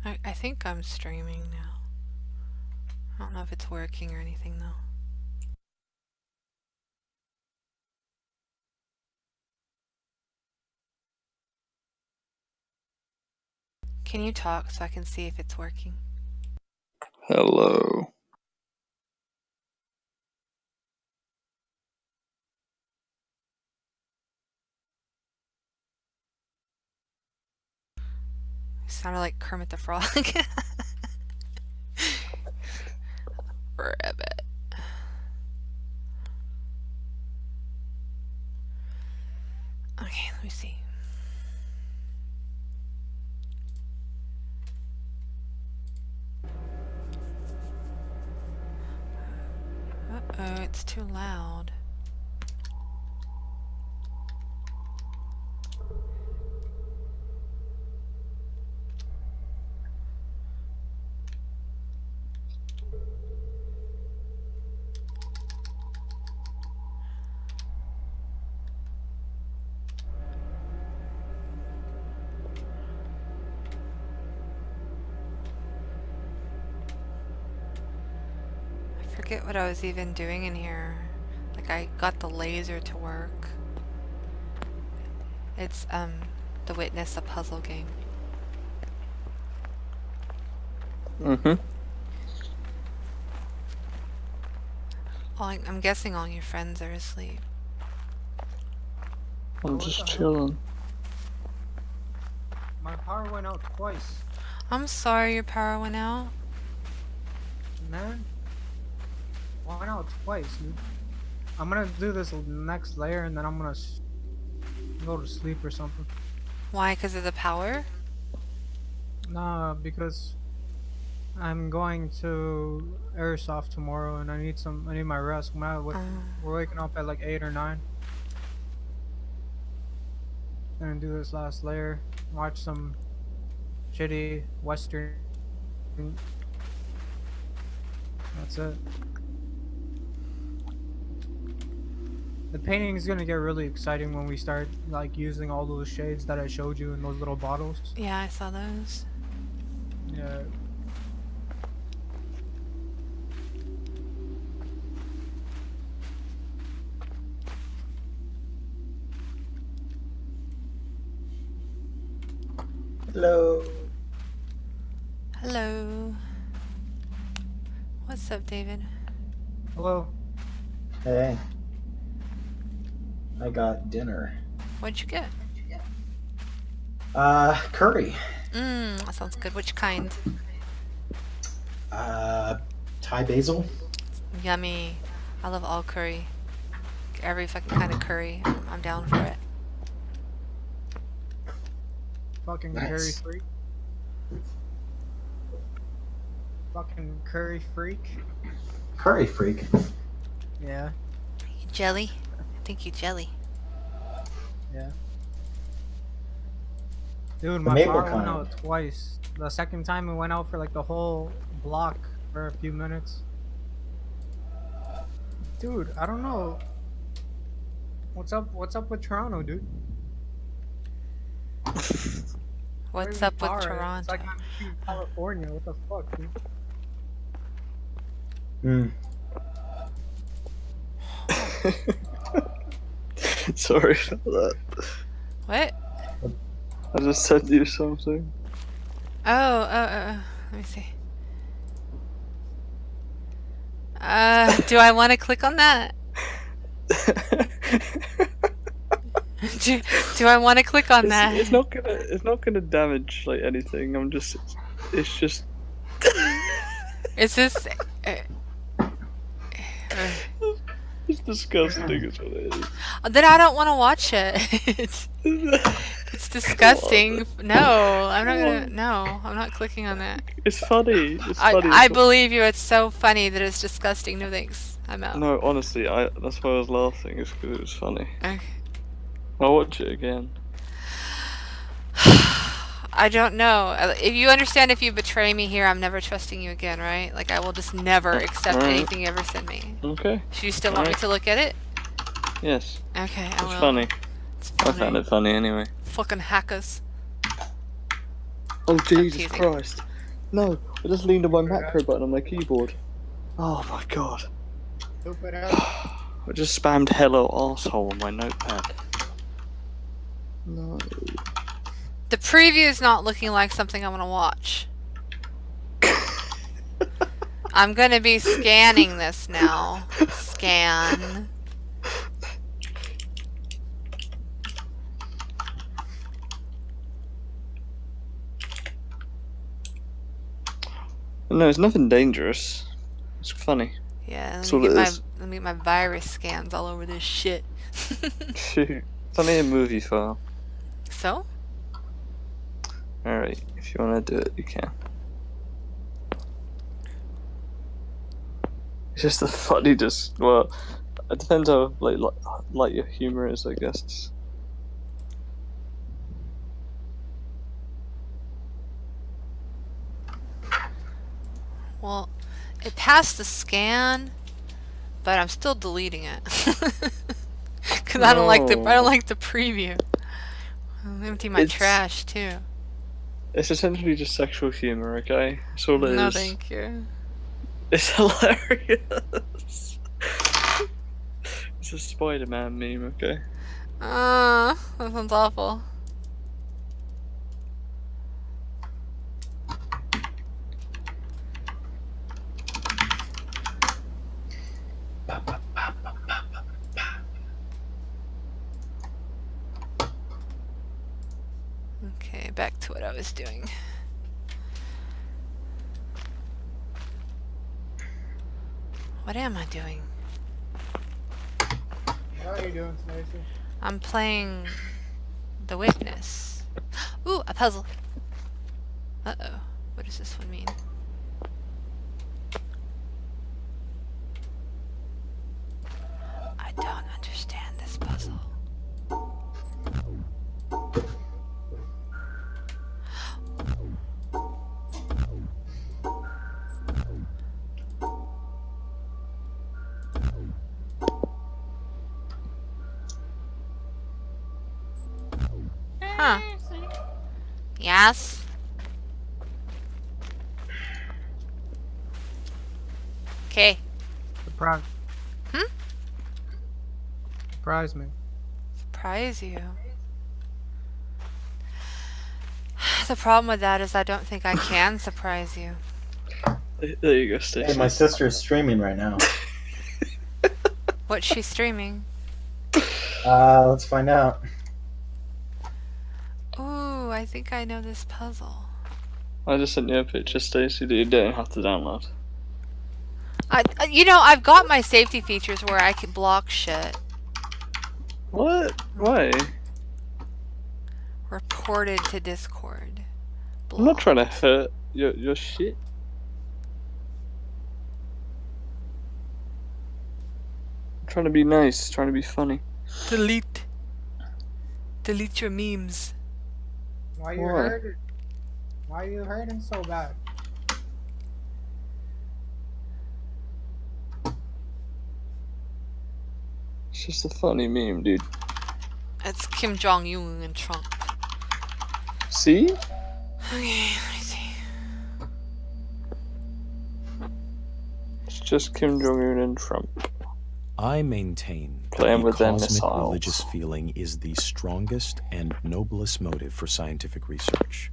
I think I'm streaming now. I don't know if it's working or anything though. Can you talk so I can see if it's working? Hello. You sounded like Kermit the Frog. Rabbit. Okay, let me see. Uh-oh, it's too loud. I forget what I was even doing in here. Like I got the laser to work. It's The Witness, a puzzle game. I'm guessing all your friends are asleep. I'm just chilling. My power went out twice. I'm sorry your power went out. Man. Went out twice, dude. I'm gonna do this next layer and then I'm gonna go to sleep or something. Why? Because of the power? Nah, because I'm going to Airsoft tomorrow and I need my rest. We're waking up at like 8 or 9. Gonna do this last layer. Watch some shitty Western. That's it. The painting is gonna get really exciting when we start like using all those shades that I showed you in those little bottles. Yeah, I saw those. Yeah. Hello. Hello. What's up, David? Hello. Hey. I got dinner. What'd you get? Curry. That sounds good. Which kind? Thai basil. Yummy. I love all curry. Every fucking kind of curry. I'm down for it. Fucking Nice. curry freak. Fucking curry freak. Curry freak. Yeah. You jelly? I think you jelly. Yeah. Dude, my maple power went kind. out twice. The second time it went out for like the whole block for a few minutes. Dude, I don't know. What's up with Toronto, dude? What's Where's up with power? Toronto? It's like I'm in California. What the fuck, dude? Sorry about that. What? I just sent you something. Let me see. Do I want to click on that? do I want to click on that? It's not gonna damage like anything. It's just. Is this? It's disgusting. Is what it is. Then I don't want to watch it. It's disgusting. No, I'm not gonna. No, I'm not clicking on that. It's funny. It's funny. I believe you. It's so funny that it's disgusting. No thanks. I'm out. No, honestly, that's why I was laughing. It's because it was funny. Okay. I'll watch it again. I don't know. If you understand, if you betray me here, I'm never trusting you again, right? Like I will just never accept anything you ever send me. Okay. Should you still want me to look at it? Yes. Okay, It's funny. It's I found it funny anyway. Fucking hackers. Oh Jesus Christ! No, I just leaned on my macro button on my keyboard. Oh my god. Stupid ass. I just spammed hello arsehole on my notepad. No. The preview is not looking like something I'm gonna watch. I'm gonna be scanning this now. Scan. No, it's nothing dangerous. It's funny. Yeah, That's all it is. let me get my virus scans all over this shit. Shoot. It's only a movie file. So? Alright, if you want to do it, you can. It's just the funny, well, it depends how light your humor is, I guess. Well, it passed the scan, but I'm still deleting it. Cause I don't like the preview. I'm empty my trash too. It's essentially just sexual humor, okay? That's all it No, is. thank you. It's hilarious. It's a Spider-Man meme, okay? That sounds awful. Okay, back to what I was doing. What am I doing? What are you doing, Stacey? I'm playing The Witness. Ooh, a puzzle. Uh-oh. What does this one mean? I don't understand this puzzle. Huh. Yes? Okay. Surprise. Hmm? Surprise me. Surprise you. The problem with that is I don't think I can surprise you. There you go, Stacey. Hey, my sister is streaming right now. What's she streaming? Let's find out. Ooh, I think I know this puzzle. I just sent you a picture, Stacey, that you don't have to download. You know, I've got my safety features where I can block shit. What? Why? Reported to Discord. I'm not trying to hurt your shit. I'm trying to be nice, trying to be funny. Delete your memes. Why you Why? hurting? Why you hurting so bad? It's just a funny meme, dude. It's Kim Jong-un and Trump. See? Okay, let me see. It's just Kim Jong-un and Trump. I maintain Playing that with the them cosmic missiles. religious feeling is the strongest and noblest motive for scientific research.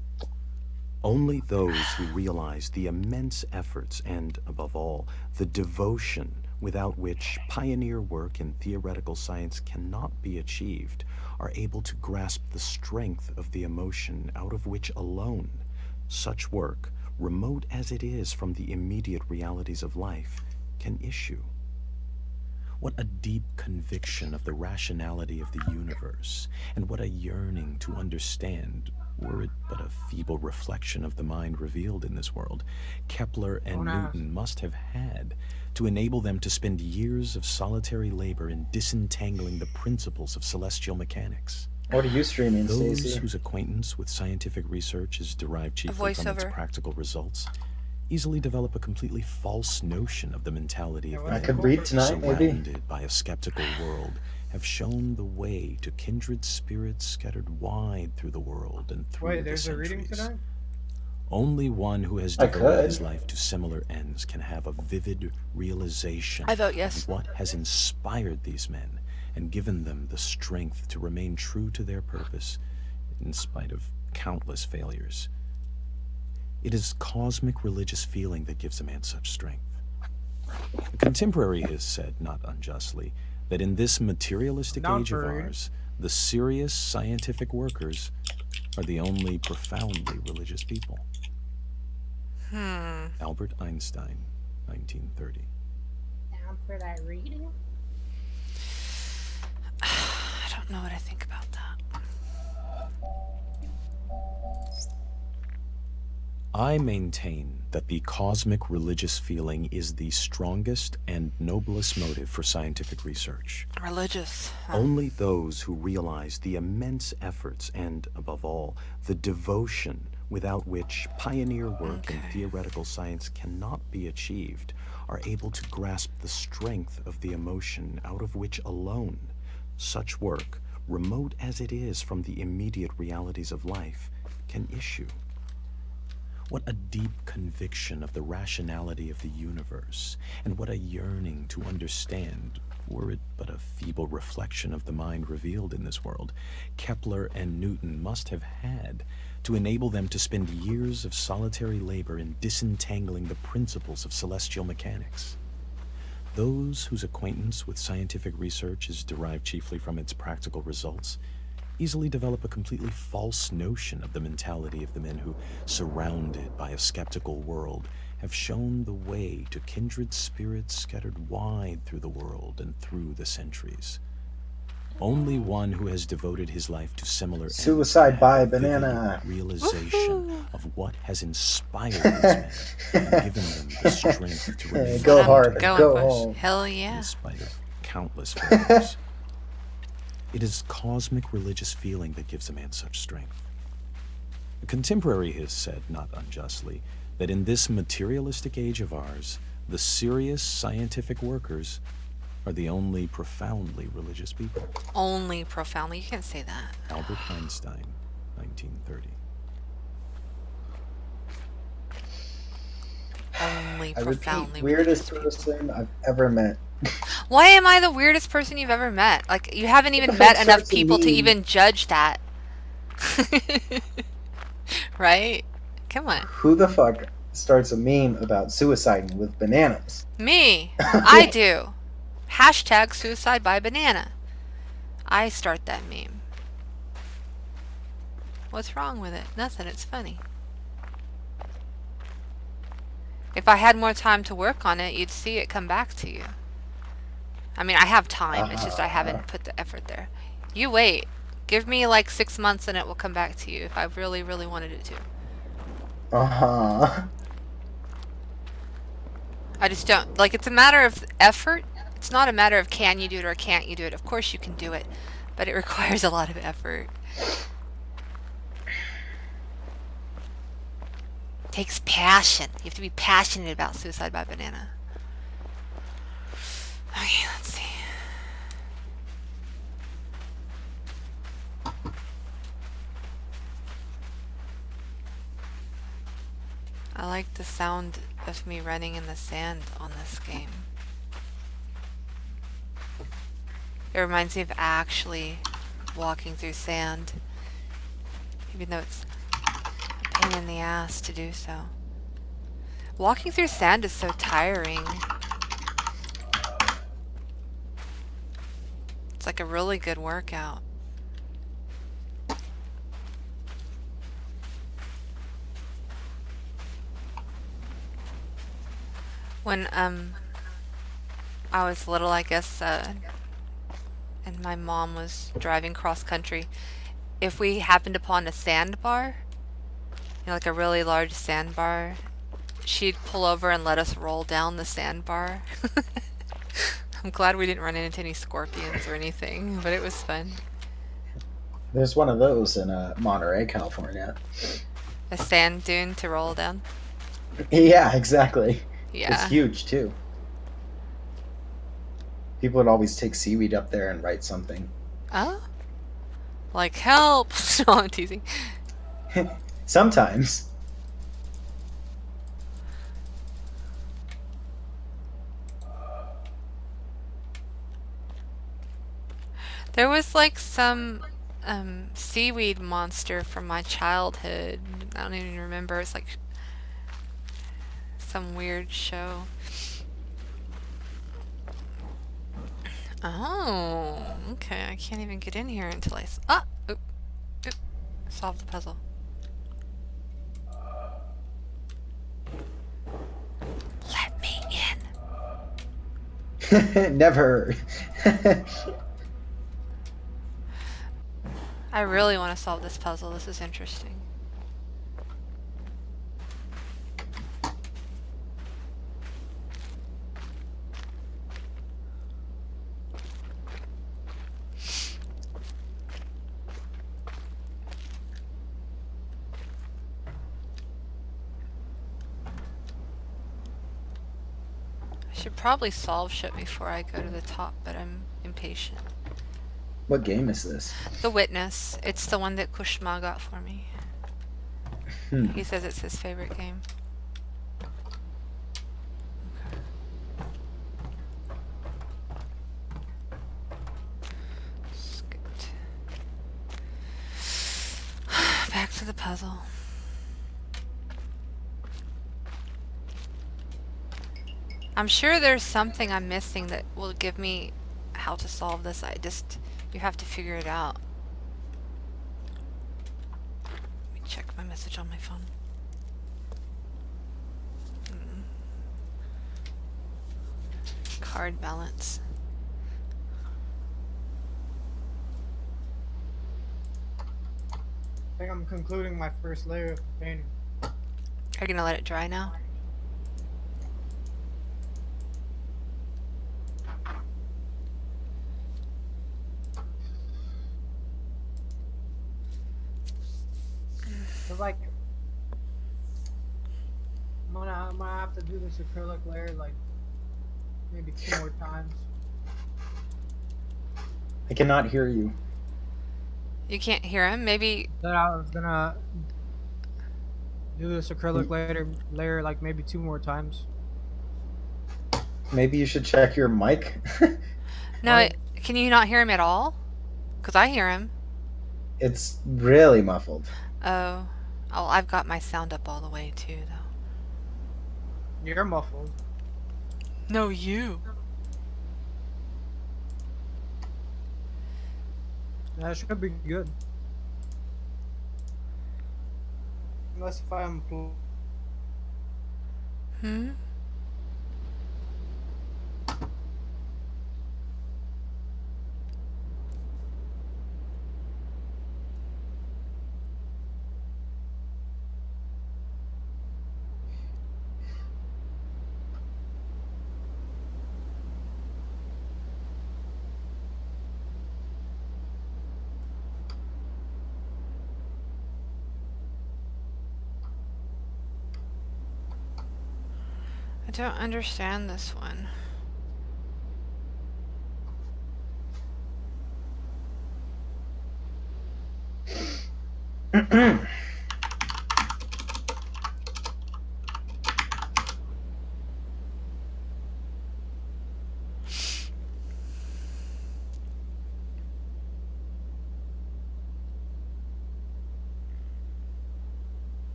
Only those who realize the immense efforts and, above all, the devotion without which pioneer work in theoretical science cannot be achieved are able to grasp the strength of the emotion out of which alone such work, remote as it is from the immediate realities of life, can issue. What a deep conviction of the rationality of the universe, and what a yearning to understand, were it but a feeble reflection of the mind revealed in this world, Kepler and Newton must have had to enable them to spend years of solitary labor in disentangling the principles of celestial mechanics. What are you streaming, Those Stacey? whose acquaintance with scientific research is derived chiefly from its voiceover. practical results easily develop a completely false notion of the mentality of I men, could read tonight, maybe. surrounded by a skeptical world, have shown the way to kindred spirits scattered wide through the world and through Wait, the there's a centuries. reading tonight? Only one who has I devoted could. his life to similar ends can have a vivid realization I vote yes. of what has inspired these men and given them the strength to remain true to their purpose in spite of countless failures. It is cosmic religious feeling that gives a man such strength. A contemporary has said, not unjustly, that in this materialistic Not age of for you. ours, the serious scientific workers are the only profoundly religious people. Albert Einstein, 1930. Down for that reading? I don't know what I think about that. I maintain that the cosmic religious feeling is the strongest and noblest motive for scientific research. Religious. Only those who realize the immense efforts and, above all, the devotion without which pioneer work in Okay. theoretical science cannot be achieved are able to grasp the strength of the emotion out of which alone such work, remote as it is from the immediate realities of life, can issue. What a deep conviction of the rationality of the universe, and what a yearning to understand, were it but a feeble reflection of the mind revealed in this world, Kepler and Newton must have had to enable them to spend years of solitary labor in disentangling the principles of celestial mechanics. Those whose acquaintance with scientific research is derived chiefly from its practical results easily develop a completely false notion of the mentality of the men who, surrounded by a skeptical world, have shown the way to kindred spirits scattered wide through the world and through the centuries. Only one who has devoted his life to similar ends Suicide can by have a vivid banana. realization of what has inspired these men and given them the strength to remain Go I'm hard, going go push. home. Hell yeah. in spite of countless failures. It is cosmic religious feeling that gives a man such strength. A contemporary has said, not unjustly, that in this materialistic age of ours, the serious scientific workers are the only profoundly religious people. Only profoundly. You can't say that. Albert Einstein, 1930. Only I profoundly repeat, weirdest religious people. person I've ever met. Why am I the weirdest person you've ever met? Like, you haven't even the met fuck enough starts a people to meme? even judge that. Right? Come on. Who the fuck starts a meme about suiciding with bananas? Me. I do. Hashtag suicide by banana. I start that meme. What's wrong with it? Nothing. It's funny. If I had more time to work on it, you'd see it come back to you. I mean, I have time. It's just I haven't put the effort there. You wait. Give me like 6 months and it will come back to you if I really, really wanted it to. Uh-huh. I just don't. Like, it's a matter of effort. It's not a matter of can you do it or can't you do it. Of course you can do it, but it requires a lot of effort. Takes passion. You have to be passionate about suicide by banana. Okay, let's see. I like the sound of me running in the sand on this game. It reminds me of actually walking through sand, even though it's a pain in the ass to do so. Walking through sand is so tiring. It's like a really good workout. When I was little, I guess, and my mom was driving cross country, if we happened upon a sandbar, you know, like a really large sandbar, she'd pull over and let us roll down the sandbar. I'm glad we didn't run into any scorpions or anything, but it was fun. There's one of those in Monterey, California. A sand dune to roll down. Yeah, exactly. Yeah. It's huge, too. People would always take seaweed up there and write something. Oh? Like, help! No, I'm teasing. Sometimes. There was like some seaweed monster from my childhood. I don't even remember. It's like some weird show. Oh, okay. I can't even get in here until oop, solve the puzzle. Let me in. Never. I really want to solve this puzzle. This is interesting. I should probably solve shit before I go to the top, but I'm impatient. What game is this? The Witness. It's the one that Kushma got for me. Hmm. He says it's his favorite game. Skipped. Back to the puzzle. I'm sure there's something I'm missing that will give me how to solve this. You have to figure it out. Let me check my message on my phone. Card balance. I think I'm concluding my first layer of painting. Are you gonna let it dry now? But like, I'm gonna have to do this acrylic layer like maybe 2 more times. I cannot hear you. You can't hear him? Maybe... Then I was gonna do this acrylic layer like maybe 2 more times. Maybe you should check your mic. No, can you not hear him at all? Because I hear him. It's really muffled. Oh. Oh, I've got my sound up all the way too, though. You're muffled. No, you. That should be good. Unless if I unplug. Hmm? I don't understand this one.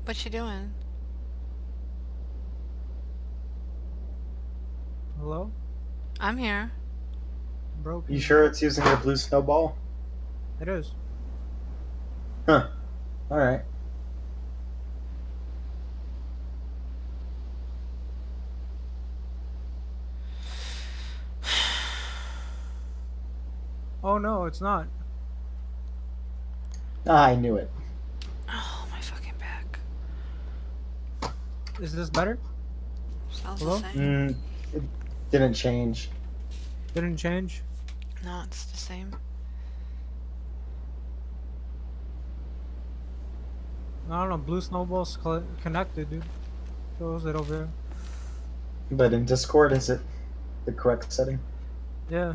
What you doing? Hello? I'm here. Broken. You sure it's using the blue snowball? It is. Huh. Alright. Oh no, it's not. Ah, I knew it. Oh, my fucking back. Is this better? Sounds Hello? the same. It didn't change. Didn't change? No, it's the same. I don't know, blue snowball's connected, dude. Shows it over here. But in Discord, is it the correct setting? Yeah.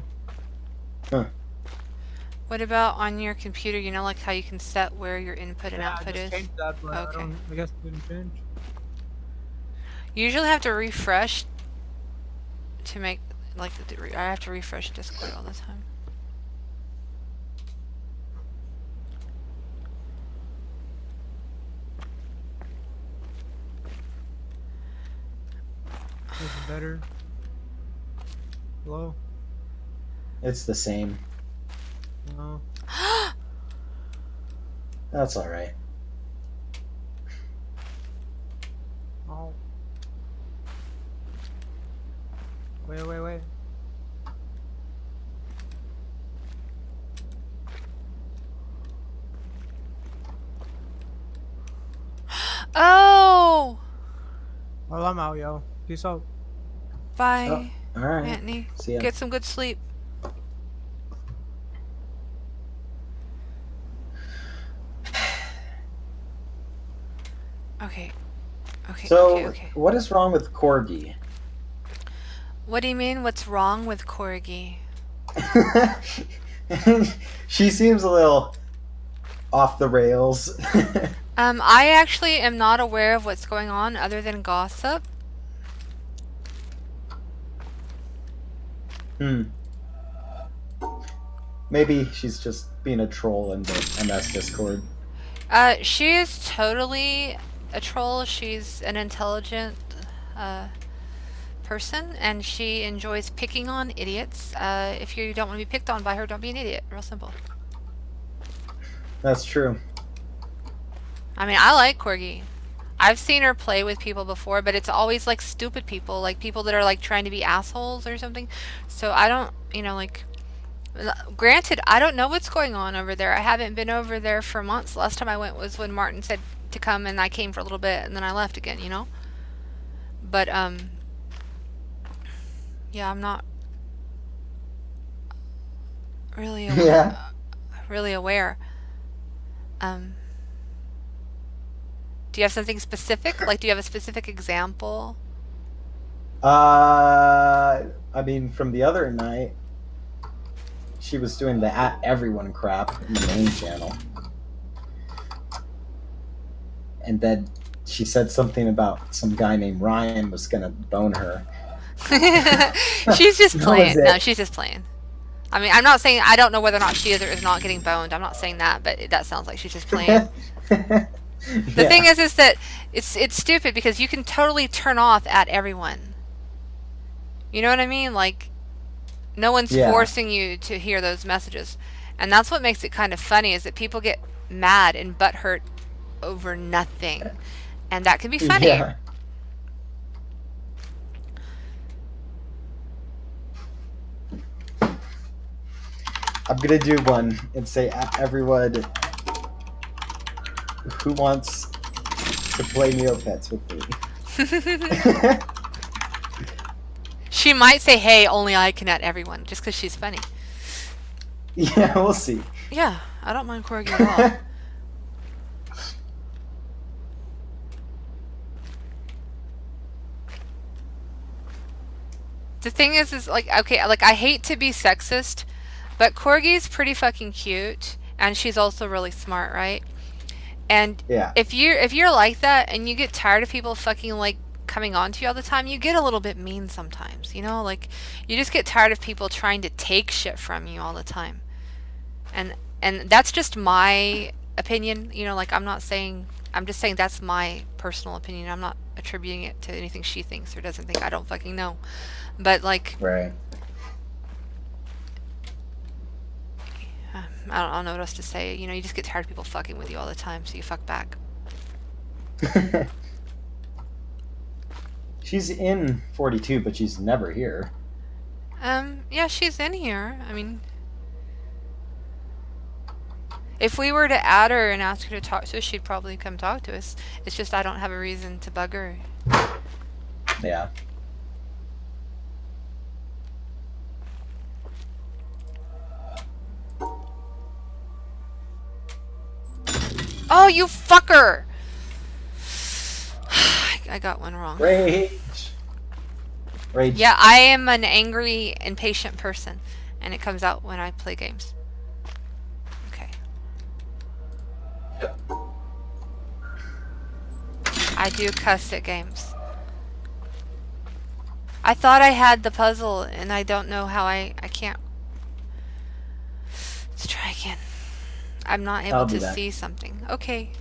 What about on your computer? You know, like how you can set where your input and Yeah, I output just is? changed that, but Okay. I guess it didn't change. You usually have to refresh to make, like, I have to refresh Discord all the time. Is it better? Hello? It's the same. No. That's all right. Oh. Wait. Oh! Well, I'm out, yo. Peace out. Bye, All right. Anthony. See ya. Get some good sleep. Okay. So, Okay. what is wrong with Corgi? What do you mean? What's wrong with Corgi? She seems a little off the rails. I actually am not aware of what's going on other than gossip. Maybe she's just being a troll in the MS Discord. She is totally a troll. She's an intelligent person, and she enjoys picking on idiots. If you don't want to be picked on by her, don't be an idiot. Real simple. That's true. I mean, I like Corgi. I've seen her play with people before, but it's always like stupid people, like people that are like trying to be assholes or something. So I don't, like, granted, I don't know what's going on over there. I haven't been over there for months. Last time I went was when Martin said to come, and I came for a little bit, and then I left again, But, yeah, I'm not really aware. Yeah. Really aware. Do you have something specific? Like, do you have a specific example? I mean, from the other night, she was doing the at everyone crap in the main channel. And then she said something about some guy named Ryan was gonna bone her. She's just That was playing. it. No, she's just playing. I mean, I'm not saying, I don't know whether or not she is or is not getting boned. I'm not saying that, but that sounds like she's just playing. The thing is that it's stupid because you can totally turn off at everyone. You know what I mean? Like, no one's Yeah. forcing you to hear those messages. And that's what makes it kind of funny, is that people get mad and butthurt over nothing. And that can be funny. Yeah. I'm gonna do one and say at everyone who wants to play Neopets with me. She might say, hey, only I can at everyone, just because she's funny. Yeah, we'll see. Yeah, I don't mind Corgi at all. The thing is like, okay, like, I hate to be sexist, but Corgi's pretty fucking cute, and she's also really smart, right? And Yeah. if you're like that and you get tired of people fucking like coming on to you all the time, you get a little bit mean sometimes, like you just get tired of people trying to take shit from you all the time. And that's just my opinion, like I'm just saying that's my personal opinion. I'm not attributing it to anything she thinks or doesn't think. I don't fucking know. But like, Right. I don't know what else to say. You just get tired of people fucking with you all the time, so you fuck back. She's in 42, but she's never here. Yeah, she's in here. I mean, if we were to add her and ask her to talk to us, she'd probably come talk to us. It's just I don't have a reason to bug her. Yeah. Oh, you fucker! I got one wrong. Rage. Rage. Yeah, I am an angry, impatient person, and it comes out when I play games. Okay. I do cuss at games. I thought I had the puzzle, and I don't know how I can't. Let's try again. I'm not able I'll be to back. see something. Okay.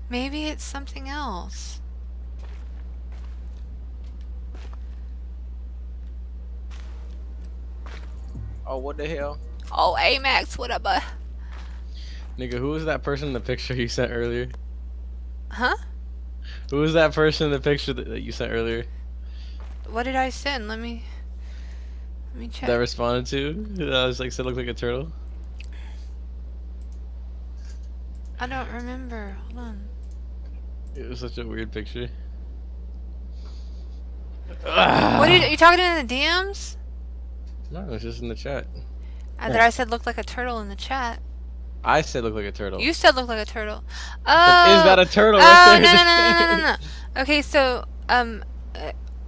Maybe it's something else. Oh, what the hell? Oh, Amax, what up, bud? Nigga, who was that person in the picture you sent earlier? Huh? Who was that person in the picture that you sent earlier? What did I send? Let me check. That I responded to? That I was like, said looked like a turtle? I don't remember. Hold on. It was such a weird picture. What are you talking in the DMs? No, it was just in the chat. That I said looked like a turtle in the chat. I said look like a turtle. You said looked like a turtle. Is that a turtle Oh, right no, there? no, no, no, no, no. Okay, so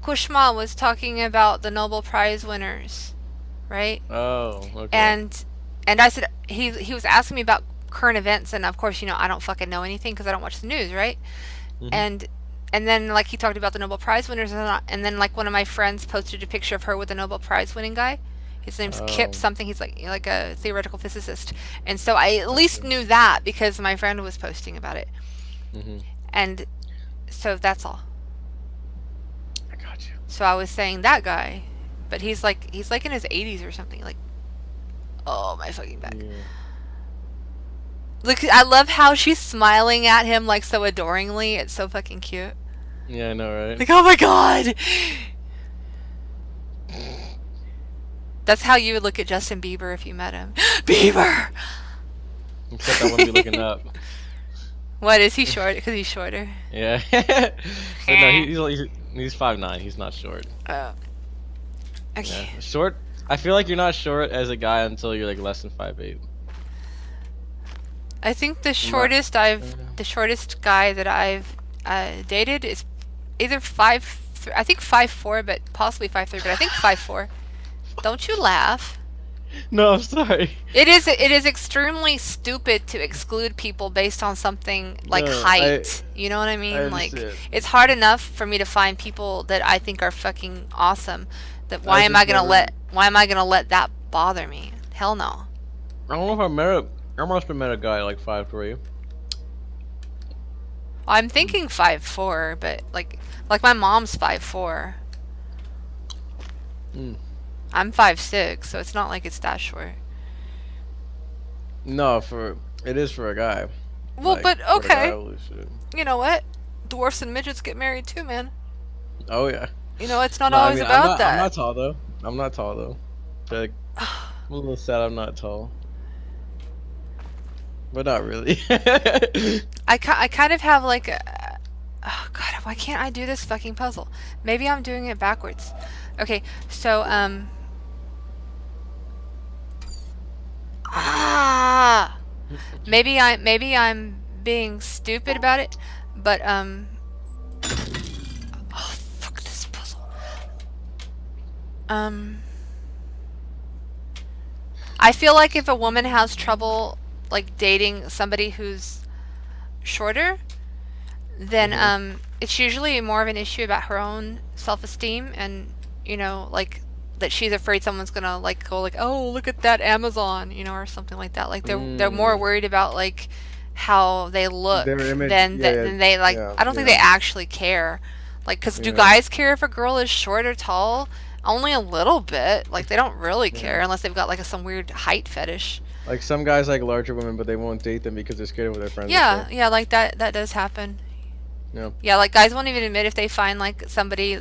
Kushma was talking about the Nobel Prize winners, right? Oh, okay. And I said he was asking me about current events, and of course, you know, I don't fucking know anything because I don't watch the news, right? Mhm. And then like he talked about the Nobel Prize winners, and then like one of my friends posted a picture of her with the Nobel Prize winning guy. His name's Kip Oh. something. He's like a theoretical physicist, and so I at least knew that because my friend was posting about it, Mhm. and so that's all. I got you. So I was saying that guy, but he's like in his 80s or something. Like, oh my fucking back. Yeah. Look, I love how she's smiling at him like so adoringly. It's so fucking cute. Yeah, I know, right? Like, oh my god. That's how you would look at Justin Bieber if you met him. Bieber. Except I wouldn't be looking up. What is he short? Because he's shorter. Yeah. But no, he's 5'9". He's not short. Oh. Okay. Yeah. Short. I feel like you're not short as a guy until you're like less than 5'8". I think the shortest guy that I've dated is either 5'3", I think 5'4", but possibly 5'3", but I think 5'4". Don't you laugh. No, I'm sorry. It is extremely stupid to exclude people based on something like No, height. You know what I mean? I Like, understand. it's hard enough for me to find people that I think are fucking awesome. That why I am I just gonna never- let that bother me? Hell no. I don't know if I must have met a guy like 5'3". I'm thinking 5'4", but like my mom's 5'4". Mm. I'm 5'6", so it's not like it's that short. No, it is for a guy. Well, Like, but for a guy, okay. holy shit. You know what? Dwarfs and midgets get married too, man. Oh yeah. You know, it's not No, I always mean, about that. I'm not tall though. Like, I'm a little sad I'm not tall. But not really. I kind of have like a... Oh god, why can't I do this fucking puzzle? Maybe I'm doing it backwards. Okay, so, maybe I'm being stupid about it, but, oh, fuck this puzzle. I feel like if a woman has trouble, like, dating somebody who's shorter, then, it's usually more of an issue about her own self-esteem and, you know, like, that she's afraid someone's gonna, like, go, like, oh, look at that Amazon, you know, or something like that. Like, they're more worried about, like, how they look Their image, than they, like, yeah, I don't think they actually care. Like, because do guys care if a girl is short or tall? Only a little bit. Like, they don't really care unless they've got, like, some weird height fetish. Like some guys like larger women, but they won't date them because they're scared of what their friends. Yeah, will say. yeah, like that does happen. Yeah. Yeah, like guys won't even admit if they find like somebody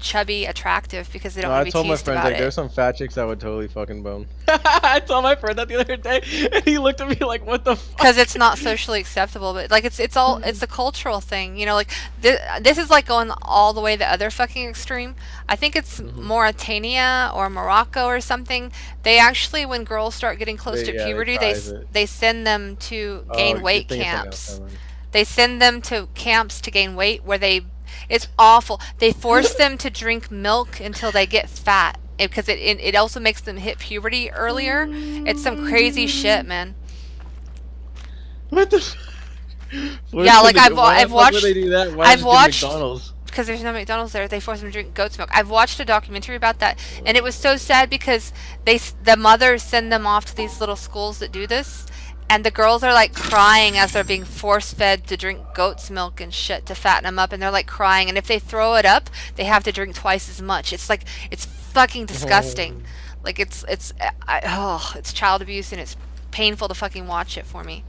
chubby attractive because they don't No, I want to be told my teased friends about like there's it. some fat chicks that would totally fucking bone. I told my friend that the other day, and he looked at me like, "What the fuck?" Because it's not socially acceptable, but like it's a cultural thing, you know. Like this is like going all the way the other fucking extreme. I think it's Mauritania or Morocco or something. They actually, when girls start getting close to puberty, they send them to gain weight camps. They send them to camps to gain weight where it's awful. They force them to drink milk until they get fat because it also makes them hit puberty earlier. It's some crazy shit, man. What the? Yeah, like I've watched. Would they do that? Why I've just do watched McDonald's? because there's no McDonald's there. They force them to drink goat's milk. I've watched a documentary about that, and it was so sad because the mothers send them off to these little schools that do this, and the girls are like crying as they're being force fed to drink goat's milk and shit to fatten them up, and they're like crying, and if they throw it up, they have to drink twice as much. It's like it's fucking disgusting. Like it's child abuse, and it's painful to fucking watch it for me.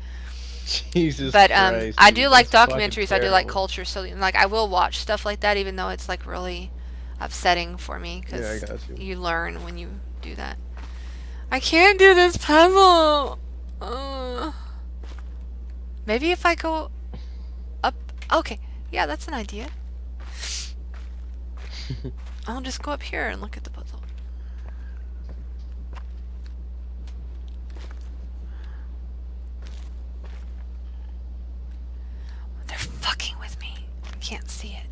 Jesus But Christ, I dude, do like that's fucking documentaries. I do like terrible. culture, so like I will watch stuff like that, even though it's like really upsetting for me Yeah, I because got you. you learn when you do that. I can't do this puzzle. Maybe if I go up. Okay, yeah, that's an idea. I'll just go up here and look at the puzzle. They're fucking with me. I can't see it.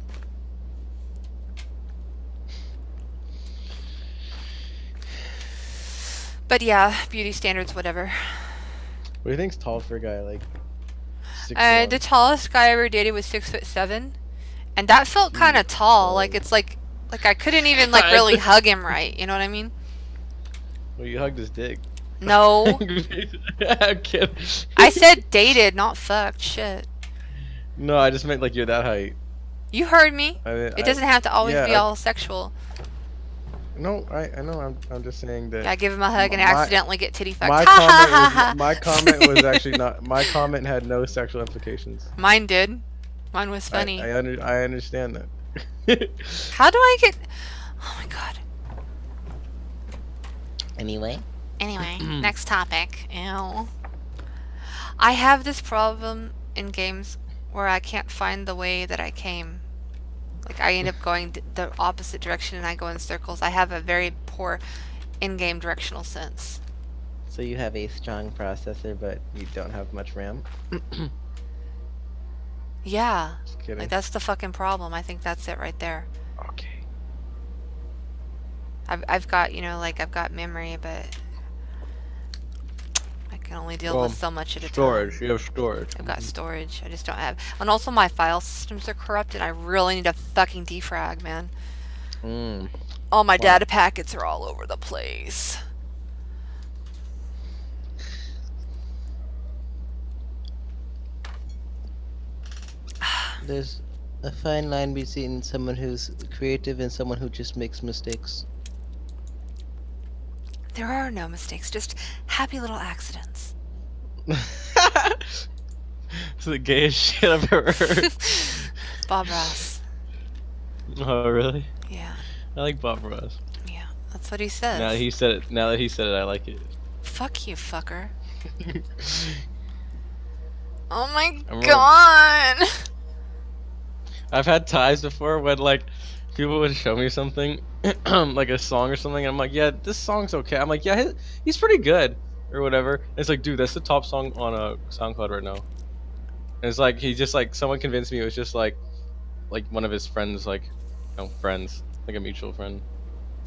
But yeah, beauty standards, whatever. What do you think's tall for a guy like? 6'1"? The tallest guy I ever dated was 6'7", and that felt kind of tall. Like it's like I couldn't even like really hug him right. You know what I mean? Well, you hugged his dick. No, I'm kidding. I said dated, not fucked. Shit. No, I just meant like you're that height. You heard me. It It doesn't have to always yeah, be all sexual. No, I know. I'm just saying that. Yeah, give him a hug and My- accidentally get titty fucked. My Ha ha ha ha. my comment was actually not. My comment had no sexual implications. Mine did. Mine was funny. I understand that. How do I get? Oh my god. Anyway, Anyway, next topic. Ew. I have this problem in games where I can't find the way that I came. Like I end up going the opposite direction and I go in circles. I have a very poor in-game directional sense. so you have a strong processor, but you don't have much RAM. Yeah. Just kidding. Like that's the fucking problem. I think that's it right there. Okay. I've got, you know, like I've got memory, but I can only deal with so much at a time. Storage. You have storage. I've got storage. I just don't have. And also my file systems are corrupted. I really need a fucking defrag, man. All my data packets are all over the place. There's a fine line between someone who's creative and someone who just makes mistakes. There are no mistakes, just happy little accidents. It's the gayest shit I've ever heard. Bob Ross. Oh really? Yeah, I like Bob Ross. yeah. That's what he says. Now that he said it, I like it. Fuck you, fucker. Oh my I'm god. I've had ties before when like people would show me something like a song or something, and I'm like, yeah, this song's okay. I'm like, yeah, he's pretty good or whatever. And it's like, dude, that's the top song on SoundCloud right now. And it's like he just like someone convinced me it was just like one of his friends, like friends, like a mutual friend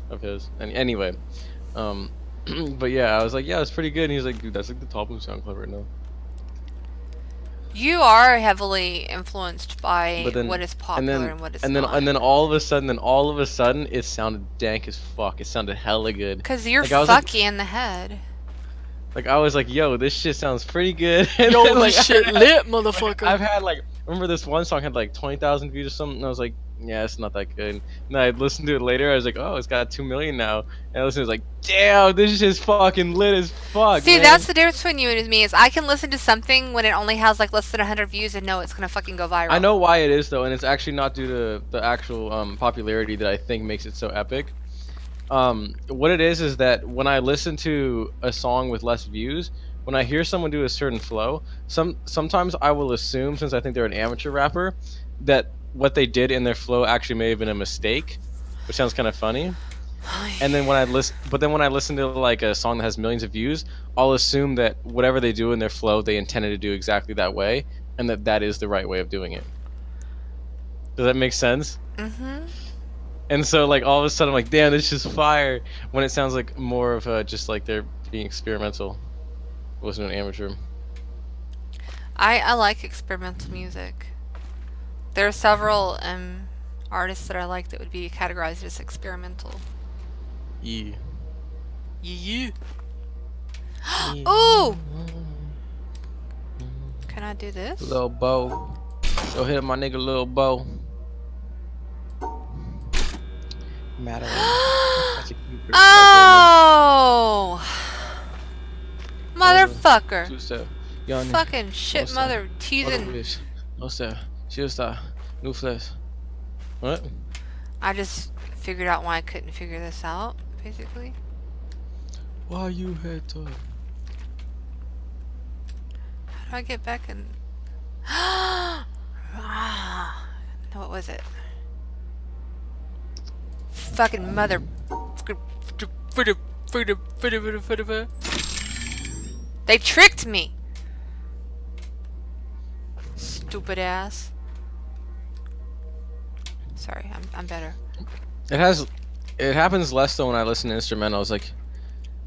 of his. And anyway, but yeah, I was like, yeah, it's pretty good. And he's like, dude, that's like the top of SoundCloud right now. You are heavily influenced by But then- what is popular and what is and not. then all of a sudden, it sounded dank as fuck. It sounded hella good. Because you're like, I was like- fucky in the head. Like I was like, yo, this shit sounds pretty good. And Yo, then, this shit lit, motherfucker. I've had like, remember this one song had like 20,000 views or something, and I was like, yeah, it's not that good. And then I listened to it later. I was like, oh, it's got 2 million now. And I listened, I was like, damn, this is just fucking lit as fuck. See, man. that's the difference between you and me is I can listen to something when it only has like less than 100 views and know it's gonna fucking go viral. I know why it is though, and it's actually not due to the actual popularity that I think makes it so epic. What it is that when I listen to a song with less views, when I hear someone do a certain flow, sometimes I will assume, since I think they're an amateur rapper, that what they did in their flow actually may have been a mistake, which sounds kind of funny. And then when I listen to like a song that has millions of views, I'll assume that whatever they do in their flow, they intended to do exactly that way, and that is the right way of doing it. Does that make sense? Mm-hmm. And so like all of a sudden I'm like, damn, this is fire, when it sounds like more of a, just like they're being experimental. It wasn't an amateur. I like experimental music. There are several artists that I like that would be categorized as experimental. Yeah. Yeah. Ooh! Can I do this? Lil Bo. Go hit my nigga Lil Bo. Madeline. That's a cute girl. Oh! Motherfucker. Two-step. Young Fucking shit What's mother teasing. What's that? Shield New flash. What? I just figured out why I couldn't figure this out, basically. Why you had to? How do I get back in? What was it? Fucking mother. They tricked me. Stupid ass. Sorry, I'm better. It happens less though when I listen to instrumentals. Like,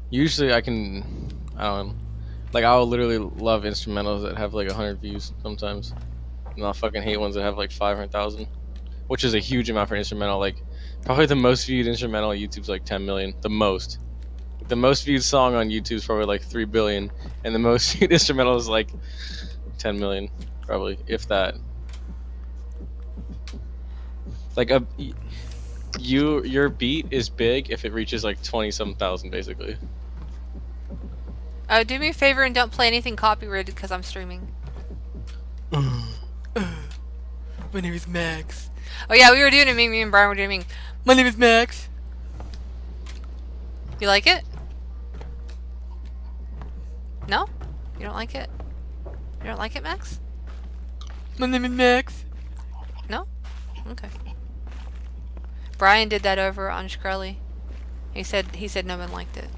usually I don't know. Like, I'll literally love instrumentals that have like 100 views sometimes. And I'll fucking hate ones that have like 500,000. Which is a huge amount for an instrumental. Like, probably the most viewed instrumental on YouTube's like 10 million. The most. The most viewed song on YouTube is probably like 3 billion. And the most viewed instrumental is like 10 million. Probably, if that. Like, your beat is big if it reaches like 20-some thousand, basically. Do me a favor and don't play anything copyrighted because I'm streaming. My name is Max. Oh yeah, we were doing a meme. Me and Brian were doing a meme. My name is Max. You like it? No? You don't like it? You don't like it, Max? My name is Max. No? Okay. Brian did that over on Shkreli. He said no one liked it.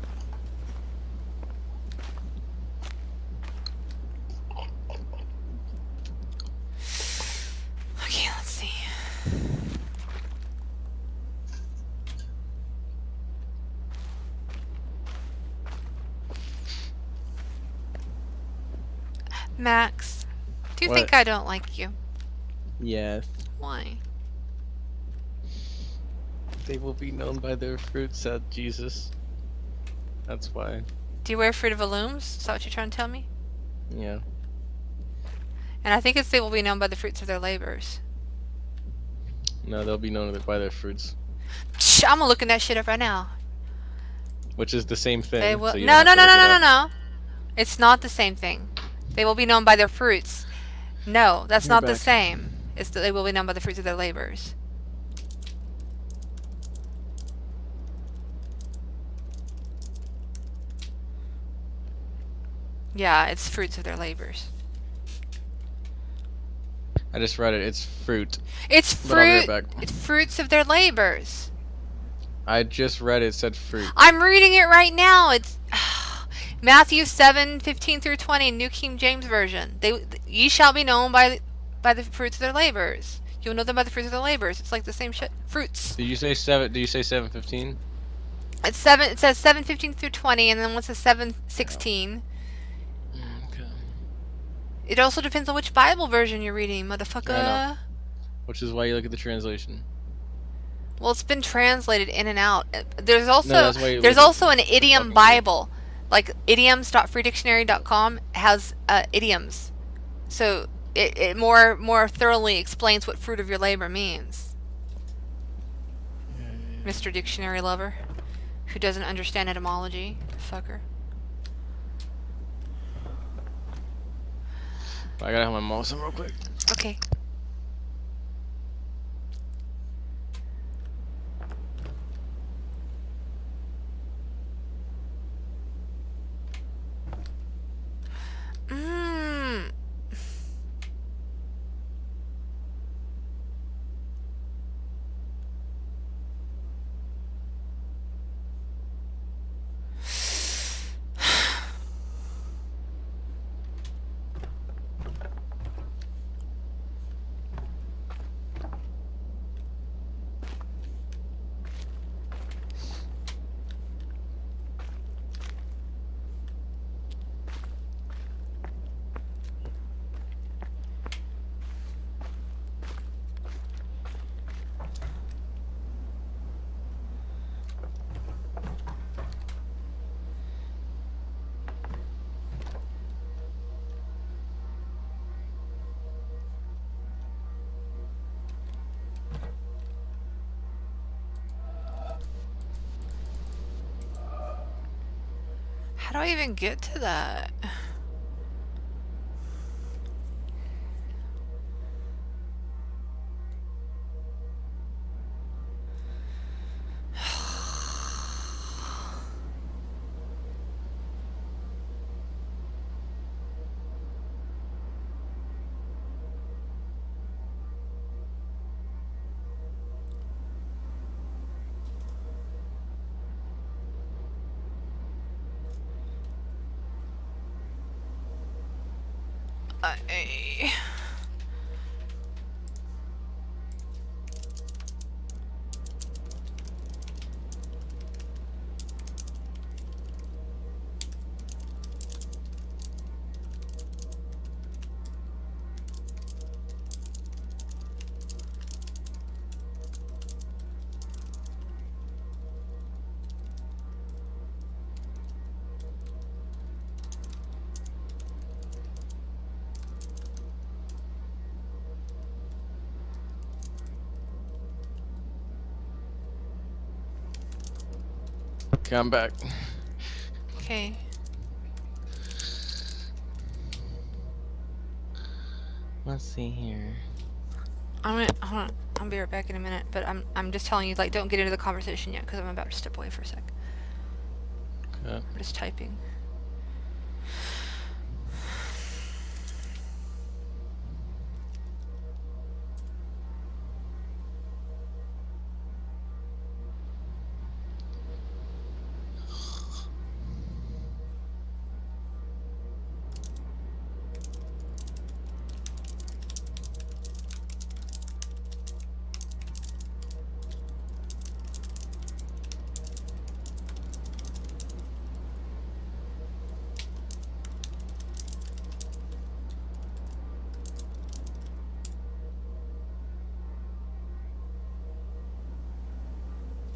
Okay, let's see. Max, do you What? think I don't like you? Yes. Why? They will be known by their fruit, said Jesus. That's why. Do you wear Fruit of the Looms? Is that what you're trying to tell me? Yeah. And I think it's they will be known by the fruits of their labors. No, they'll be known by their fruits. I'm gonna look that shit up right now. Which is the same thing. They will. so you No, don't no, have no, to no, look no, it no, up. no. It's not the same thing. They will be known by their fruits. No, that's You're not the back. same. It's that they will be known by the fruits of their labors. Yeah, it's fruits of their labors. I just read it. It's fruit. It's But I'll be right fruit. back. It's fruits of their labors. I just read it. It said fruit. I'm reading it right now. It's Matthew 7:15 through 20, New King James Version. Ye shall be known by the fruits of their labors. You'll know them by the fruits of their labors. It's like the same shit. Fruits. Did you say 7? Did you say 7:15? It's 7. It says 7:15 through 20, and then once it's 7:16. Okay. It also depends on which Bible version you're reading, motherfucker. I know. Which is why you look at the translation. Well, it's been translated in and out. There's that's why you there's look at also an the idiom fucking Bible like idioms.freedictionary.com has idioms, so it more thoroughly explains what fruit of your labor means. Mr. Dictionary lover, who doesn't understand etymology, fucker. I gotta have my mouse on real quick. Okay. Mmm. How do I even get to that? I... Okay, I'm back. Okay. Let's see here. Hold on. I'll be right back in a minute, but I'm just telling you, like, don't get into the conversation yet, because I'm about to step away for a sec. Okay. I'm just typing.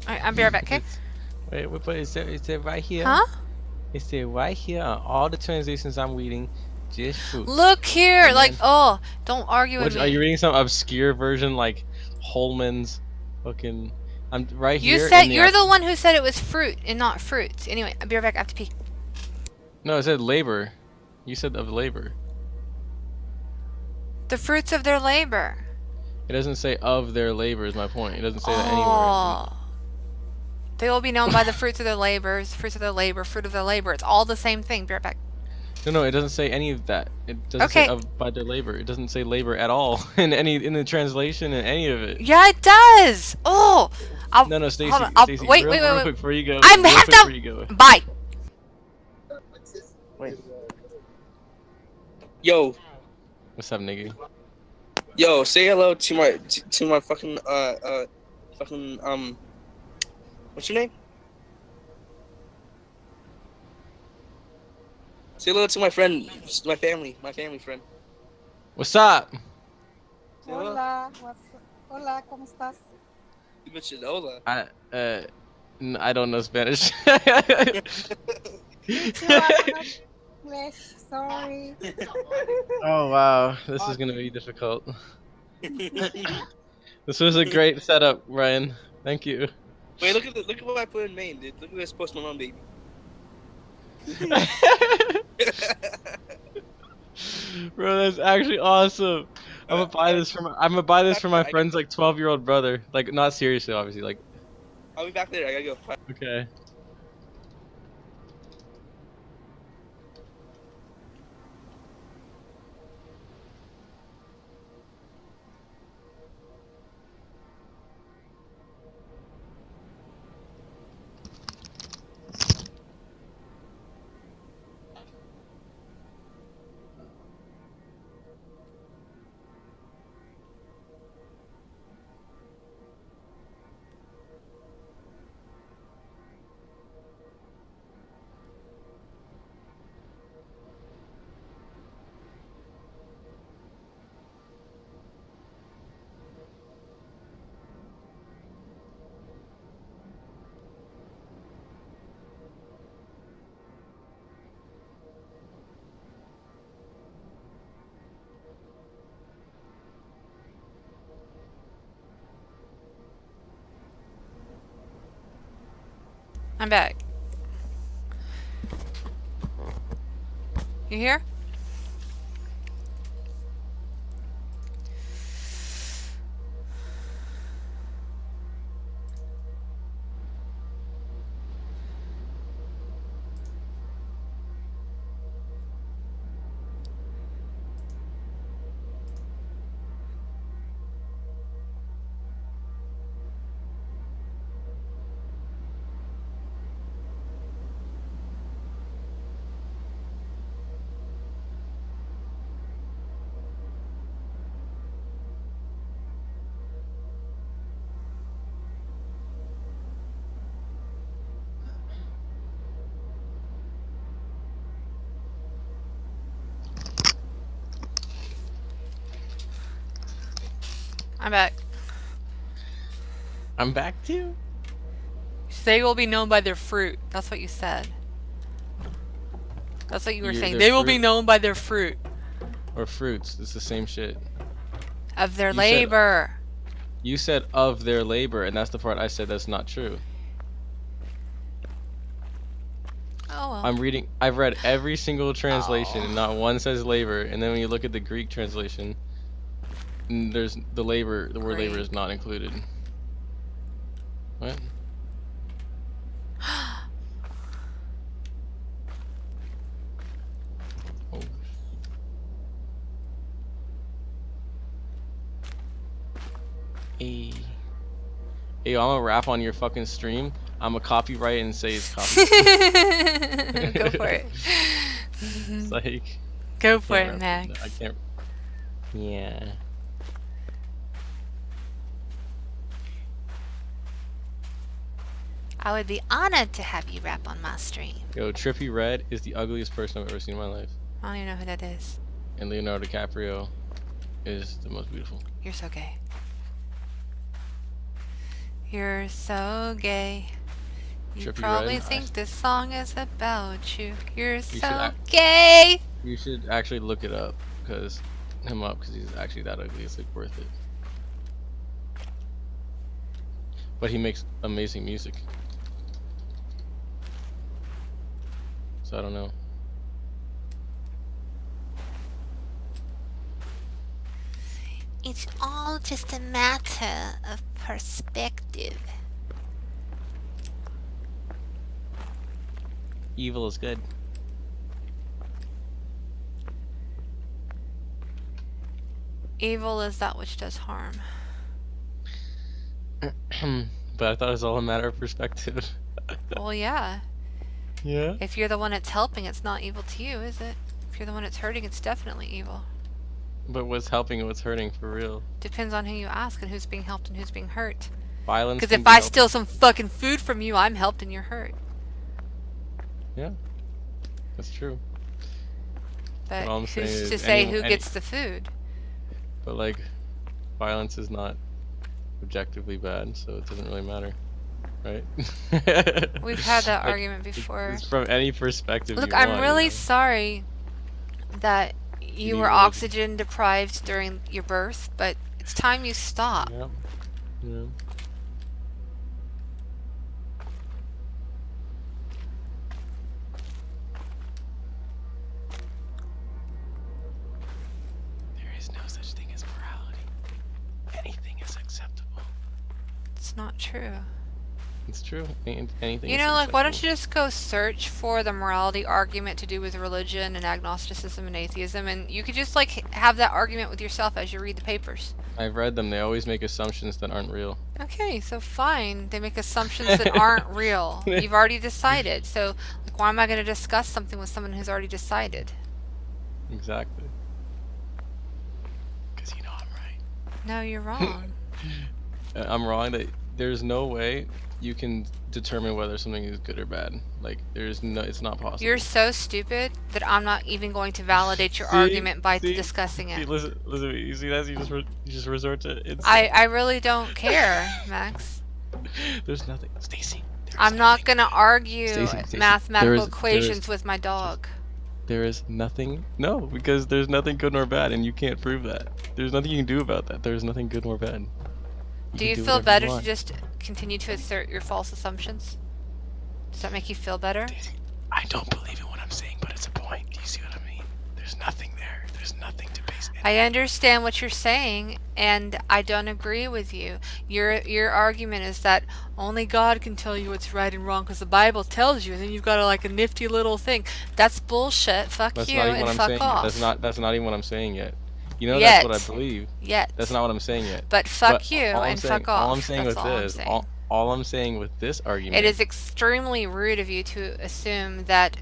Alright, I'll be right back, okay? Wait, but is it right here? Huh? It's it right here on all the translations I'm reading. Just fruit. Look here! And Like, then- oh, don't argue with Which, me. are you reading some obscure version like Holman's fucking? I'm right You here. said in you're the one who said it was fruit and not fruits. Anyway, I'll be right back. I have to pee. No, it said labor. You said of labor. The fruits of their labor. It doesn't say of their labor. Is my point. It doesn't say that anywhere. Oh. They will be known by the fruits of their labors, fruits of their labor, fruit of their labor. It's all the same thing. Be right back. No, it doesn't say any of that. It doesn't Okay. say of by their labor. It doesn't say labor at all in the translation in any of it. Yeah, it does. Oh. No, Stacy. hold on. Stacy, Wait, real quick before you go. I real have quick to. before you go. Bye. Wait. Yo, What's up, nigga? yo, say hello to my fucking what's your name? Say hello to my friend, my family friend. What's up? Say hello. Hola, hola, ¿cómo estás? You mentioned hola. I don't know Spanish. Teacher, I'm not English. Sorry. Oh wow, this is gonna be difficult. This was a great setup, Ryan. Thank you. Wait, look at what I put in main, dude. Look at this Post Malone baby. Bro, that's actually awesome. I'm gonna buy this for my friend's like 12-year-old brother. Like, not seriously, obviously. Like, I'll be back later. I gotta go. okay. I'm back. You here? I'm back. I'm back too. They will be known by their fruit. That's what you said. That's what you were saying. Their They will be fruit known by their fruit or fruits. It's the same shit. of their You said- labor. You said of their labor, and that's the part I said that's not true. Oh well. I've read every single translation, and not one says labor. And then when you look at the Greek translation, there's the word labor is not included. What? Oh. Hey, I'm gonna rap on your fucking stream. I'm gonna copyright and say it's copyright. Go for it. It's like, Go I for can't it, rap- Max. I can't. Yeah. I would be honored to have you rap on my stream. Yo, Trippie Redd is the ugliest person I've ever seen in my life, I don't even know who that is. and Leonardo DiCaprio is the most beautiful. You're so gay. You're so gay. You Trippie probably Redd, think this song is about you. You're should so act- gay. You should actually look it up, because he's actually that ugly. It's like worth it. But he makes amazing music. So I don't know. It's all just a matter of perspective. Evil is good. Evil is that which does harm. But I thought it was all a matter of perspective. Well, yeah. Yeah? If you're the one that's helping, it's not evil to you, is it? If you're the one that's hurting, it's definitely evil. But what's helping and what's hurting for real? Depends on who you ask and who's being helped and who's being hurt. Violence. Because can if be I helping. steal some fucking food from you, I'm helped and you're hurt. Yeah. That's true. But All I'm saying who's is to say who any- gets the food? But like, violence is not objectively bad, so it doesn't really matter. right? We've had that Like, argument before. it's from any perspective Look, you I'm want, really you know? sorry that you need were religion. oxygen deprived during your birth, but it's time you stop. Yeah. Yeah. There is no such thing as morality. Anything is acceptable. It's not true. It's true. Anything You is know, like, why don't acceptable. you just go search for the morality argument to do with religion and agnosticism and atheism, and you could just, like, have that argument with yourself as you read the papers. I've read them. They always make assumptions that aren't real. Okay, so fine. They make assumptions that aren't real. You've already decided. So, like, why am I going to discuss something with someone who's already decided? Exactly. Because you know I'm right. No, you're wrong. I'm wrong that there's no way you can determine whether something is good or bad. Like, there's no, it's not possible. You're so stupid that I'm not even going to validate your See? argument by See? discussing See, it. listen, you see that? You just resort to it. I really don't care, Max. There's nothing, Stacy. I'm not going to argue Stacy, mathematical equations with my dog. There is nothing. No, because there's nothing good nor bad, and you can't prove that. There's nothing you can do about that. There's nothing good nor bad. Do you can feel whatever better you to want. just continue to assert your false assumptions? Does that make you feel better? I don't believe in what I'm saying, but it's a point. Do you see what I mean? There's nothing there. There's nothing to base it. I understand what you're saying, and I don't agree with you. Your argument is that only God can tell you what's right and wrong because the Bible tells you, and then you've got a nifty little thing. That's bullshit. Fuck That's you not even and what I'm fuck saying. off. That's not even what I'm saying yet. You know Yet. that's what I believe. Yet. That's not what I'm saying yet. But fuck But you all I'm and saying- fuck off. All I'm saying That's with all I'm this, saying. all I'm saying with this argument. It is extremely rude of you to assume that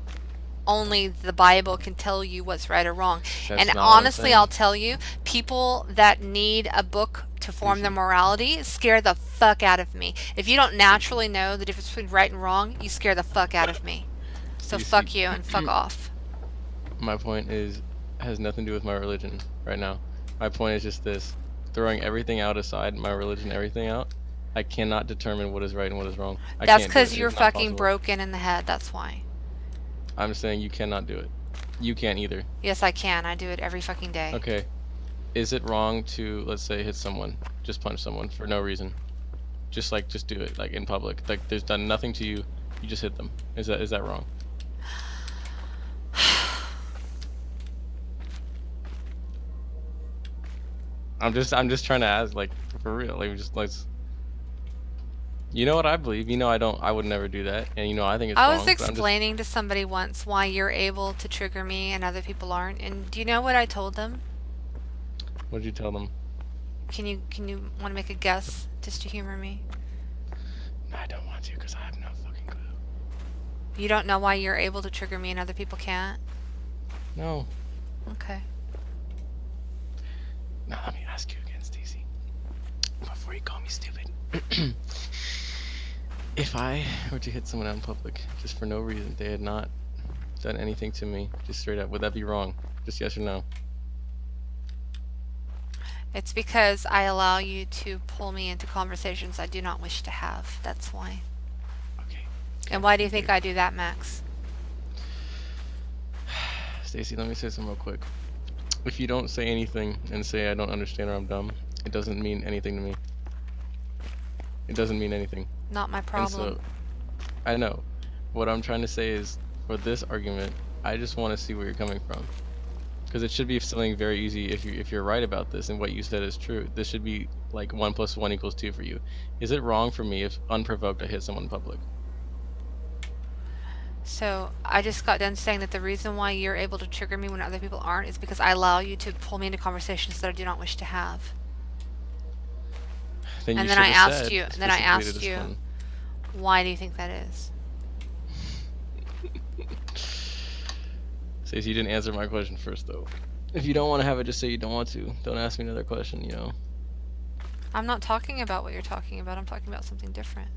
only the Bible can tell you what's right or wrong. That's And not what I'm honestly, saying. I'll tell you, people that need a book to form their morality scare the fuck out of me. If you don't naturally know the difference between right and wrong, you scare the fuck out of me. So You see- fuck you and fuck off. My point has nothing to do with my religion right now. My point is just this: throwing everything out aside, my religion, everything out. I cannot determine what is right and what is wrong. I That's can't do because it. you're It's not fucking possible. broken in the head. That's why. I'm saying you cannot do it. You can't either. Yes, I can. I do it every fucking day. Okay. Is it wrong to, let's say, hit someone, just punch someone for no reason? Just do it, like, in public. Like, there's done nothing to you, you just hit them. Is that wrong? I'm just trying to ask, like, for real. Like, just, like, you know what I believe. You know I would never do that. And you know I think it's I wrong. was but I'm just- explaining to somebody once why you're able to trigger me and other people aren't. And do you know what I told them? What did you tell them? Can you want to make a guess just to humor me? I don't want to because I have no fucking clue. You don't know why you're able to trigger me and other people can't? No. Okay. Now let me ask you again, Stacy. Before you call me stupid. If I were to hit someone out in public, just for no reason, they had not done anything to me, just straight up, would that be wrong? Just yes or no? It's because I allow you to pull me into conversations I do not wish to have. That's why. Okay. And why do you think I do that, Max? Stacy, let me say something real quick. If you don't say anything and say I don't understand or I'm dumb, it doesn't mean anything to me. It doesn't mean anything. Not my And problem. so, I know. What I'm trying to say is, for this argument, I just want to see where you're coming from. Because it should be something very easy if you're right about this and what you said is true. This should be like 1 + 1 = 2 for you. Is it wrong for me if unprovoked I hit someone in public? So I just got done saying that the reason why you're able to trigger me when other people aren't is because I allow you to pull me into conversations that I do not wish to have. Then And you then I should have asked said you- then I specifically to asked this you- one. Why do you think that is? Stacey, you didn't answer my question first though. If you don't want to have it, just say you don't want to. Don't ask me another question, you know. I'm not talking about what you're talking about. I'm talking about something different.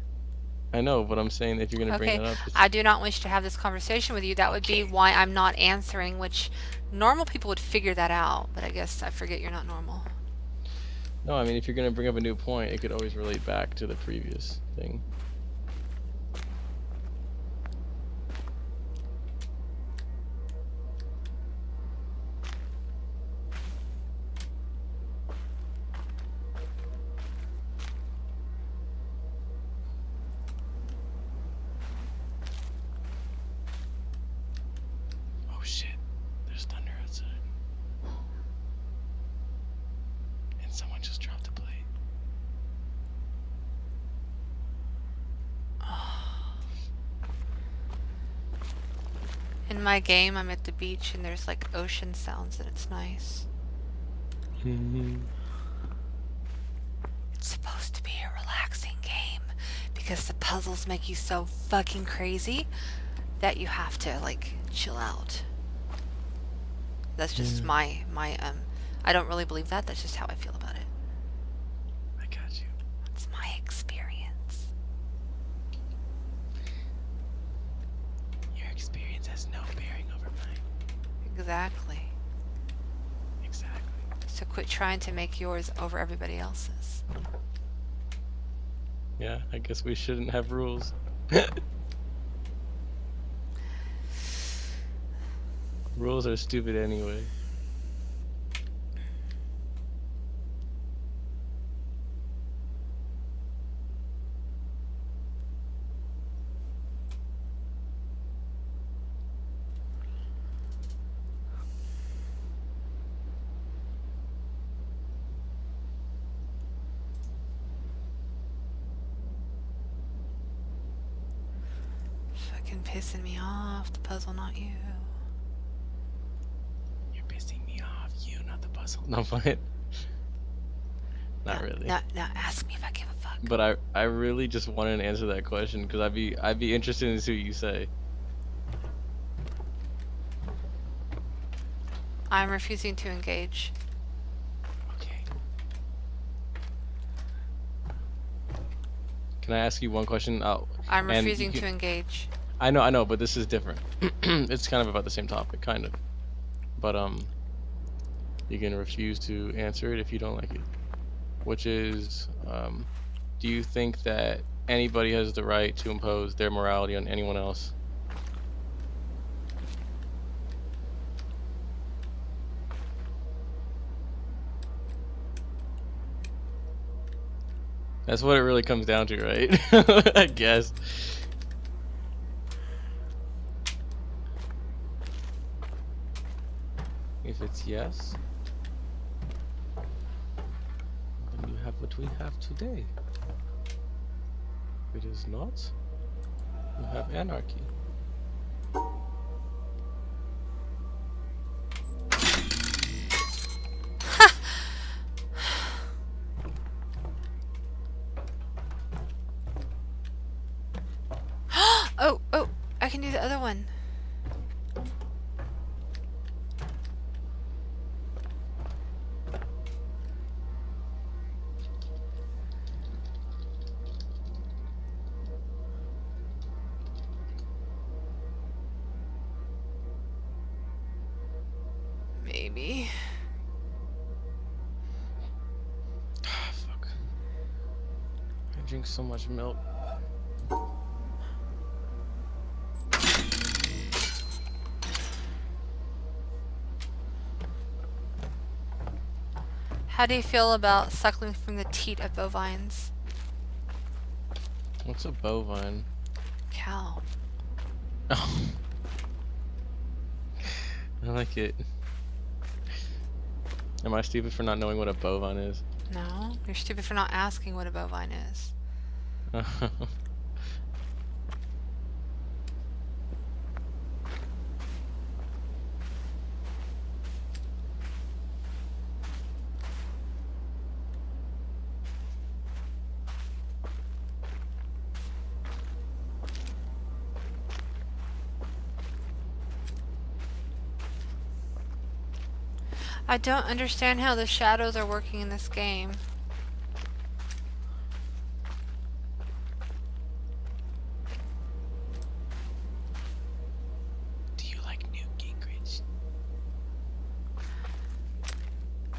I know, but I'm saying if you're gonna bring Okay, that up, just... I do not wish to have this conversation with you. That would be why I'm not answering, which normal people would figure that out, but I guess I forget you're not normal. No, I mean if you're gonna bring up a new point, it could always relate back to the previous thing. In my game, I'm at the beach and there's like ocean sounds and it's nice. It's supposed to be a relaxing game because the puzzles make you so fucking crazy that you have to like chill out. That's just my I don't really believe that. That's just how I feel about it. I got you. It's my experience. Your experience has no bearing over mine. Exactly. Exactly. So quit trying to make yours over everybody else's. Yeah, I guess we shouldn't have rules. Rules are stupid anyway. Fucking pissing me off. The puzzle, not you. You're pissing me off. You, not the puzzle. No, fine. Not really. Now ask me if I give a fuck. But I really just wanted to answer that question because I'd be interested in see what you say. I'm refusing to engage. Okay. Can I ask you one question? I'm and you refusing can- to engage. I know, but this is different. It's kind of about the same topic, kind of. But you can refuse to answer it if you don't like it. Which is, do you think that anybody has the right to impose their morality on anyone else? That's what it really comes down to, right? I guess. If it's yes, then you have what we have today. If it is not, you have anarchy. Oh, I can do the other one. Maybe. Fuck. I drink so much milk. How do you feel about suckling from the teat of bovines? What's a bovine? Cow. Oh. I like it. Am I stupid for not knowing what a bovine is? No, you're stupid for not asking what a bovine is. I don't understand how the shadows are working in this game. Do you like Newt Gingrich?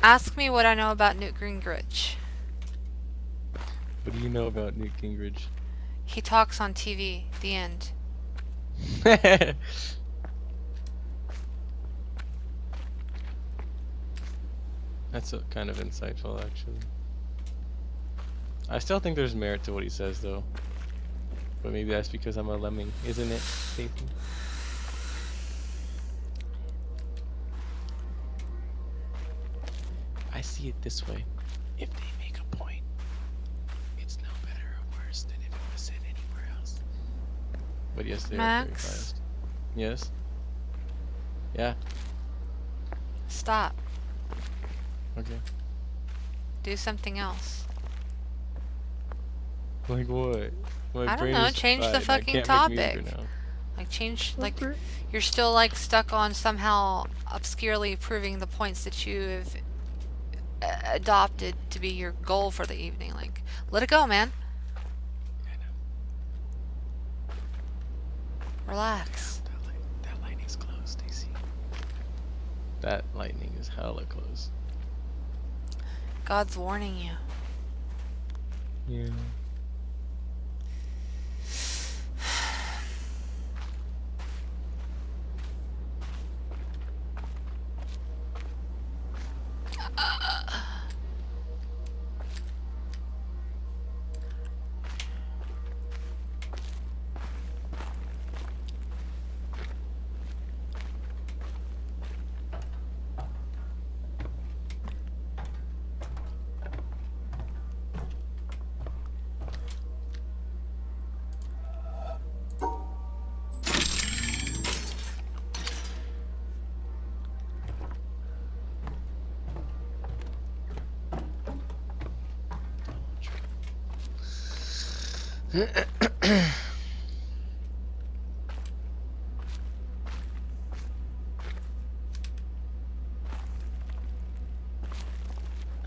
Ask me what I know about Newt Gingrich. What do you know about Newt Gingrich? He talks on TV. The end. That's kind of insightful, actually. I still think there's merit to what he says, though. But maybe that's because I'm a lemming, isn't it, Stacey? I see it this way. If they make a point, it's no better or worse than if it was said anywhere else. But yes, they are very Max? biased. Yes? Yeah. Stop. Okay. Do something else. Like what? My I don't brain know, is change the fried. I fucking can't make music topic. right now. Like change, like you're still like stuck on somehow obscurely proving the points that you have adopted to be your goal for the evening. Like, let it go, man. Relax. That lightning's close, Stacy. That lightning is hella close. God's warning you. Yeah.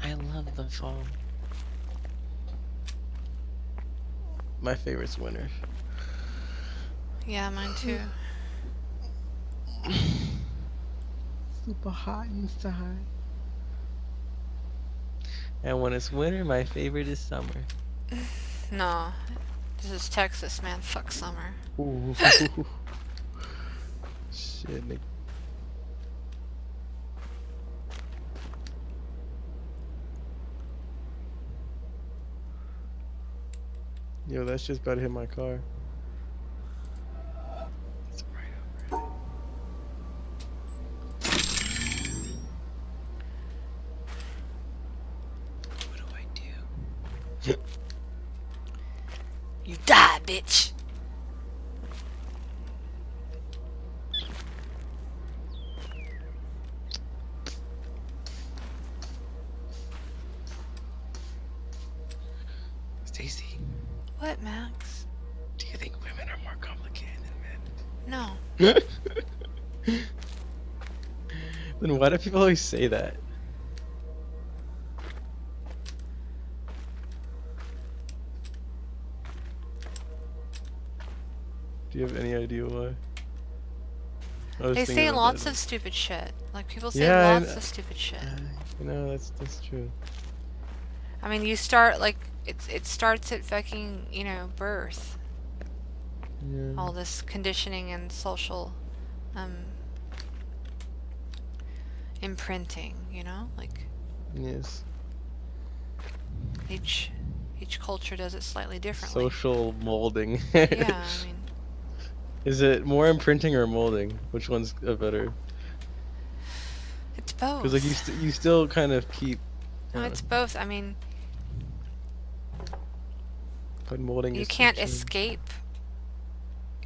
I love the fall. My favorite's winter. Yeah, mine too. Super hot inside. And when it's winter, my favorite is summer. No. This is Texas, man. Fuck summer. Ooh. Shit, Nick. Yo, that's just about to hit my car. It's right over it. What do I do? You die, bitch. Stacy, What, Max? do you think women are more complicated than men? No. Then why do people always say that? Do you have any idea why? I was They thinking say about lots that. of stupid shit. Like, people say Yeah, lots of stupid shit. You know, that's true. I mean, you start, like, it starts at fucking, you know, birth. Yeah. All this conditioning and social, imprinting, you know? Like, Yes. each culture does it slightly differently. Social molding. Yeah, I mean, Is it more imprinting or molding? Which one's better? it's both. Because like you still kind of keep. No, it's both. I mean, But molding. you is can't fiction. escape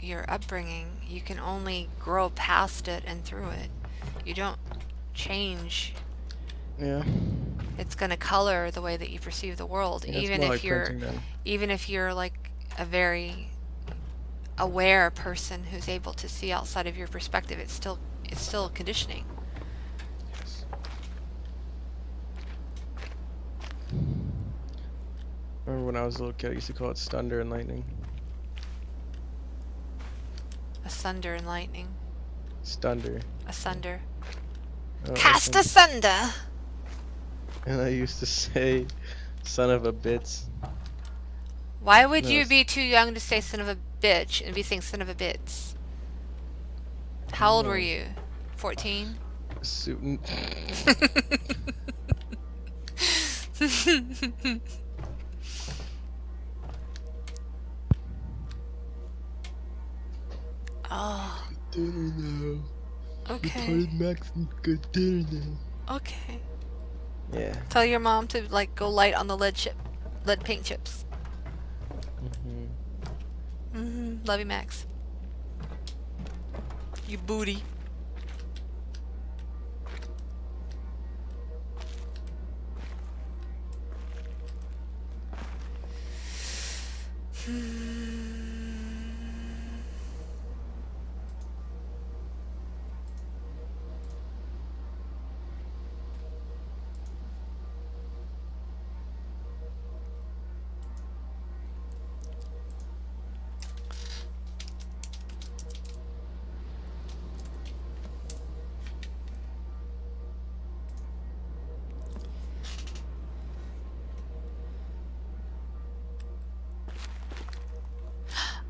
your upbringing. You can only grow past it and through it. You don't change. Yeah. It's gonna color the way that you perceive the world, Yeah, it's even more if like you're, printing then. even if you're like a very aware person who's able to see outside of your perspective. It's still conditioning. Yes. Remember when I was a little kid, I used to call it thunder and lightning. Asunder and lightning. Stunder. Asunder. Oh, Cast asunder. asunder! And I used to say, son of a bitch. Why would No, you it's- be too young to say son of a bitch and be saying son of a bits? How old were No. you? 14? Suitin'. Oh, Dinner now. okay. Max good dinner now. Okay. Yeah. Tell your mom to like go light on the lead paint chips. Mm-hmm. Love you, Max. You booty.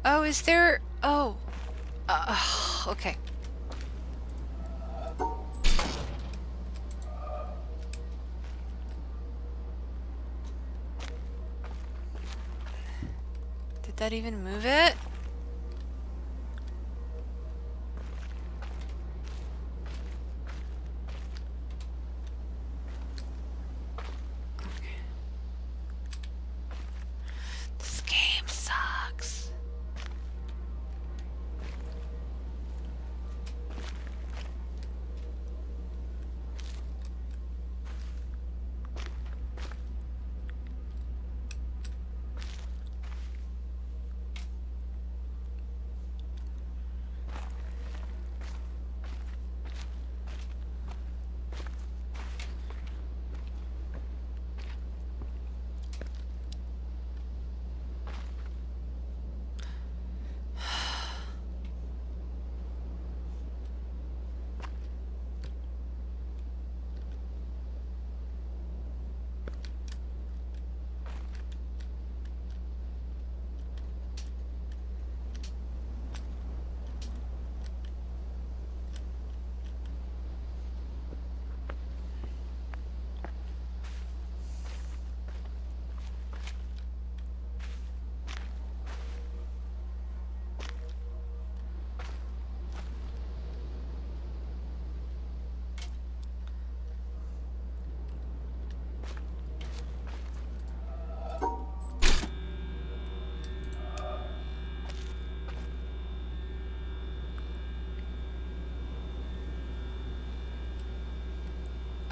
Oh, is there... Oh. Okay. Did that even move it? This game sucks.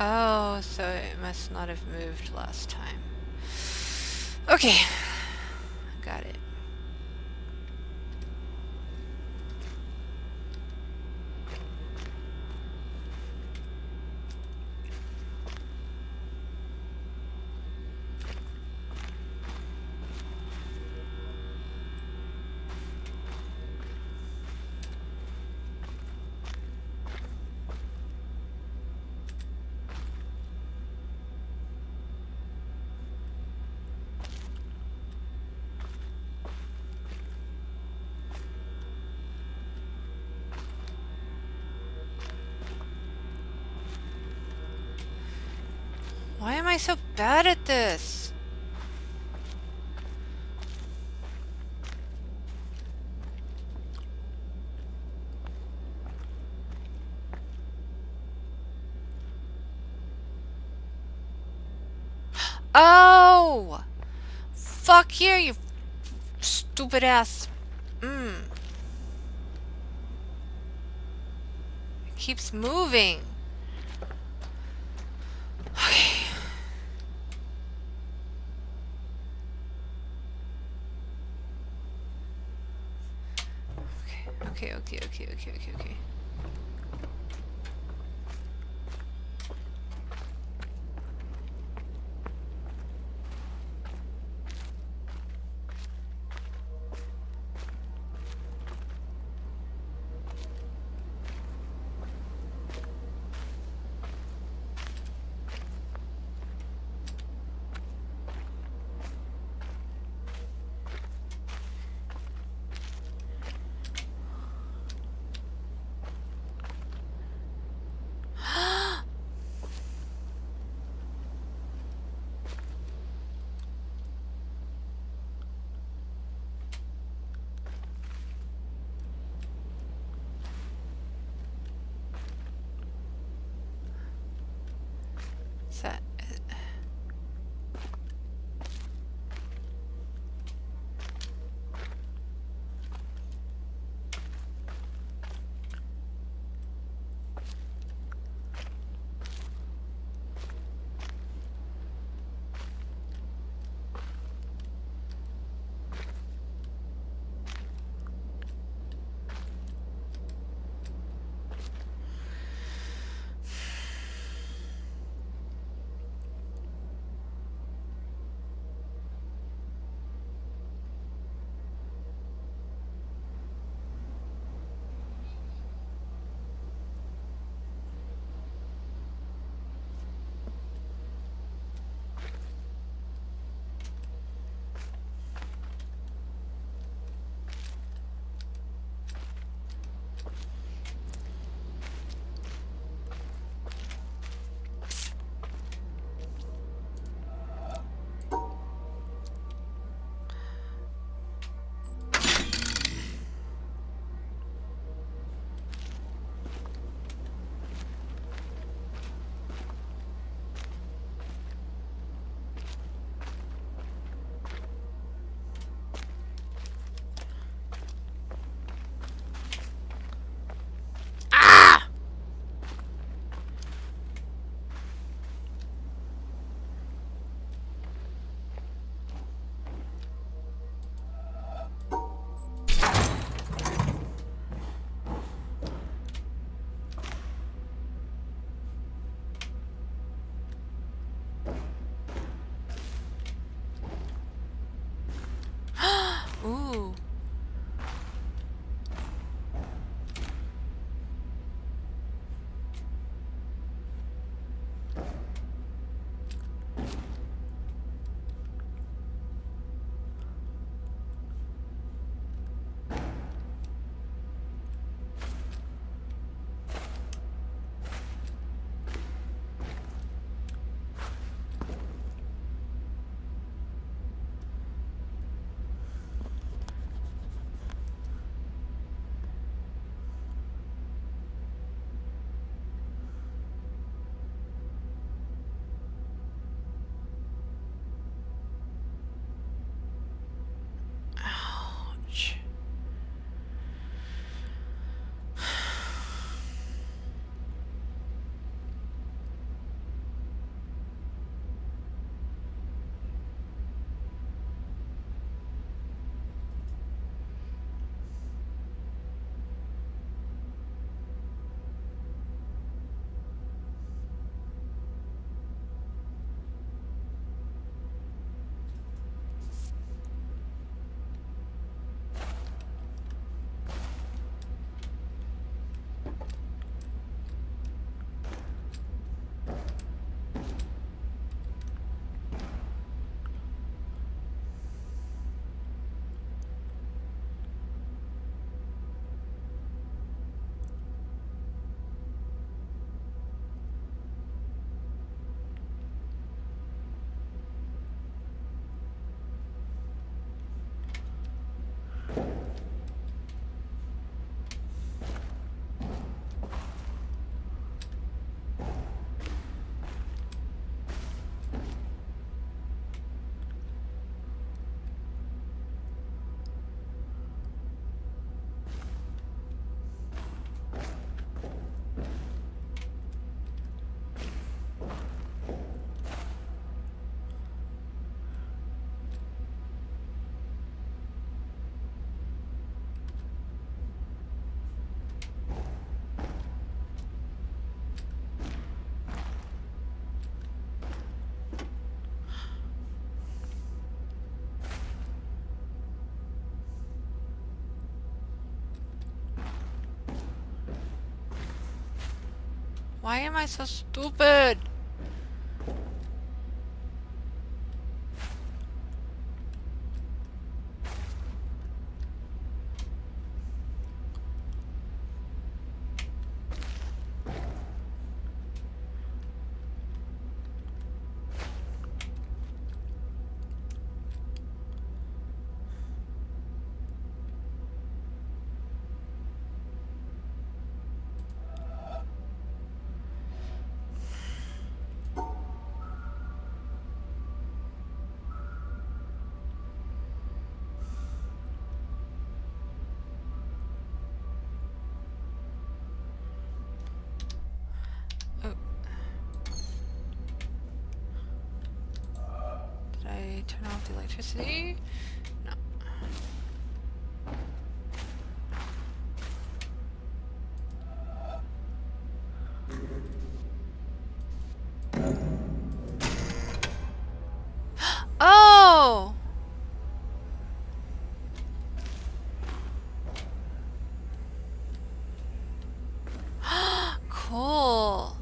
Oh, so it must not have moved last time. Okay. Got it. Why am I so bad at this? Oh! Fuck you, you stupid ass. It keeps moving. Okay. Okay. Why am I so stupid? Oh. Did I turn off the electricity? No. Oh! Cool.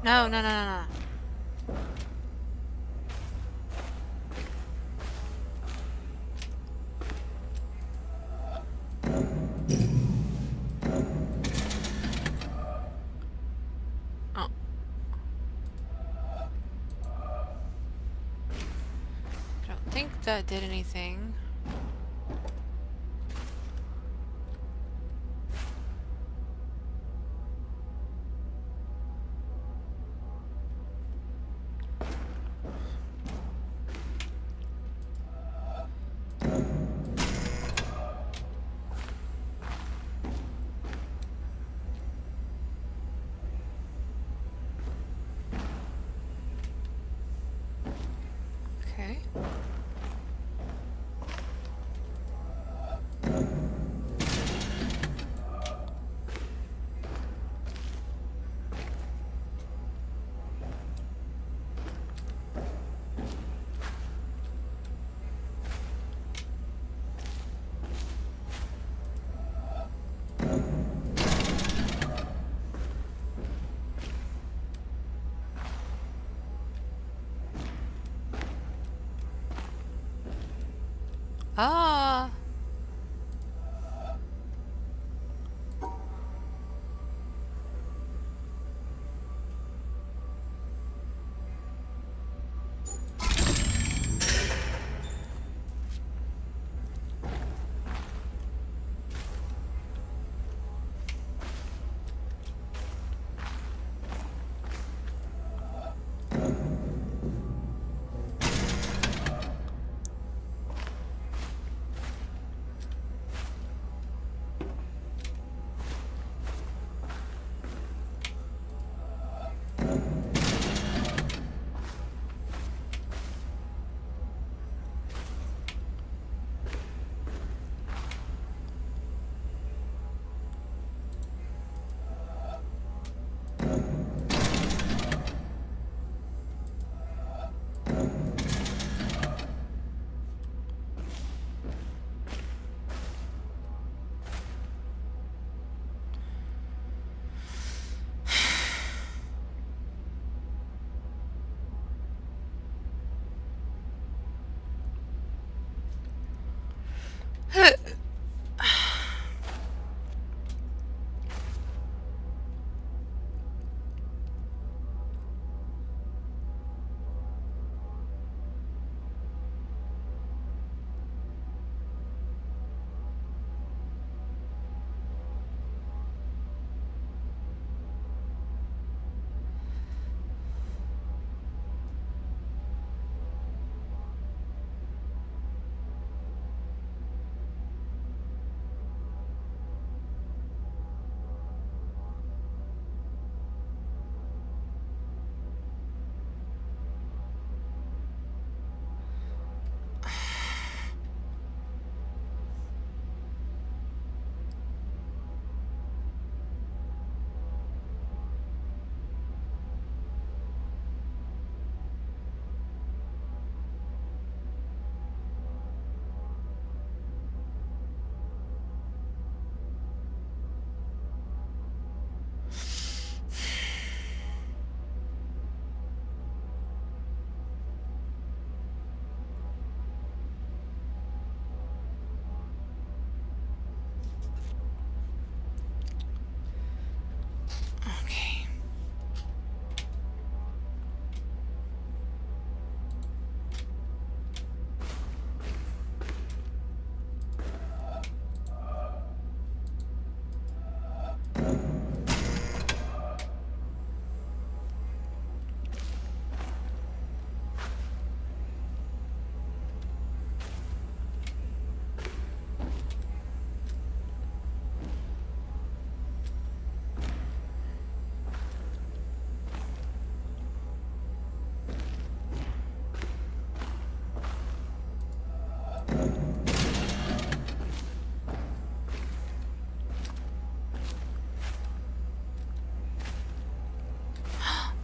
No, no, no, no, no. Oh. I don't think that did anything. Okay. Ah. Okay.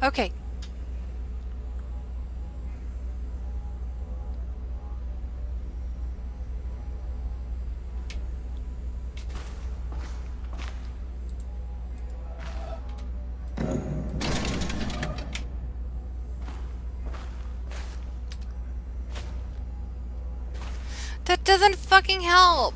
Okay. That doesn't fucking help.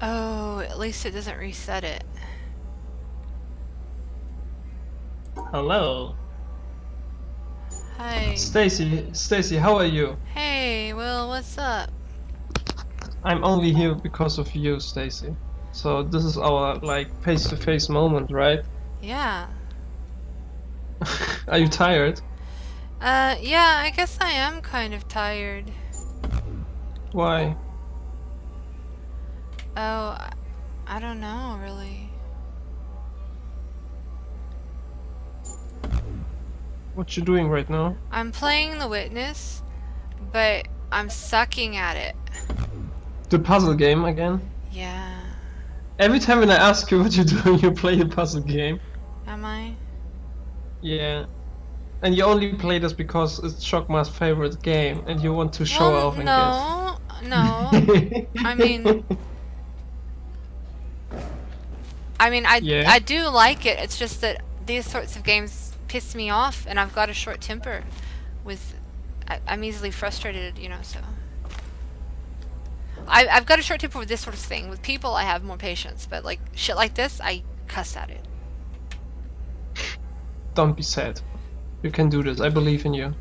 Oh, at least it doesn't reset it. Hello. Hi. Stacy, how are you? Hey, Will, what's up? I'm only here because of you, Stacy. So this is our like face-to-face moment, right? Yeah. Are you tired? Yeah, I guess I am kind of tired. Why? Oh, I don't know, really. What you doing right now? I'm playing The Witness, but I'm sucking at it. The puzzle game again? Yeah. Every time when I ask you what you're doing, you play the puzzle game. Am I? Yeah. And you only play this because it's Chokma's favorite game and you want to show Well, off and no. I mean, Yeah. I do like it. It's just that these sorts of games piss me off, and I've got a short temper. I'm easily frustrated, you know. So. I've got a short temper with this sort of thing. With people, I have more patience, but like shit like this, I cuss at it. Don't be sad. You can do this. I believe in you.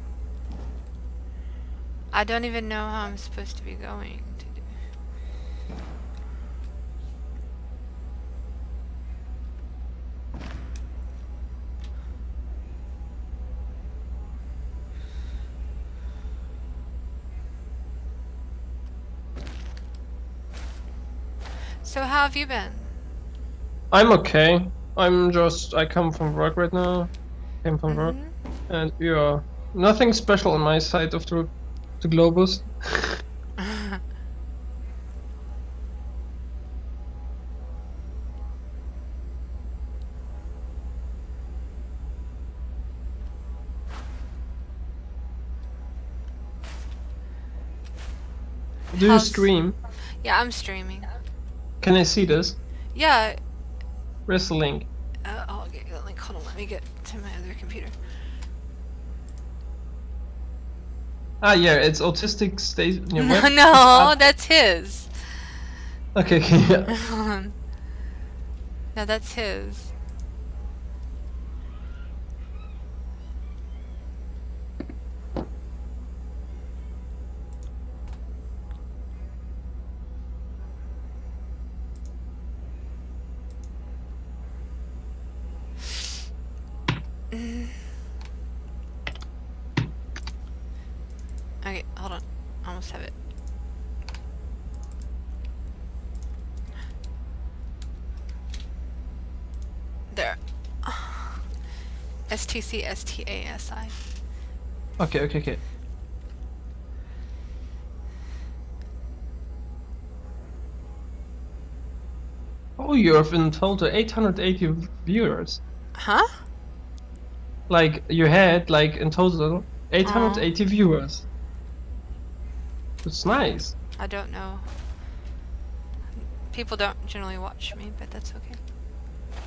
I don't even know how I'm supposed to be going to do. So how have you been? I'm okay. I come from work right now. Came from work. And yeah, nothing special on my side of the globus. Do you How's- stream? Yeah, I'm streaming. Can I see this? Yeah. Where's the link? I'll get the link. Hold on, let me get to my other computer. Ah, yeah, it's autistic state. No, that's his. Okay, okay, yeah. No, that's his. Okay, hold on. I almost have it. There. STCSTASI. Okay, okay, okay. Oh, you have in total 880 viewers. Huh? Like, you had, like, in total 880 viewers. That's nice. I don't know. People don't generally watch me, but that's okay.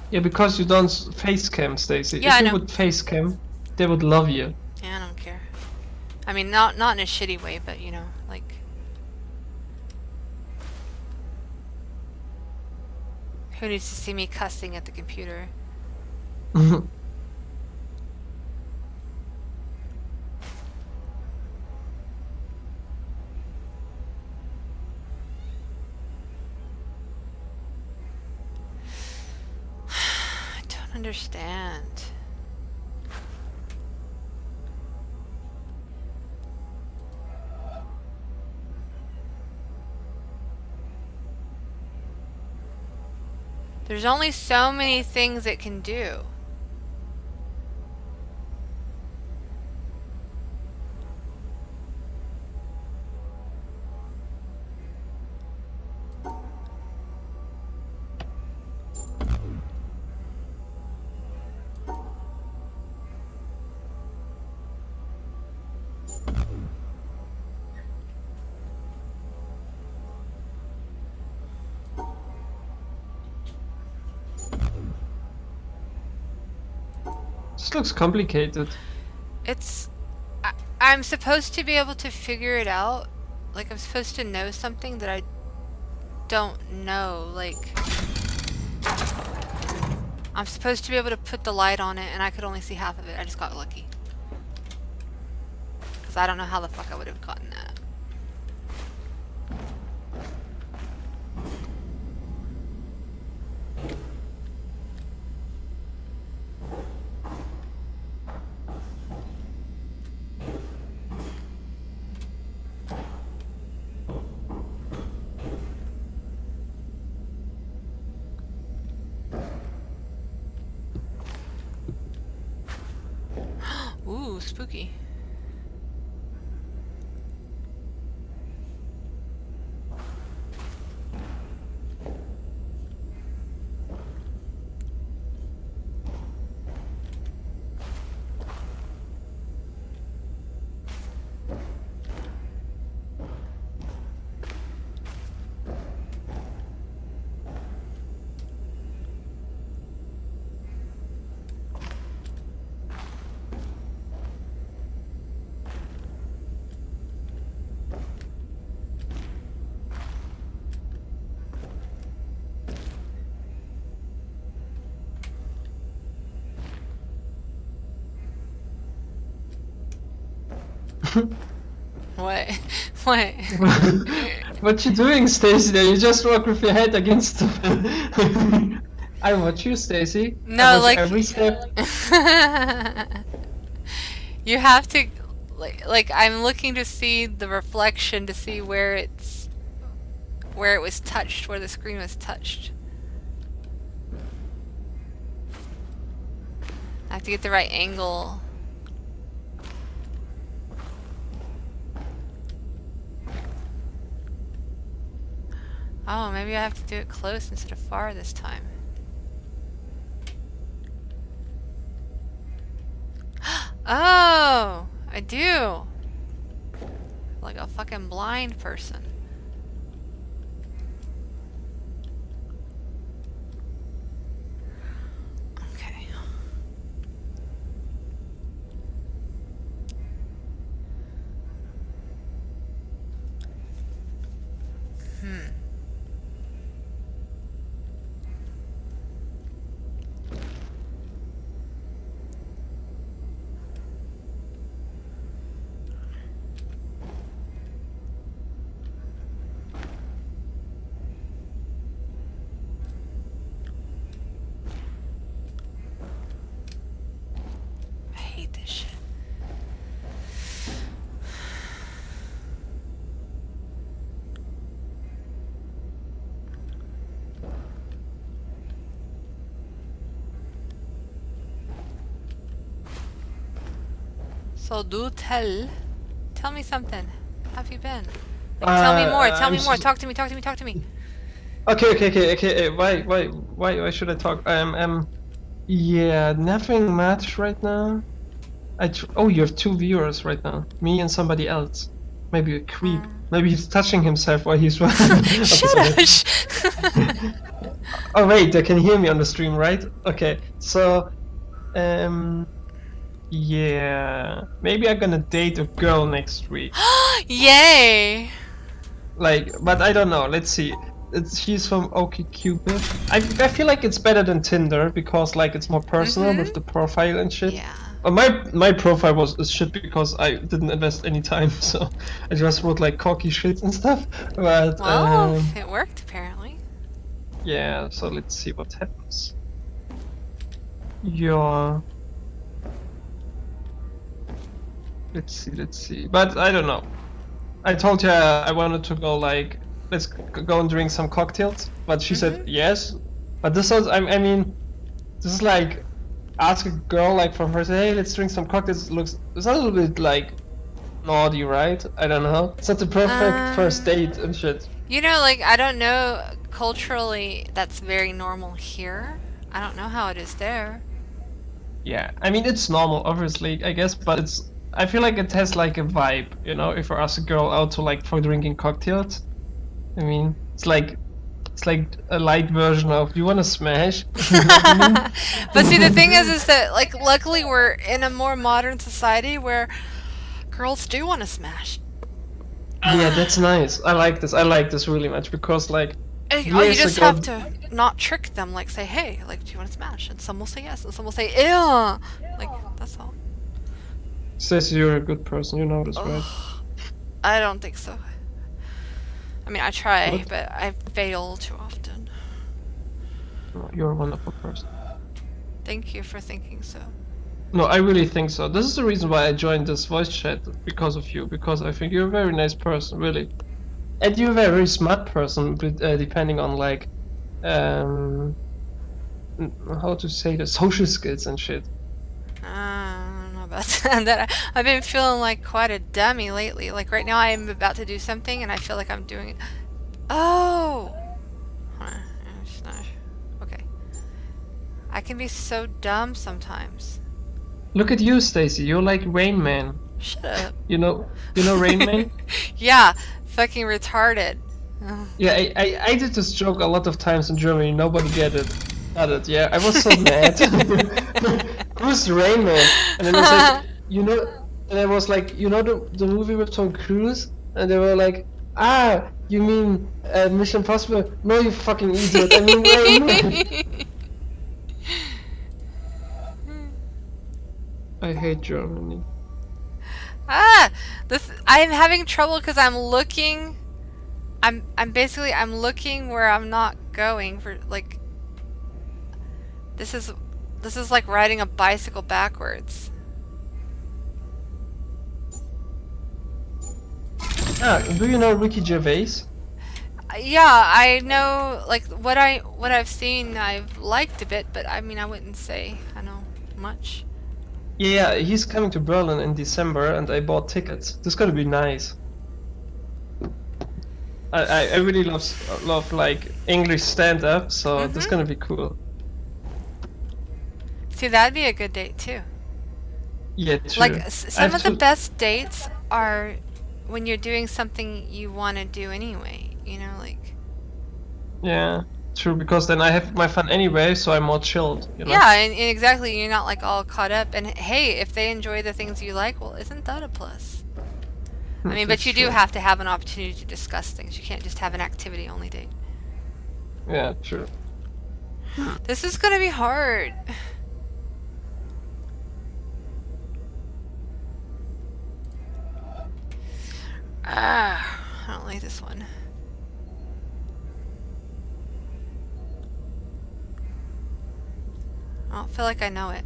Yeah, because you don't face cam, Stacy. Yeah, I if you know. would face cam, they would love you. Yeah, I don't care. I mean, not in a shitty way, but you know, like. Who needs to see me cussing at the computer? I don't understand. There's only so many things it can do. This looks complicated. It's... I'm supposed to be able to figure it out. Like, I'm supposed to know something that I don't know. Like... I'm supposed to be able to put the light on it, and I could only see half of it. I just got lucky. Because I don't know how the fuck I would have gotten that. Ooh, spooky. What? What? What you doing, Stacy? There, you just walk with your head against the. I watch you, Stacy. No, I watch like every step. you have to, like I'm looking to see the reflection to see where it was touched, where the screen was touched. I have to get the right angle. Oh, maybe I have to do it close instead of far this time. Oh, I do. Like a fucking blind person. Okay. I hate this shit. So do tell me something. How have you been? Like, tell me more, tell me more, talk to me, talk to me, talk to me. Okay. Why should I talk? Yeah, nothing much right now. Oh, you have 2 viewers right now. Me and somebody else. Maybe a creep. Maybe he's touching himself while he's running. Shush! Oh wait, they can hear me on the stream, right? Okay, so, yeah, maybe I'm gonna date a girl next week. Yay! Like, but I don't know. Let's see. She's from OkCupid. I feel like it's better than Tinder because like it's more personal with the profile and shit. Yeah. My profile was shit because I didn't invest any time, so I just wrote like cocky shit and stuff. But Well, it worked apparently. yeah, so let's see what happens. Yeah. Let's see. But I don't know. I told her I wanted to go like, let's go and drink some cocktails. But she said yes. But this was, I mean, this is like, ask a girl like from her, say, hey, let's drink some cocktails. It's a little bit like naughty, right? I don't know. It's not the perfect first date and shit. You know, like, I don't know, culturally, that's very normal here. I don't know how it is there. Yeah, I mean, it's normal, obviously, I guess, but I feel like it has like a vibe, you know, if I ask a girl out to like for drinking cocktails. I mean, it's like a light version of, you wanna smash? But see, the thing is that, like, luckily we're in a more modern society where girls do want to smash. Yeah, that's nice. I like this really much because like You just have to not trick them, like say, hey, like, do you want to smash? And some will say yes, and some will say, ew. Like, that's all. Says you're a good person, you know this, right? I don't think so. I mean, I try, What? but I fail too often. No, you're a wonderful person. Thank you for thinking so. No, I really think so. This is the reason why I joined this voice chat, because of you, because I think you're a very nice person, really. And you're a very smart person, depending on like, how to say the social skills and shit. I don't know about that. I've been feeling like quite a dummy lately. Like right now I'm about to do something and I feel like I'm doing it. Oh! Hold on. It's not... Okay. I can be so dumb sometimes. Look at you, Stacy. You're like Rain Man. Shut up. You know Rain Man? Yeah, fucking retarded. Yeah, I did this joke a lot of times in Germany. Nobody got it. Yeah, I was so mad. Who's Rain Man? And then it was like, you know, and I was like, you know the movie with Tom Cruise? And they were like, you mean Mission Impossible? No, you fucking idiot. I mean Rain Man. I hate Germany. I'm having trouble because I'm looking. I'm basically looking where I'm not going for like. This is like riding a bicycle backwards. Do you know Ricky Gervais? Yeah, I know like what I've seen I've liked a bit, but I mean I wouldn't say I know much. Yeah, he's coming to Berlin in December, and I bought tickets. This is gonna be nice. I really love like English stand up, so this is gonna be cool. See, that'd be a good date too. Yeah, true. Like some of the best dates are when you're doing something you want to do anyway. You know, like. Yeah, true. Because then I have my fun anyway, so I'm more chilled. You know? Yeah, and exactly. You're not like all caught up. And hey, if they enjoy the things you like, well, isn't that a plus? I mean, but you do have to have an opportunity to discuss things. You can't just have an activity-only date. Yeah, true. This is gonna be hard. I don't like this one. I don't feel like I know it.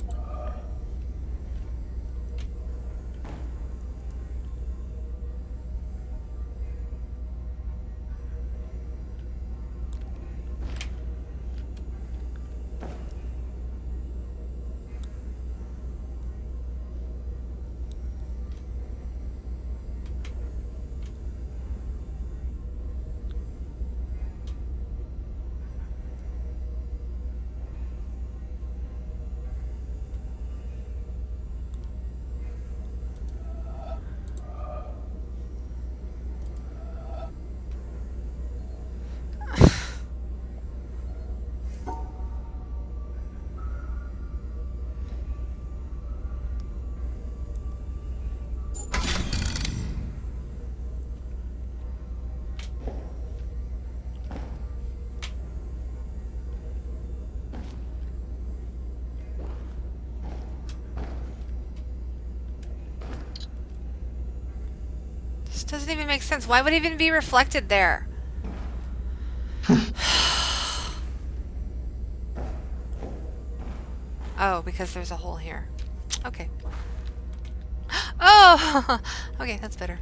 This doesn't even make sense. Why would it even be reflected there? Oh, because there's a hole here. Okay. Oh! Okay, that's better.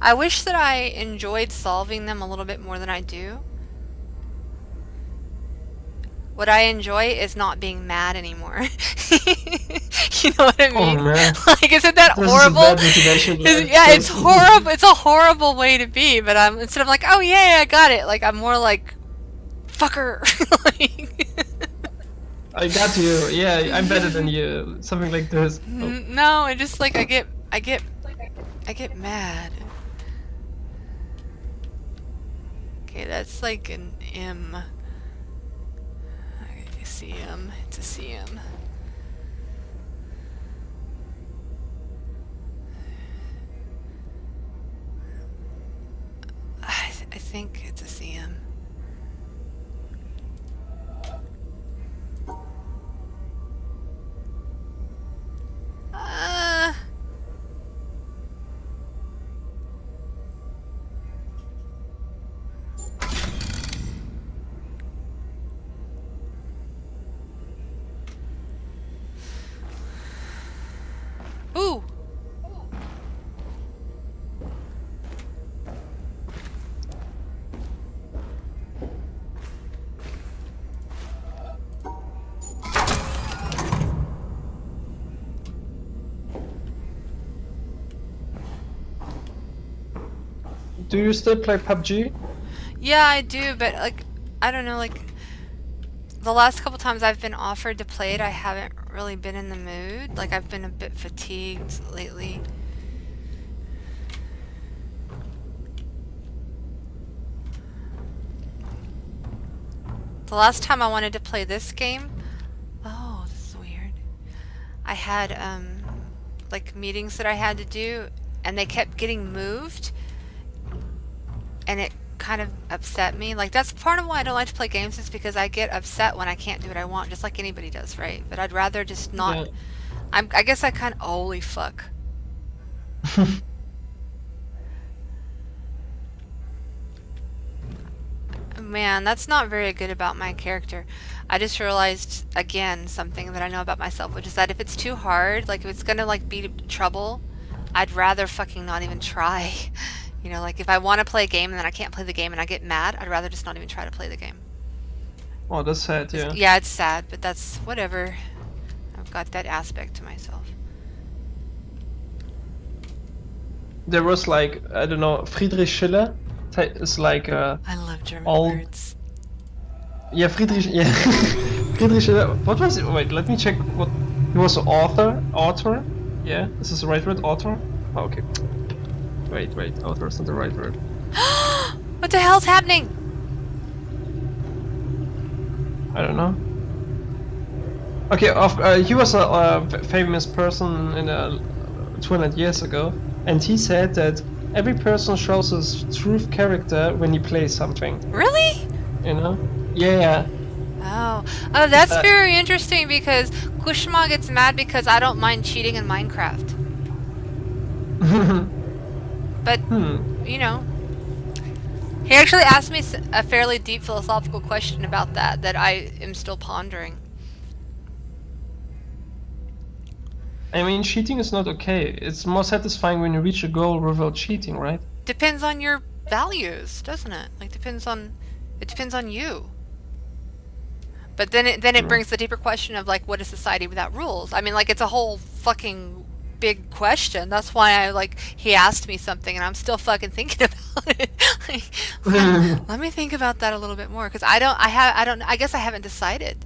I wish that I enjoyed solving them a little bit more than I do. What I enjoy is not being mad anymore. You know what I mean? Oh man. Like, isn't that This is a horrible? bad motivation, Yeah, it's horrible. It's a horrible way to be. But I'm instead of like, oh yeah, I got it. Like I'm more like, fucker. Like, I got you. Yeah, I'm better than you. Something like this. Oh. no, I just like I get mad. Okay, that's like an M. Okay, CM. It's a CM. I think it's a CM. Ooh. Do you still play PUBG? Yeah, I do, but like, I don't know, like, the last couple times I've been offered to play it, I haven't really been in the mood. Like, I've been a bit fatigued lately. The last time I wanted to play this game, oh, this is weird. I had, like, meetings that I had to do, and they kept getting moved. And kind of upset me. Like, that's part of why I don't like to play games, is because I get upset when I can't do what I want, just like anybody does, right? But I'd rather just not. Yeah. I guess I kind of. Holy fuck. Man, that's not very good about my character. I just realized, again, something that I know about myself, which is that if it's too hard, like if it's gonna like be trouble, I'd rather fucking not even try. You know, like if I want to play a game and then I can't play the game and I get mad, I'd rather just not even try to play the game. Oh, that's sad. Yeah. Yeah, it's sad, but that's whatever. I've got that aspect to myself. There was like, I don't know, Friedrich Schiller. It's like I love German all- words. yeah, Friedrich. Yeah, Friedrich Schiller. What was it? Wait, let me check. What he was an author. Author. Yeah, this is the right word. Author. Oh, okay. Wait. Author is not the right word. What the hell's happening? I don't know. Okay, he was a famous person in 200 years ago, and he said that every person shows his true character when he plays something. Really? You know? Yeah. Oh, that's very interesting, because Kushma gets mad because I don't mind cheating in Minecraft. But, you know, he actually asked me a fairly deep philosophical question about that I am still pondering. I mean, cheating is not okay. It's more satisfying when you reach a goal without cheating, right? Depends on your values, doesn't it? Like, it depends on you. But then it brings the deeper question of, like, what is society without rules? I mean, like, it's a whole fucking big question. That's why he asked me something and I'm still fucking thinking about it. Let me think about that a little bit more, because I guess I haven't decided.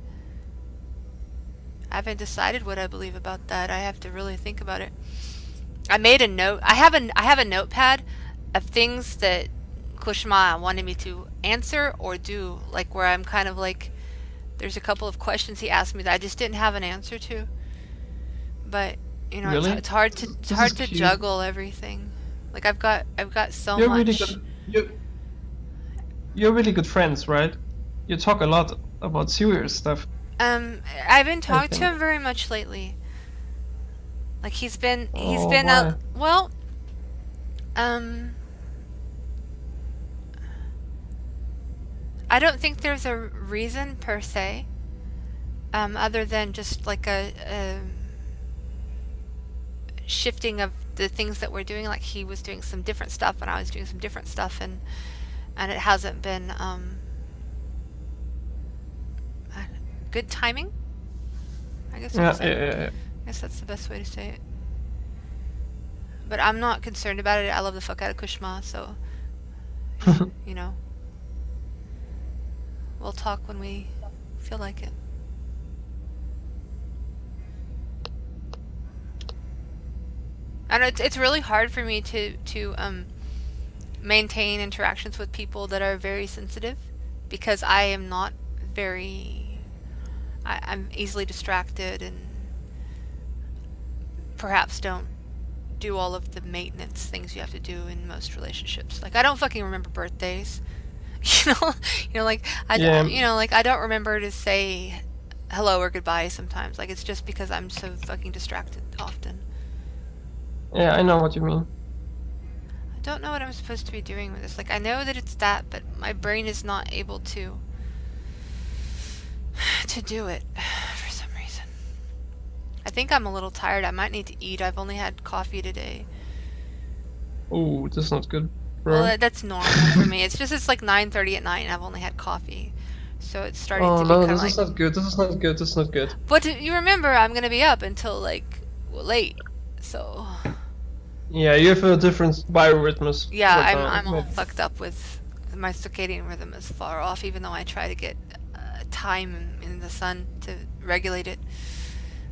I haven't decided what I believe about that. I have to really think about it. I made a note. I have a notepad of things that Kushma wanted me to answer or do, like where I'm kind of like, there's a couple of questions he asked me that I just didn't have an answer to. But you know, Really? it's hard to cute. juggle everything. Like I've got so You're much. really good. You're really good friends, right? You talk a lot about serious stuff. I haven't talked to him very much lately. Like he's been why? well, I don't think there's a reason per se, other than just like a shifting of the things that we're doing. Like he was doing some different stuff and I was doing some different stuff, and it hasn't been good timing, I guess. Yeah. I guess that's the best way to say it. But I'm not concerned about it. I love the fuck out of Kushma, so you know, we'll talk when we feel like it. And it's really hard for me to maintain interactions with people that are very sensitive, because I am not very. I'm easily distracted and perhaps don't do all of the maintenance things you have to do in most relationships. Like I don't fucking remember birthdays. You know, like I don't remember to say hello or goodbye sometimes. Like it's just because I'm so fucking distracted often. Yeah, I know what you mean. I don't know what I'm supposed to be doing with this. Like I know that it's that, but my brain is not able to do it for some reason. I think I'm a little tired. I might need to eat. I've only had coffee today. Oh, that's not good, bro. Well, that's normal for me. It's like 9:30 at night and I've only had coffee. So it's starting to no, become this is not good. This is not good. This is not good. But you remember, I'm gonna be up until late. So Yeah, you have a different biorhythms. yeah, right I'm now. all fucked up with my circadian rhythm is far off, even though I try to get time in the sun to regulate it.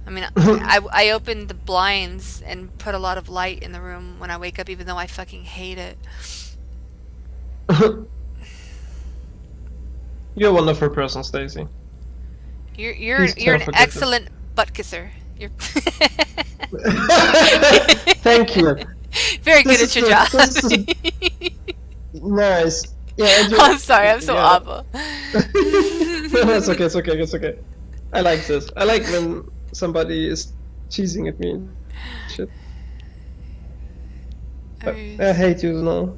I mean, I open the blinds and put a lot of light in the room when I wake up, even though I fucking hate it. You're a wonderful person, Stacy. You're Please an care for excellent butt kisser. You're Thank you. very good This at your is job. Nice. Yeah, I'm sorry, I'm so yeah. Abba. No, it's okay, it's okay, it's okay. I like this. I like when somebody is cheesing at me and shit. But I hate you now.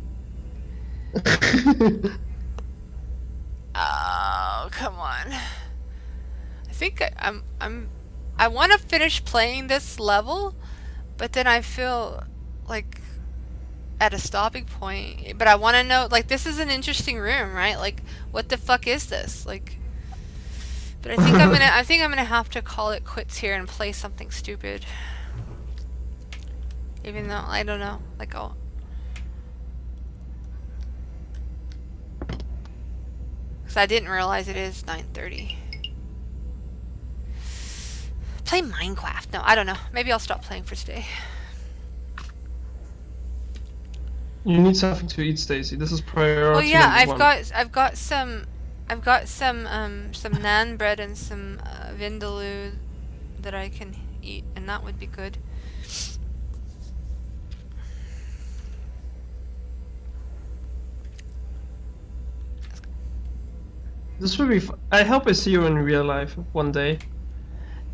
Oh, come on. I think I want to finish playing this level, but then I feel like at a stopping point. But I want to know, like, this is an interesting room, right? Like, what the fuck is this? Like, but I think I'm gonna have to call it quits here and play something stupid. Even though I don't know, like, oh. Because I didn't realize it is 9:30. Play Minecraft. No, I don't know. Maybe I'll stop playing for today. You need something to eat, Stacy. This is priority. Oh yeah, number one. I've got some naan bread and some vindaloo that I can eat, and that would be good. This will be. I hope I see you in real life one day.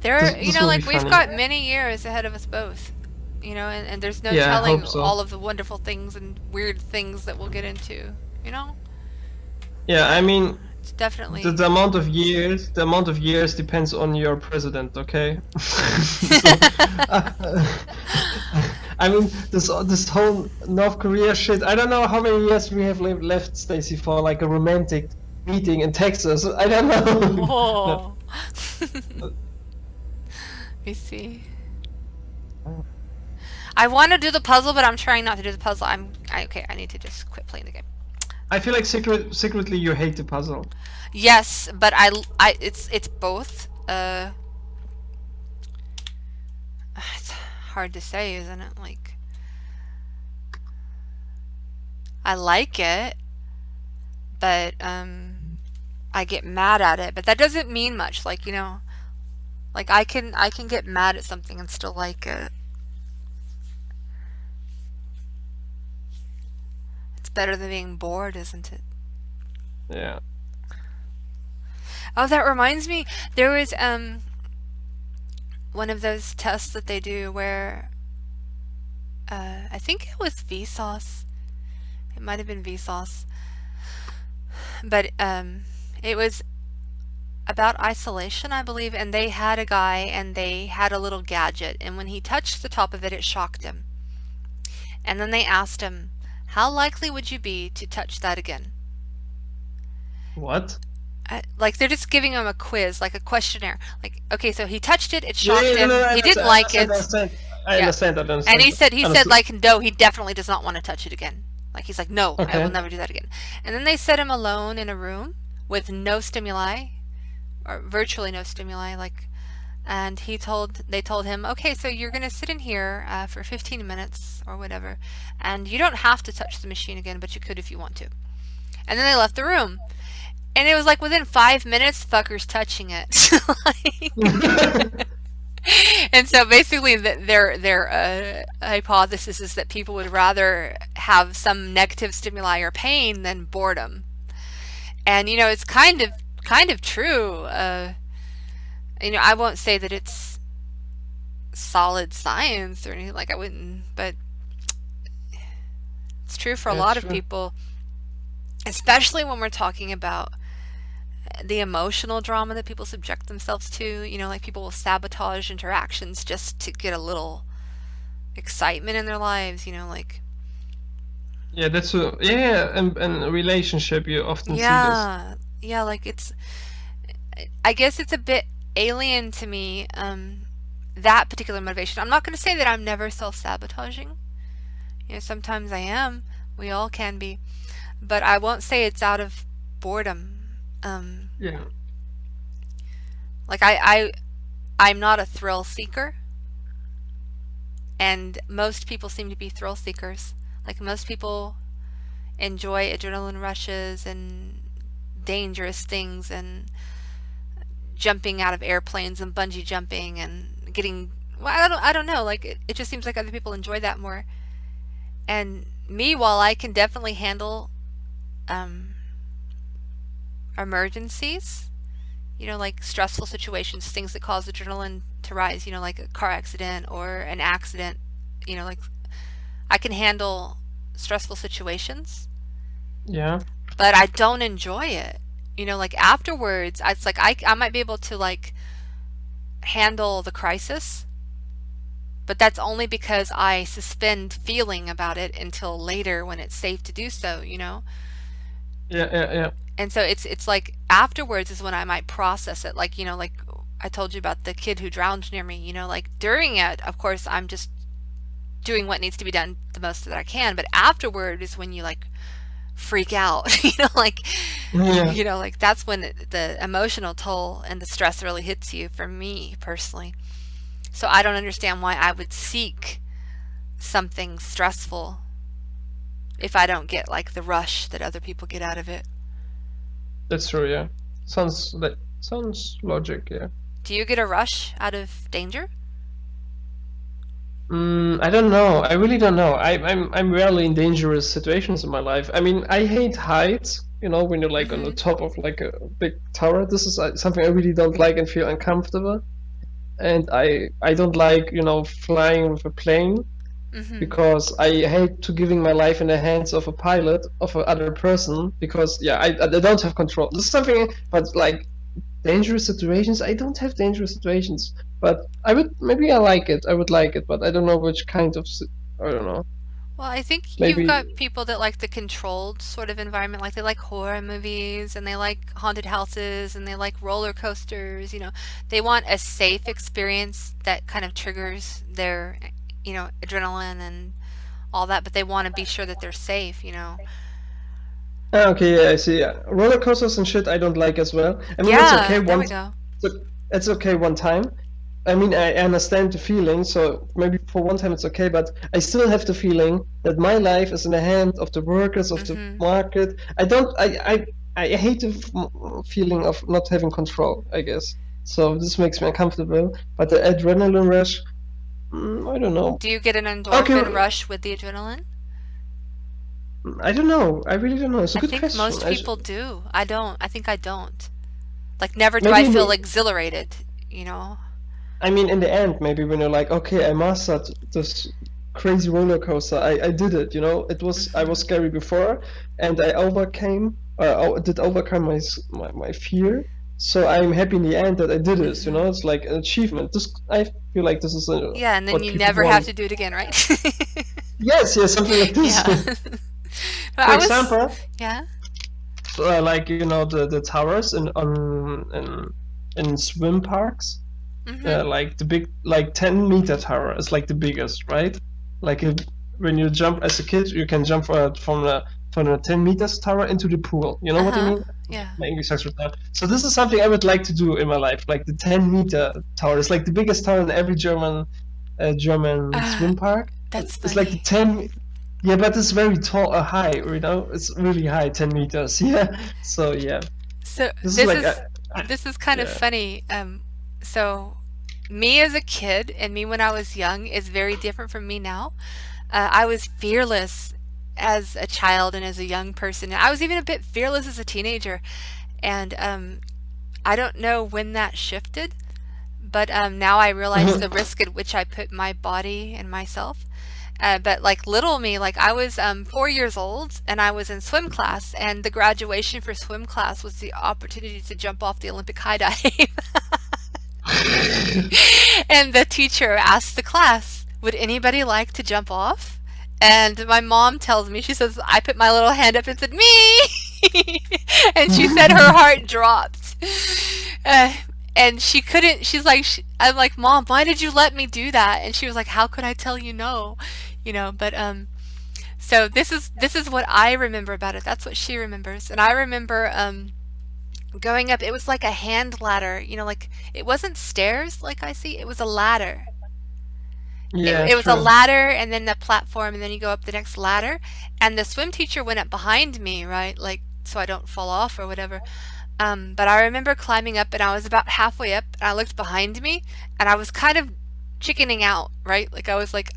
You know, like, we've got many years ahead of us both. You know, and there's no Yeah, I telling hope so. all of the wonderful things and weird things that we'll get into. You know, Yeah, I mean, it's definitely. the amount of years depends on your president. Okay. I mean, this whole North Korea shit. I don't know how many years we have left, Stacy, for like a romantic meeting in Texas. I don't know. Oh. Let me see. I want to do the puzzle, but I'm trying not to do the puzzle. Okay. I need to just quit playing the game. I feel like secretly you hate the puzzle. Yes, but it's both. It's hard to say, isn't it? Like, I like it, but I get mad at it. But that doesn't mean much. Like, you know, like I can get mad at something and still like it. It's better than being bored, isn't it? Yeah. Oh, that reminds me, there was one of those tests that they do where I think it was Vsauce. It might have been Vsauce. But it was about isolation, I believe, and they had a guy and they had a little gadget, and when he touched the top of it, it shocked him. And then they asked him, how likely would you be to touch that again? What? Like, they're just giving him a quiz, like a questionnaire. Like, okay, so he touched it, it shocked him, no, he didn't like it. I understand. And he said like, no, he definitely does not want to touch it again. Like, he's like, no, I will never do that again. And then they set him alone in a room with no stimuli, or virtually no stimuli, like, and they told him, okay, so you're gonna sit in here for 15 minutes or whatever, and you don't have to touch the machine again, but you could if you want to. And then they left the room. And it was like within 5 minutes, fucker's touching it. And so basically their hypothesis is that people would rather have some negative stimuli or pain than boredom. And, you know, it's kind of true. You know, I won't say that it's solid science or anything, like, I wouldn't, but it's true for a lot of people, especially when we're talking about the emotional drama that people subject themselves to. You know, like, people will sabotage interactions just to get a little excitement in their lives, you know, like. Yeah, that's and a relationship you often see this. Yeah, like, it's, I guess it's a bit alien to me, that particular motivation. I'm not going to say that I'm never self-sabotaging. You know, sometimes I am. We all can be. But I won't say it's out of boredom. Yeah. Like, I'm not a thrill seeker, and most people seem to be thrill seekers. Like, most people enjoy adrenaline rushes and dangerous things and jumping out of airplanes and bungee jumping and getting, well, I don't know, like, it just seems like other people enjoy that more. And me, while I can definitely handle emergencies, like stressful situations, things that cause adrenaline to rise, like a car accident or an accident, like I can handle stressful situations, Yeah. but I don't enjoy it. Like afterwards, it's like I might be able to like handle the crisis, but that's only because I suspend feeling about it until later when it's safe to do so, Yeah, yeah. And so it's like afterwards is when I might process it. Like, like I told you about the kid who drowned near me, like during it, of course, I'm just doing what needs to be done the most that I can, but afterward is when you like freak out, like, Yeah. like that's when the emotional toll and the stress really hits you, for me personally. So I don't understand why I would seek something stressful if I don't get like the rush that other people get out of it. That's true, yeah. Sounds logic, yeah. Do you get a rush out of danger? I don't know. I really don't know. I'm rarely in dangerous situations in my life. I mean, I hate heights. When you're like on the top of like a big tower. This is something I really don't like and feel uncomfortable. And I don't like flying with a plane because I hate to giving my life in the hands of a pilot of another person because I don't have control. This is something, but like dangerous situations, I don't have dangerous situations. But I would maybe I like it. I would like it, but I don't know which kind of. I don't know. Well, I think Maybe- you've got people that like the controlled sort of environment, like they like horror movies and they like haunted houses and they like roller coasters, They want a safe experience that kind of triggers their, adrenaline and all that, but they want to be sure that they're safe, Okay, yeah, I see. Yeah. Roller coasters and shit, I don't like as well. I mean, Yeah, it's okay there we once. go. It's okay one time. I mean, I understand the feeling, so maybe for one time it's okay, but I still have the feeling that my life is in the hand of the workers of the market. I hate the feeling of not having control, I guess. So this makes me uncomfortable. But the adrenaline rush, I don't know. Do you get an endorphin Okay. rush with the adrenaline? I don't know. I really don't know. It's a I good think question. most I people do. I don't. I think I don't. Like, never do Maybe I feel we- exhilarated, I mean, in the end, maybe when you're like, okay, I mastered this crazy roller coaster, I did it. It was I was scary before, and I did overcome my fear. So I'm happy in the end that I did it. It's like an achievement. I feel like this is a Yeah, and then what you people never want. have to do it again, right? Yes, something like this. Yeah. But For I was- example, Yeah. like the towers in swim parks. Like the big 10-meter tower is like the biggest, right? Like when you jump as a kid, you can jump from a 10 meters tower into the pool. You know what I mean? Yeah. My English accent now. So this is something I would like to do in my life, like the 10-meter tower. It's like the biggest tower in every German swim park. That's It's like the 10. Yeah, but it's very tall, high. It's really high, 10 meters. Yeah. So yeah. So This this is is like this is kind of yeah. funny. So me as a kid and me when I was young is very different from me now. I was fearless as a child and as a young person. I was even a bit fearless as a teenager, and I don't know when that shifted, but now I realize the risk at which I put my body and myself. But like little me, like I was 4 years old and I was in swim class, and the graduation for swim class was the opportunity to jump off the Olympic high dive. And the teacher asked the class, would anybody like to jump off? And my mom tells me, she says, I put my little hand up and said, me! And she said her heart dropped. And she couldn't, I'm like, Mom, why did you let me do that? And she was like, how could I tell you no? But so this is what I remember about it. That's what she remembers. And I remember going up, it was like a hand ladder, like it wasn't stairs like I see, it was a ladder. Yeah, It was a true. ladder and then the platform, and then you go up the next ladder, and the swim teacher went up behind me, right, like so I don't fall off or whatever. But I remember climbing up and I was about halfway up and I looked behind me and I was kind of chickening out, right? Like I was like,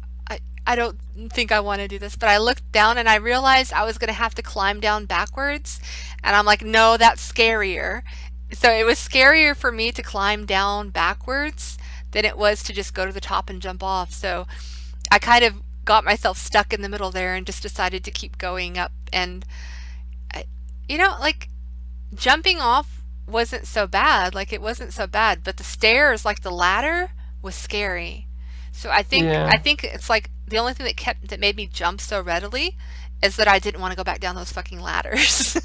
I don't think I want to do this, but I looked down and I realized I was going to have to climb down backwards. And I'm like, no, that's scarier. So it was scarier for me to climb down backwards than it was to just go to the top and jump off. So I kind of got myself stuck in the middle there and just decided to keep going up. And, you know, like, jumping off wasn't so bad. Like, it wasn't so bad. But the stairs, like the ladder, was scary. So I think it's like the only thing that made me jump so readily is that I didn't want to go back down those fucking ladders.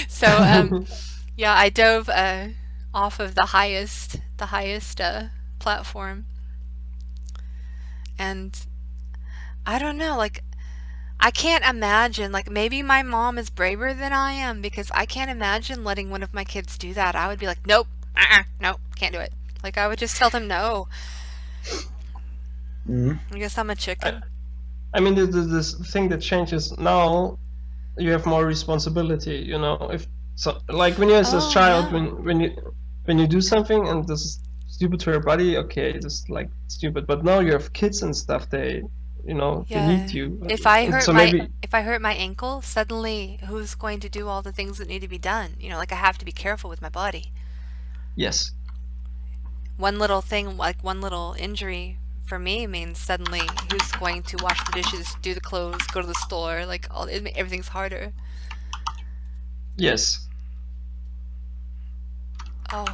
So yeah, I dove off of the highest platform, and I don't know, like, I can't imagine, like, maybe my mom is braver than I am, because I can't imagine letting one of my kids do that. I would be like, nope, nope, can't do it. Like, I would just tell them no. I guess I'm a chicken. I mean, this thing that changes now, you have more responsibility. You know, if so, like when you're as a child, when you do something and this is stupid to your body, okay, just like stupid. But now you have kids and stuff. They, you know, they need you. If I hurt my ankle, suddenly who's going to do all the things that need to be done? You know, like, I have to be careful with my body. Yes. One little thing, like one little injury for me, means suddenly who's going to wash the dishes, do the clothes, go to the store, like, everything's harder. Yes. Oh.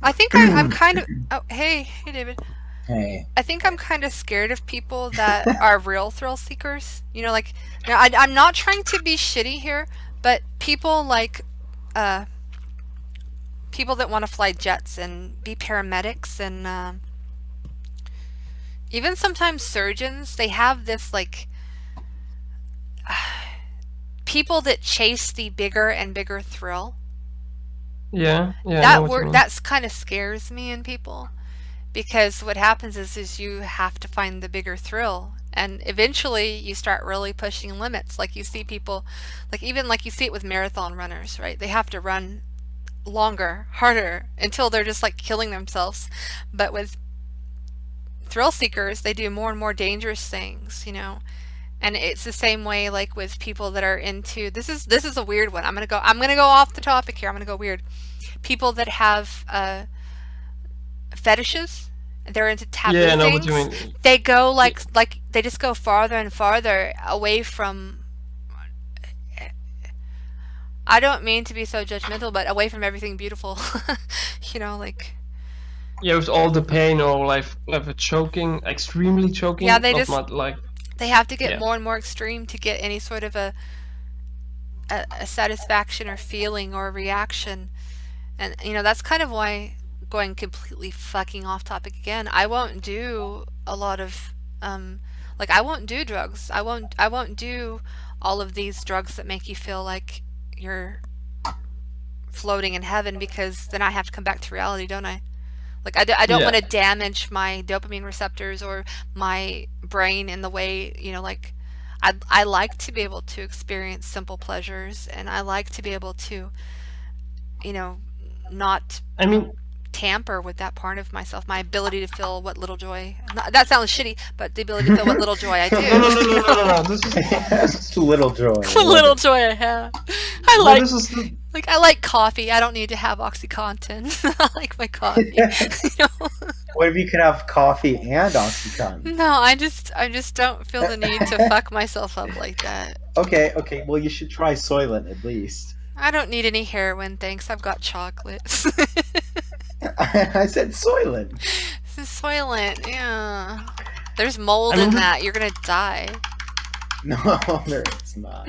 I think I'm kind of... Oh, hey David. Hey. I think I'm kind of scared of people that are real thrill seekers. You know, like, now I'm not trying to be shitty here, but people like, people that want to fly jets and be paramedics and, even sometimes surgeons, they have this, like, people that chase the bigger and bigger thrill. Yeah. That's kind of scares me in people. Because what happens is you have to find the bigger thrill, and eventually you start really pushing limits. Like, you see people, like, even like you see it with marathon runners, right? They have to run longer, harder, until they're just like killing themselves. But with thrill seekers, they do more and more dangerous things, you know. And it's the same way, like, with people that are into, this is a weird one. I'm gonna go off the topic here. I'm gonna go weird. People that have fetishes, they're into taboo things. What you mean. They go like they just go farther and farther away from, I don't mean to be so judgmental, but away from everything beautiful. You know, like, yeah, with all the pain or like choking, extremely choking. Yeah, they just like, they have to get more and more extreme to get any sort of a satisfaction or feeling or reaction. And, you know, that's kind of why, going completely fucking off topic again, I won't do a lot of like, I won't do drugs. I won't do all of these drugs that make you feel like you're floating in heaven, because then I have to come back to reality, don't I? Like, I don't want to damage my dopamine receptors or my brain in the way, you know, like, I like to be able to experience simple pleasures, and I like to be able to, you know, not tamper with that part of myself, my ability to feel what little joy. That sounds shitty, but the ability to feel what little joy I do. No. This is little joy. What little joy I have. I like coffee. I don't need to have OxyContin. I like my coffee. You know? What if you could have coffee and OxyContin? No, I just don't feel the need to fuck myself up like that. Okay. Well, you should try Soylent at least. I don't need any heroin, thanks. I've got chocolates. I said Soylent. This is Soylent, yeah. There's mold in that. You're gonna die. No, there is not.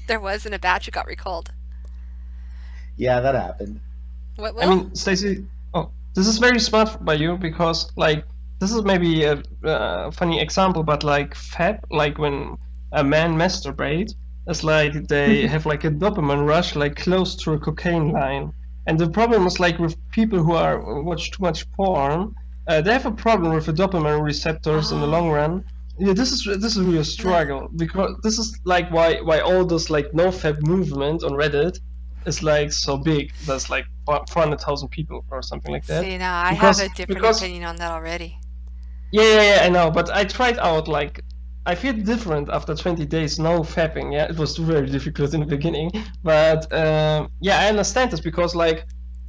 There was in a batch that got recalled. Yeah, that happened. What? I mean, Stacey, this is very smart by you, because, like, this is maybe a funny example, but like like when a man masturbates, it's like they have like a dopamine rush, like close to a cocaine line. And the problem is, like, with people who watch too much porn, they have a problem with the dopamine receptors in the long run. Yeah, this is really a struggle, because this is like why all those like NoFap movement on Reddit is like so big. There's like 400,000 people or something like that. See, now I Because- have a different because- opinion on that already. Yeah, I know, but I tried out like I feel different after 20 days no fapping. Yeah, it was very difficult in the beginning, but yeah, I understand this because like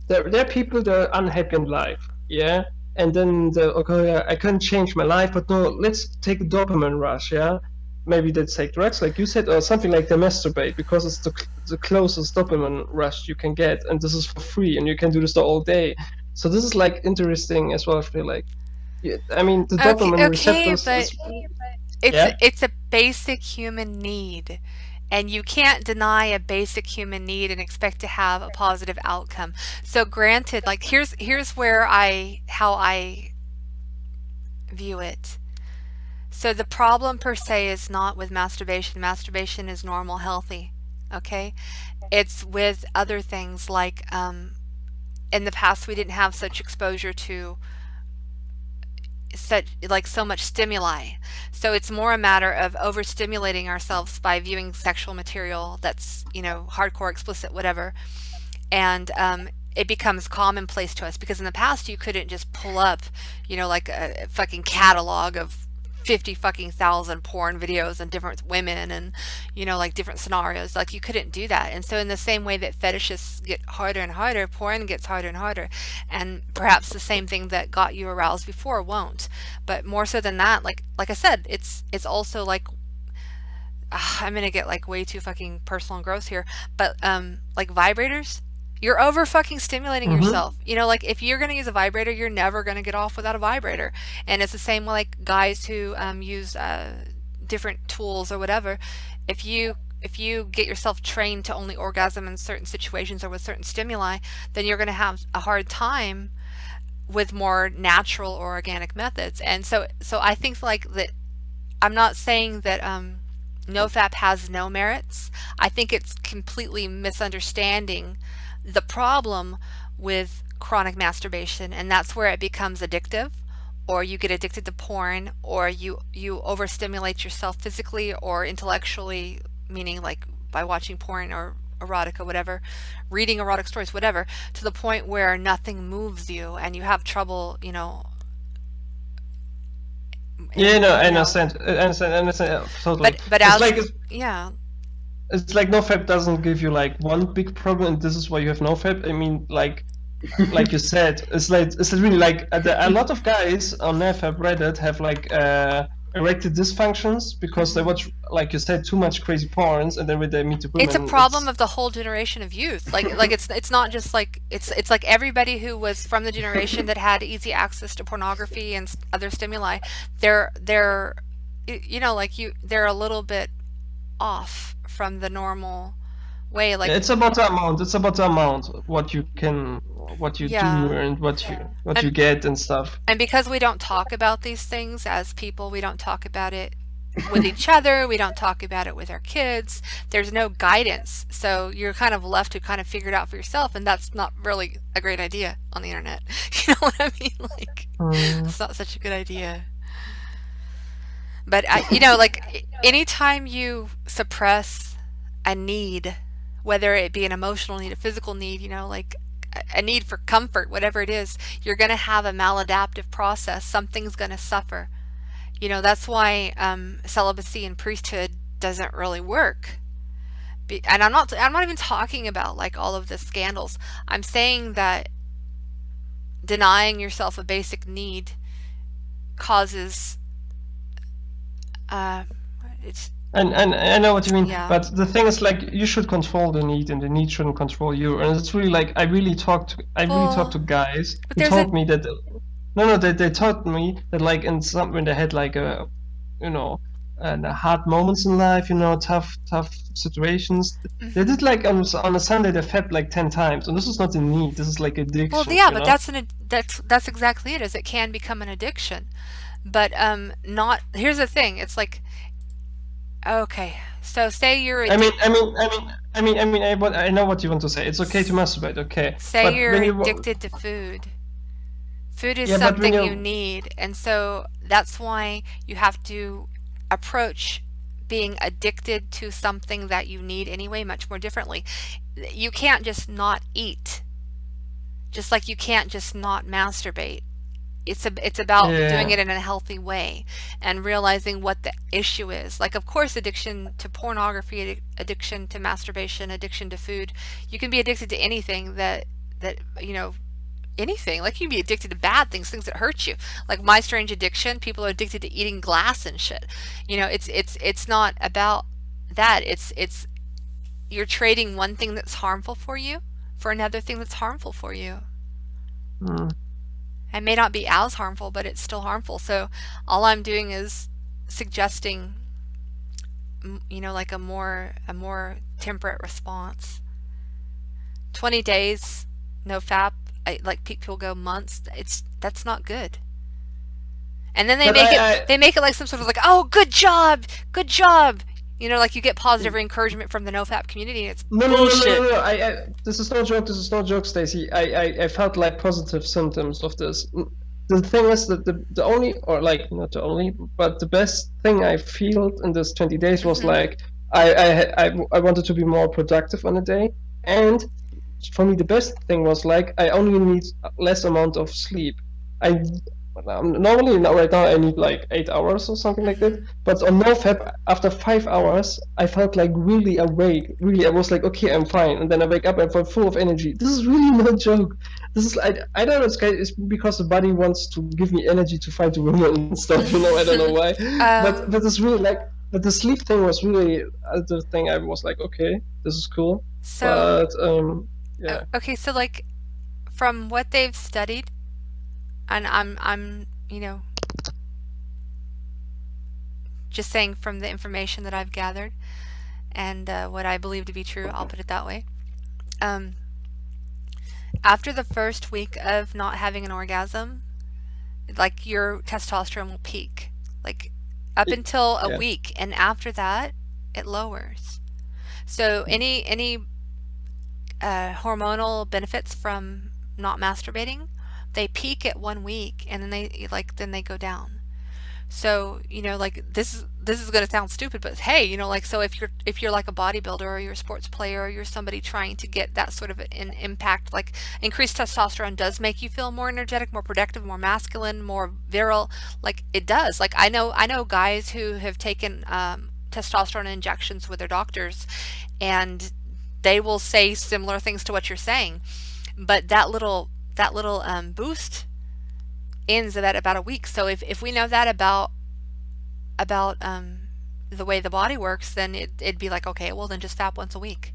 there are people that are unhappy in life, yeah, and then okay, I can't change my life, but no, let's take a dopamine rush, yeah. Maybe they take drugs, like you said, or something like they masturbate because it's the closest dopamine rush you can get, and this is for free, and you can do this all day. So this is like interesting as well. I feel like. Yeah, I mean, the dopamine receptors. but it's Yeah? it's a basic human need, and you can't deny a basic human need and expect to have a positive outcome. So granted, like here's where how I view it. So the problem per se is not with masturbation. Masturbation is normal, healthy. Okay, it's with other things like in the past we didn't have such exposure to so much stimuli, so it's more a matter of overstimulating ourselves by viewing sexual material that's hardcore, explicit, whatever, and it becomes commonplace to us because in the past you couldn't just pull up like a fucking catalog of 50 fucking thousand porn videos and different women and like different scenarios. Like you couldn't do that. And so in the same way that fetishes get harder and harder, porn gets harder and harder, and perhaps the same thing that got you aroused before won't. But more so than that, like I said, it's also like I'm gonna get like way too fucking personal and gross here, but like vibrators, you're over fucking stimulating yourself. Like if you're going to use a vibrator, you're never going to get off without a vibrator. And it's the same with like guys who use different tools or whatever. If you get yourself trained to only orgasm in certain situations or with certain stimuli, then you're going to have a hard time with more natural or organic methods. And so I think like that, I'm not saying that NoFap has no merits. I think it's completely misunderstanding the problem with chronic masturbation, and that's where it becomes addictive, or you get addicted to porn, or you overstimulate yourself physically or intellectually, meaning like by watching porn or erotica, whatever, reading erotic stories, whatever, to the point where nothing moves you and you have trouble, Yeah, no, I understand totally. But it's as like yeah. It's like NoFap doesn't give you like one big problem, and this is why you have NoFap. I mean, like you said, it's really like a lot of guys on NoFap Reddit have like erected dysfunctions because they watch, like you said, too much crazy porns, and then when they meet the women, It's a problem of the whole generation of youth. Like it's not just like it's like everybody who was from the generation that had easy access to pornography and other stimuli. They're they're a little bit off from the normal way. Like it's about the amount. It's about the amount. What you do and what you get and stuff. And because we don't talk about these things as people, we don't talk about it with each other, we don't talk about it with our kids, there's no guidance, so you're kind of left to kind of figure it out for yourself, and that's not really a great idea on the internet. You know what I mean? Like it's not such a good idea. But like anytime you suppress a need, whether it be an emotional need, a physical need, like a need for comfort, whatever it is, you're going to have a maladaptive process. Something's going to suffer. That's why celibacy and priesthood doesn't really work. And I'm not even talking about like all of the scandals. I'm saying that denying yourself a basic need causes it's. And I know what you mean, Yeah. but the thing is, like, you should control the need, and the need shouldn't control you. And it's really like I really talked to guys but who there's told me that they taught me that like when they had like a hard moments in life, tough situations, they did like on a Sunday they fed like 10 times, and this is not a need, this is like addiction. Well, yeah, but that's exactly it. Is it can become an addiction, but not. Here's the thing. It's like, okay, so say you're. I know what you want to say. It's okay to masturbate, okay. Say but you're when you addicted to food. Food is Yeah, but when something you- you need, and so that's why you have to approach being addicted to something that you need anyway much more differently. You can't just not eat, just like you can't just not masturbate. It's about doing it in a healthy way and realizing what the issue is. Like, of course, addiction to pornography, addiction to masturbation, addiction to food. You can be addicted to anything that anything. Like, you can be addicted to bad things that hurt you. Like My Strange Addiction, people are addicted to eating glass and shit. It's not about that. It's you're trading one thing that's harmful for you for another thing that's harmful for you. It may not be as harmful, but it's still harmful. So all I'm doing is suggesting, like a more temperate response. 20 days, no FAP. Like people go months. That's not good. And then they make it like some sort of like, oh, good job. Like you get positive encouragement from the NoFap community, and it's bullshit. No. This is no joke. This is no joke, Stacy. I felt like positive symptoms of this. The thing is that the only, or like not the only, but the best thing I feel in this 20 days was like I wanted to be more productive on a day, and for me the best thing was like I only need less amount of sleep. Normally right now I need like 8 hours or something like that, but on NoFap after 5 hours I felt like really awake. Really, I was like, okay, I'm fine, and then I wake up and feel full of energy. This is really no joke. This is I don't know, it's because the body wants to give me energy to fight the woman and stuff. I don't know why. But it's really like, but the sleep thing was really the thing. I was like, okay, this is cool. So, but yeah. Okay, so like from what they've studied, and I'm just saying from the information that I've gathered and what I believe to be true, I'll put it that way. After the first week of not having an orgasm, like your testosterone will peak, like up until a week, and after that it lowers. So any hormonal benefits from not masturbating, they peak at 1 week, and then they go down. So like this is going to sound stupid, but hey, so if you're like a bodybuilder or you're a sports player or you're somebody trying to get that sort of an impact, like increased testosterone does make you feel more energetic, more productive, more masculine, more virile. Like it does. Like I know guys who have taken testosterone injections with their doctors, and they will say similar things to what you're saying, but that little boost ends at about a week. So if we know that about the way the body works, then it'd be like, okay, well then just FAP once a week.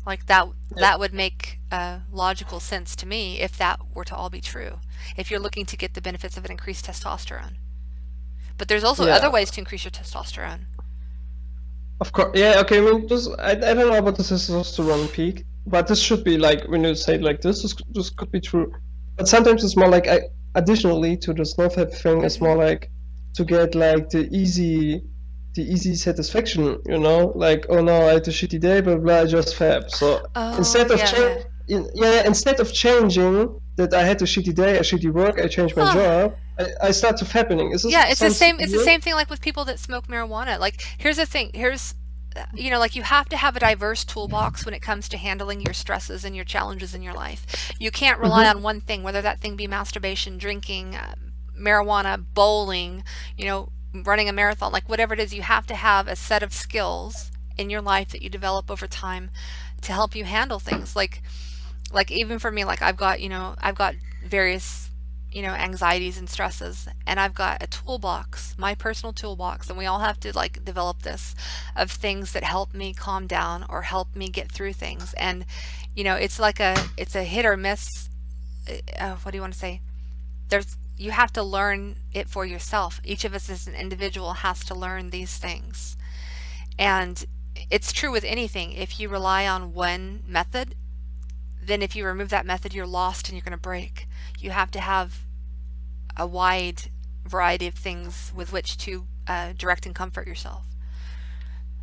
Like that would make logical sense to me if that were to all be true. If you're looking to get the benefits of an increased testosterone, but there's also other ways to increase your testosterone. Of course, yeah. Okay, I mean, I don't know about the testosterone peak, but this should be like, when you say it like this could be true. But sometimes it's more like, additionally to the NoFap thing, it's more like to get like the easy satisfaction, like, oh no, I had a shitty day, blah blah, I just FAP. So instead of changing that I had a shitty day, a shitty work, I changed my job, I start to FAPing. It's the same thing like with people that smoke marijuana. Like here's the thing, like you have to have a diverse toolbox when it comes to handling your stresses and your challenges in your life. You can't rely on one thing, whether that thing be masturbation, drinking, marijuana, bowling, running a marathon, like whatever it is. You have to have a set of skills in your life that you develop over time to help you handle things. Like even for me, like I've got various anxieties and stresses, and I've got a toolbox, my personal toolbox, and we all have to like develop this, of things that help me calm down or help me get through things. And it's a hit or miss. What do you want to say? You have to learn it for yourself. Each of us as an individual has to learn these things, and it's true with anything. If you rely on one method, then if you remove that method, you're lost and you're going to break. You have to have a wide variety of things with which to direct and comfort yourself.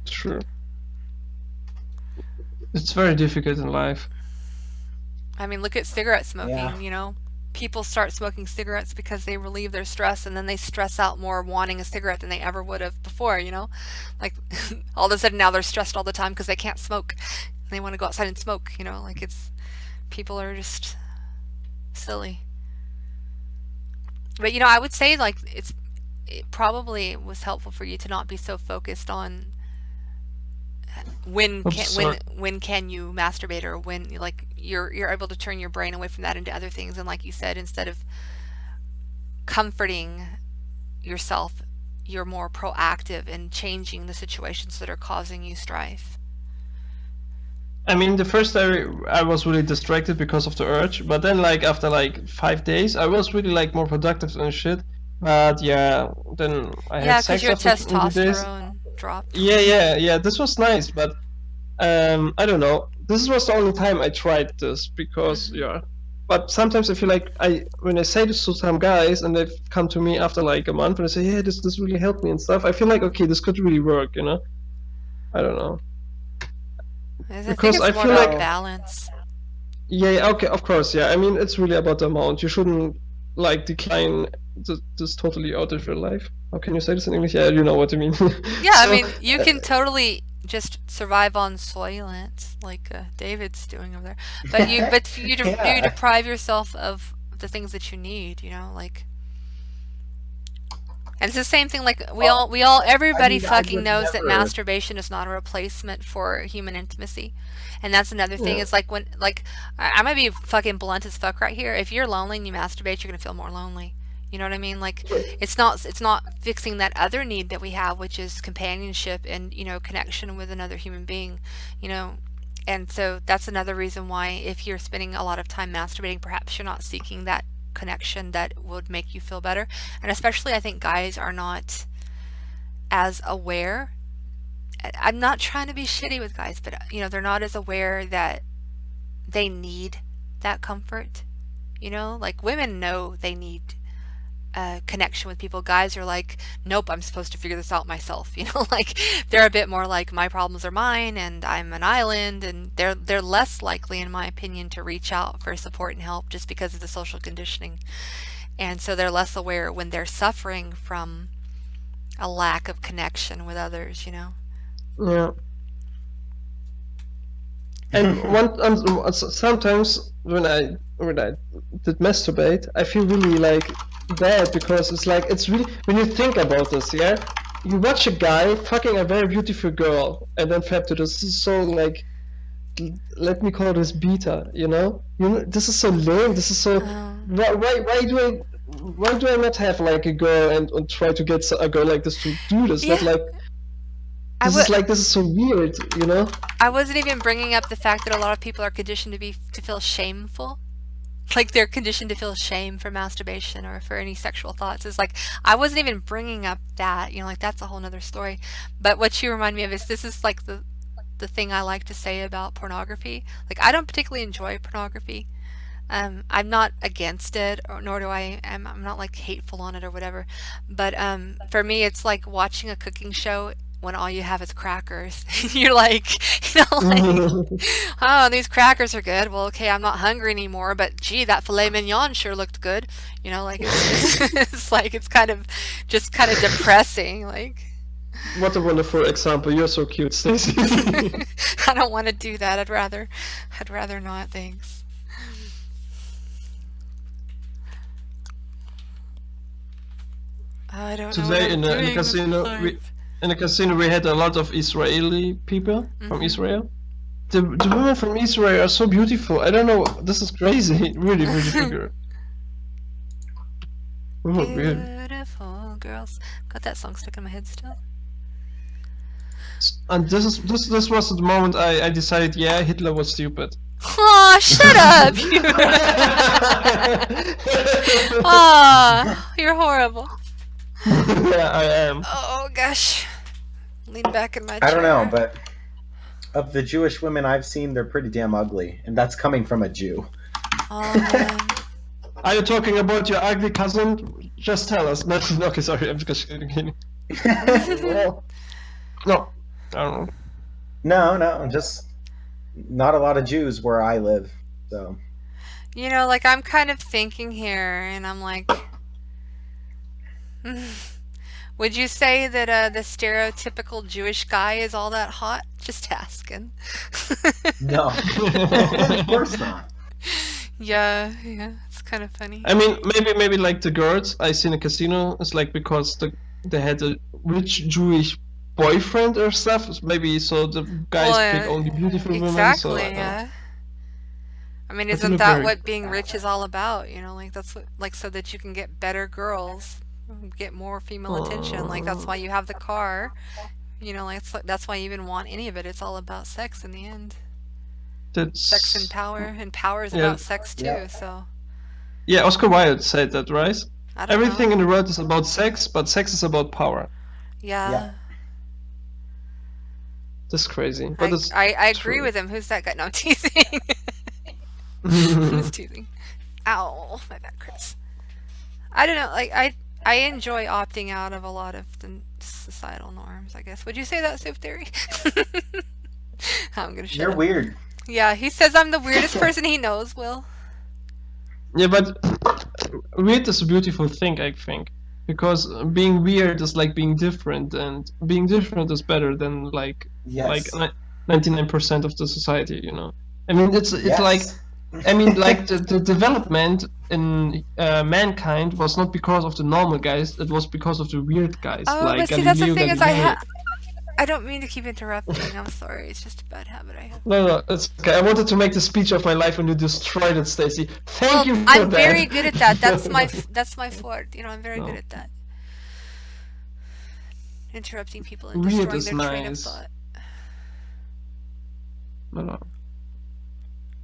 True. It's very difficult in life. I mean, look at cigarette smoking, people start smoking cigarettes because they relieve their stress, and then they stress out more wanting a cigarette than they ever would have before, you know? Like, all of a sudden now they're stressed all the time because they can't smoke. And they want to go outside and smoke, you know? Like, people are just silly. But, you know, I would say, like, it probably was helpful for you to not be so focused on when can you masturbate, or when, like, you're able to turn your brain away from that into other things. And like you said, instead of comforting yourself, you're more proactive in changing the situations that are causing you strife. I mean, the first day I was really distracted because of the urge, but then like after like 5 days, I was really like more productive and shit. But yeah, then I had sex your after 20 days. testosterone dropped. Yeah. This was nice, but I don't know. This was the only time I tried this because yeah. But sometimes I feel like when I say this to some guys and they've come to me after like a month and I say, yeah, this really helped me and stuff, I feel like, okay, this could really work, you know? I don't know. Because I feel like balance. Yeah, okay, of course, yeah. I mean, it's really about the amount. You shouldn't like decline this totally out of your life. How can you say this in English? Yeah, you know what I mean. Yeah, I mean, you can totally just survive on Soylent, like David's doing over there. But you deprive yourself of the things that you need, you know, like. And it's the same thing, like, everybody fucking knows that masturbation is not a replacement for human intimacy. And that's another thing, is like, when, like, I might be fucking blunt as fuck right here. If you're lonely and you masturbate, you're gonna feel more lonely. You know what I mean? Like, it's not fixing that other need that we have, which is companionship and, you know, connection with another human being, you know. And so that's another reason why, if you're spending a lot of time masturbating, perhaps you're not seeking that connection that would make you feel better. And especially, I think guys are not as aware. I'm not trying to be shitty with guys, but, you know, they're not as aware that they need that comfort. You know, like, women know they need connection with people. Guys are like, nope, I'm supposed to figure this out myself. You know, like, they're a bit more like, my problems are mine and I'm an island, and they're less likely, in my opinion, to reach out for support and help just because of the social conditioning. And so they're less aware when they're suffering from a lack of connection with others, you know. Yeah. And sometimes when I did masturbate, I feel really like bad, because it's like, it's really, when you think about this, yeah, you watch a guy fucking a very beautiful girl and then fap to this. This is so like, let me call this beta, you know? This is so lame. This is so why do I not have like a girl and try to get a girl like this to do this? Yeah. Not like, this is so weird, you know? I wasn't even bringing up the fact that a lot of people are conditioned to feel shameful. Like, they're conditioned to feel shame for masturbation or for any sexual thoughts. It's like, I wasn't even bringing up that, you know, like, that's a whole nother story. But what you remind me of is, this is like the thing I like to say about pornography. Like, I don't particularly enjoy pornography. I'm not against it, nor I'm not like hateful on it or whatever. But for me, it's like watching a cooking show when all you have is crackers. You're like, you know, like, oh, these crackers are good. Well, okay, I'm not hungry anymore, but gee, that filet mignon sure looked good. You know, like, it's like, it's kind of depressing. Like, what a wonderful example. You're so cute, Stacy. I don't want to do that. I'd rather not, thanks. I don't know. Today in the casino, we had a lot of Israeli people from Israel. The women from Israel are so beautiful. I don't know. This is crazy. Really, really figure. Beautiful girls. Got that song stuck in my head still. And this was the moment I decided, yeah, Hitler was stupid. Aw, shut up! Aw, you're horrible. Yeah, I am. Oh gosh. Lean back in my chair. I don't know, but of the Jewish women I've seen, they're pretty damn ugly, and that's coming from a Jew. Oh man. Are you talking about your ugly cousin? Just tell us. No, okay, sorry, I'm just kidding. No, I don't know. No, just not a lot of Jews where I live, so. You know, like I'm kind of thinking here, and I'm like, would you say that the stereotypical Jewish guy is all that hot? Just asking. No, of course not. Yeah, it's kind of funny. I mean, maybe like the girls I see in a casino is like because they had a rich Jewish boyfriend or stuff. Maybe so the guys pick only beautiful women. Exactly, So, yeah. I mean, But they isn't look that very- what being rich is all about? You know, like that's what, like so that you can get better girls, get more female attention. Like that's why you have the car. You know, like that's why you even want any of it. It's all about sex in the end. That's Sex and power is Yeah. about sex too. Yeah. So Yeah, Oscar Wilde said that, right? I don't Everything know. in the world is about sex, but sex is about power. Yeah. Yeah. That's crazy. But it's I agree true. with him. Who's that guy? No, I'm teasing. I'm just teasing. Ow, my back hurts. I don't know. Like I enjoy opting out of a lot of the societal norms. I guess. Would you say that, Soup Theory? I'm gonna shut You're up. weird. Yeah, he says I'm the weirdest person he knows. Will. Yeah, but weird is a beautiful thing, I think, because being weird is like being different, and being different is better than like Yes. 99% of the society. You know, I mean, it's Yes. like, I mean, like the development in mankind was not because of the normal guys; it was because of the weird guys. Oh, like but see, that's the Galileo thing is Galilei. I don't mean to keep interrupting. I'm sorry. It's just a bad habit I have. No, it's okay. I wanted to make the speech of my life, and you destroyed it, Stacy. Thank you for I'm that. very good at that. That's my forte. You know, I'm very No. good at that. Interrupting people and Weird destroying is their train of nice. thought. No.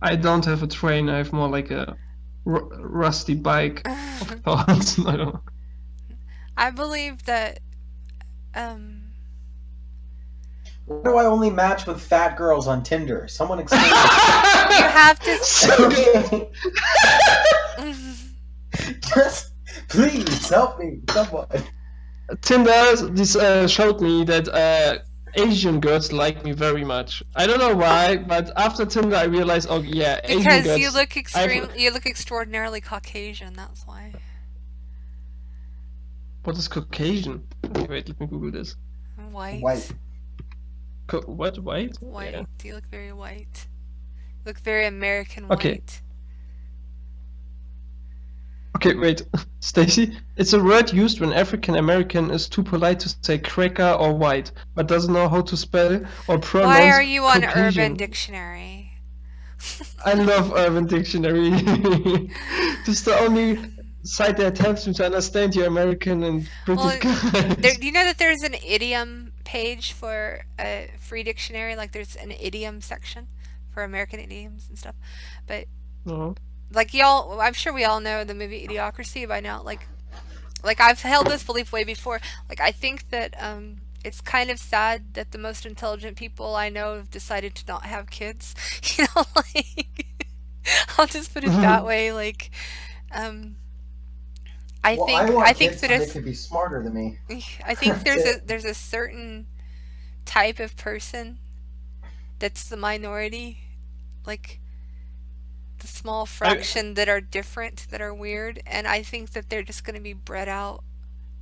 I don't have a train. I have more like a rusty bike of thoughts. I don't know. I believe that Why do I only match with fat girls on Tinder? Someone explain. you have to Okay. Just please help me, someone. Tinder showed me that Asian girls like me very much. I don't know why, but after Tinder I realized, oh yeah, Asian because girls. you look you look extraordinarily Caucasian, that's why. What is Caucasian? Okay, wait, let me Google this. White. White. What, white? White. Yeah. You look very white. You look very American Okay. white. Okay, wait, Stacy. It's a word used when African American is too polite to say cracker or white, but doesn't know how to spell or pronounce. Why are you on Caucasian. Urban Dictionary? I love Urban Dictionary. This is the only site that helps me to understand you American and British Well, guys. Do you know that there's an idiom page for a free dictionary? Like there's an idiom section for American idioms and stuff. But No. like y'all, I'm sure we all know the movie Idiocracy by now. Like I've held this belief way before. Like I think that it's kind of sad that the most intelligent people I know have decided to not have kids. You know, like I'll just put it that way. Like I Well, think I want I think kids that so they it's can be smarter than me. I think That's there's a certain type of person that's the minority, like the small fraction that are different, that are weird, and I think that they're just going to be bred out,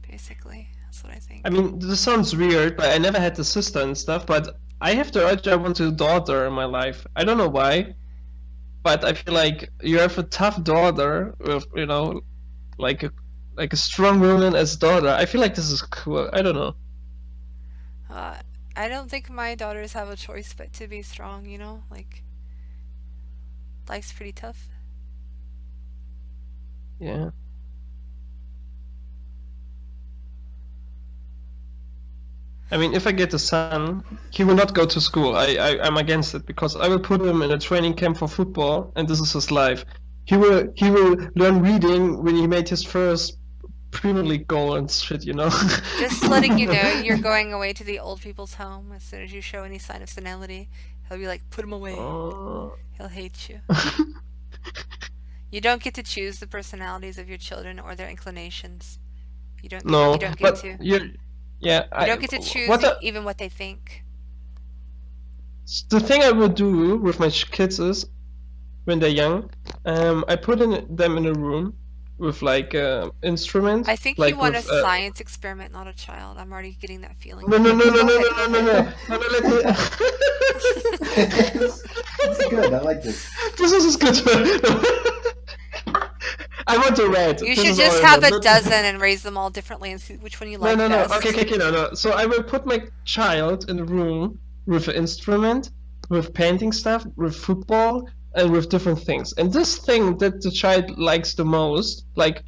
basically. That's what I think. I mean, this sounds weird, but I never had a sister and stuff, but I have the urge I want a daughter in my life. I don't know why, but I feel like you have a tough daughter with, you know, like a strong woman as daughter. I feel like this is cool. I don't know. I don't think my daughters have a choice but to be strong, you know? Like, life's pretty tough. Yeah. I mean, if I get a son, he will not go to school. I'm against it because I will put him in a training camp for football, and this is his life. He will learn reading when he made his first Premier League goal and shit, you know. Just letting you know, you're going away to the old people's home. As soon as you show any sign of senility, he'll be like, put him away. He'll hate you. You don't get to choose the personalities of your children or their inclinations. You don't. No, you don't get but to. you're, yeah. You don't get to choose even what they think. The thing I would do with my kids is, when they're young, I put them in a room with like instruments. I think like you want with, a science experiment, not a child. I'm already getting that feeling. No, Go ahead. let me. It's good. I like this. This is good. I want a red. You This should is all just I have a want. dozen and raise them all differently and see which one you like No. best. Okay, no. So I will put my child in a room with an instrument, with painting stuff, with football, and with different things. And this thing that the child likes the most, like,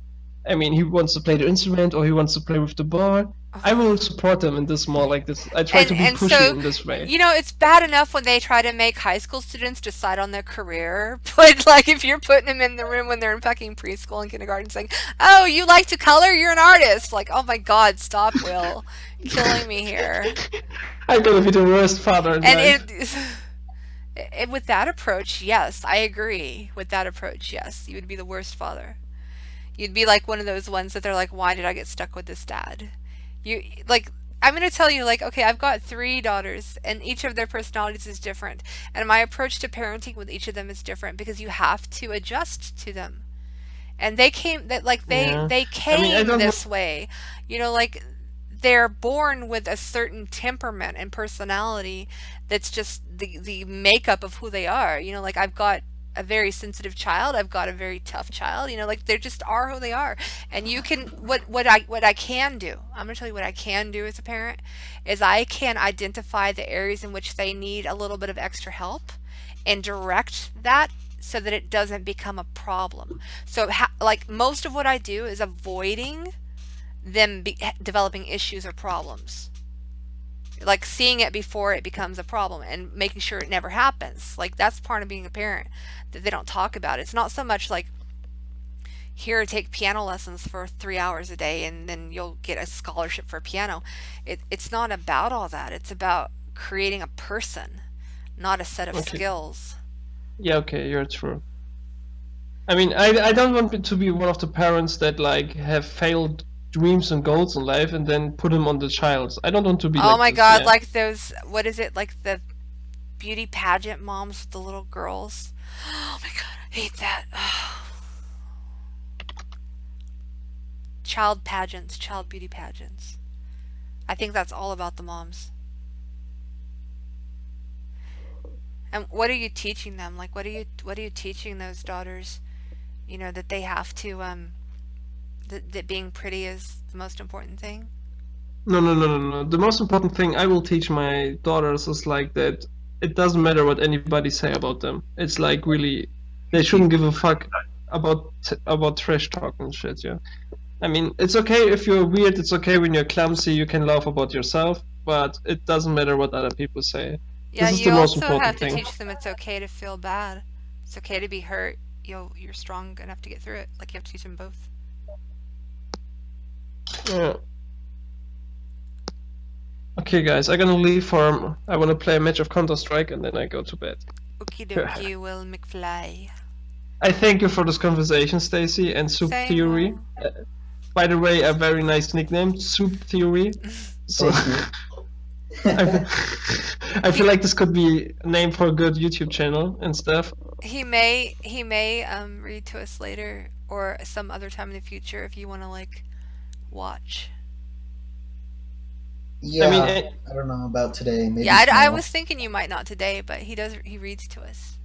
I mean, he wants to play the instrument or he wants to play with the ball. I will support him in this more like this. I try to be pushy so, in this way. you know, it's bad enough when they try to make high school students decide on their career, but like if you're putting them in the room when they're in fucking preschool and kindergarten saying, oh, you like to color? You're an artist. Like, oh my god, stop, Will. Killing me here. I'm gonna be the worst father in life. And with that approach, yes, I agree. With that approach, yes, you would be the worst father. You'd be like one of those ones that they're like, why did I get stuck with this dad? You like, I'm gonna tell you, like, okay, I've got 3 daughters and each of their personalities is different, and my approach to parenting with each of them is different because you have to adjust to them. And they came that like they came this way, you know, like they're born with a certain temperament and personality that's just the makeup of who they are. You know, like I've got a very sensitive child, I've got a very tough child, you know, like they just are who they are. And you can what I can do, I'm gonna tell you what I can do as a parent is I can identify the areas in which they need a little bit of extra help and direct that so that it doesn't become a problem. So like most of what I do is avoiding them developing issues or problems, like seeing it before it becomes a problem and making sure it never happens. Like that's part of being a parent that they don't talk about. It's not so much like, here, take piano lessons for 3 hours a day and then you'll get a scholarship for piano. It's not about all that. It's about creating a person, not a set of skills. Yeah, okay, you're true. I mean, I don't want to be one of the parents that like have failed dreams and goals in life and then put them on the child. I don't want to be oh like my this, god, yeah. like those, what is it, like the beauty pageant moms with the little girls. Oh my god, I hate that. Child pageants, child beauty pageants. I think that's all about the moms. And what are you teaching them? Like, what are you teaching those daughters? You know, that they have to that being pretty is the most important thing? No. The most important thing I will teach my daughters is like that it doesn't matter what anybody say about them. It's like really, they shouldn't give a fuck about trash talk and shit, yeah. I mean, it's okay if you're weird, it's okay when you're clumsy, you can laugh about yourself, but it doesn't matter what other people say. Yeah, this is you the most also important have to thing. teach them it's okay to feel bad. It's okay to be hurt. You're strong enough to get through it. Like, you have to teach them both. Yeah. Okay, guys, I'm gonna leave for. I want to play a match of Counter-Strike and then I go to bed. Okie dokie, Will McFly. I thank you for this conversation, Stacy, and Soup Same. Theory. By the way, a very nice nickname, Soup Theory. So I feel like this could be a name for a good YouTube channel and stuff. He may read to us later or some other time in the future if you want to like watch. Yeah, I mean, I don't know about today. Maybe Yeah, I tomorrow. was thinking you might not today, but he reads to us.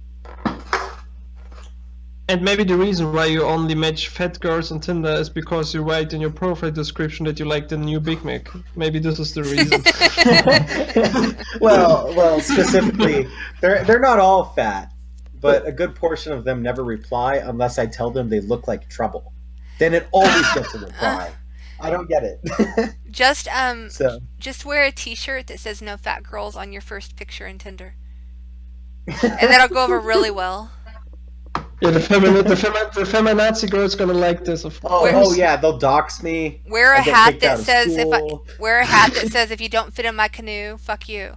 And maybe the reason why you only match fat girls on Tinder is because you write in your profile description that you like the new Big Mac. Maybe this is the reason. well, specifically, they're not all fat, but a good portion of them never reply unless I tell them they look like trouble. Then it always gets a reply. I don't get it. Just So. just wear a t-shirt that says "No Fat Girls" on your first picture in Tinder, and that'll go over really well. Yeah, the feminazi girl's gonna like this. Of course. Oh yeah, they'll dox me. Wear a I get hat kicked out that of says school. wear a hat that says if you don't fit in my canoe, fuck you.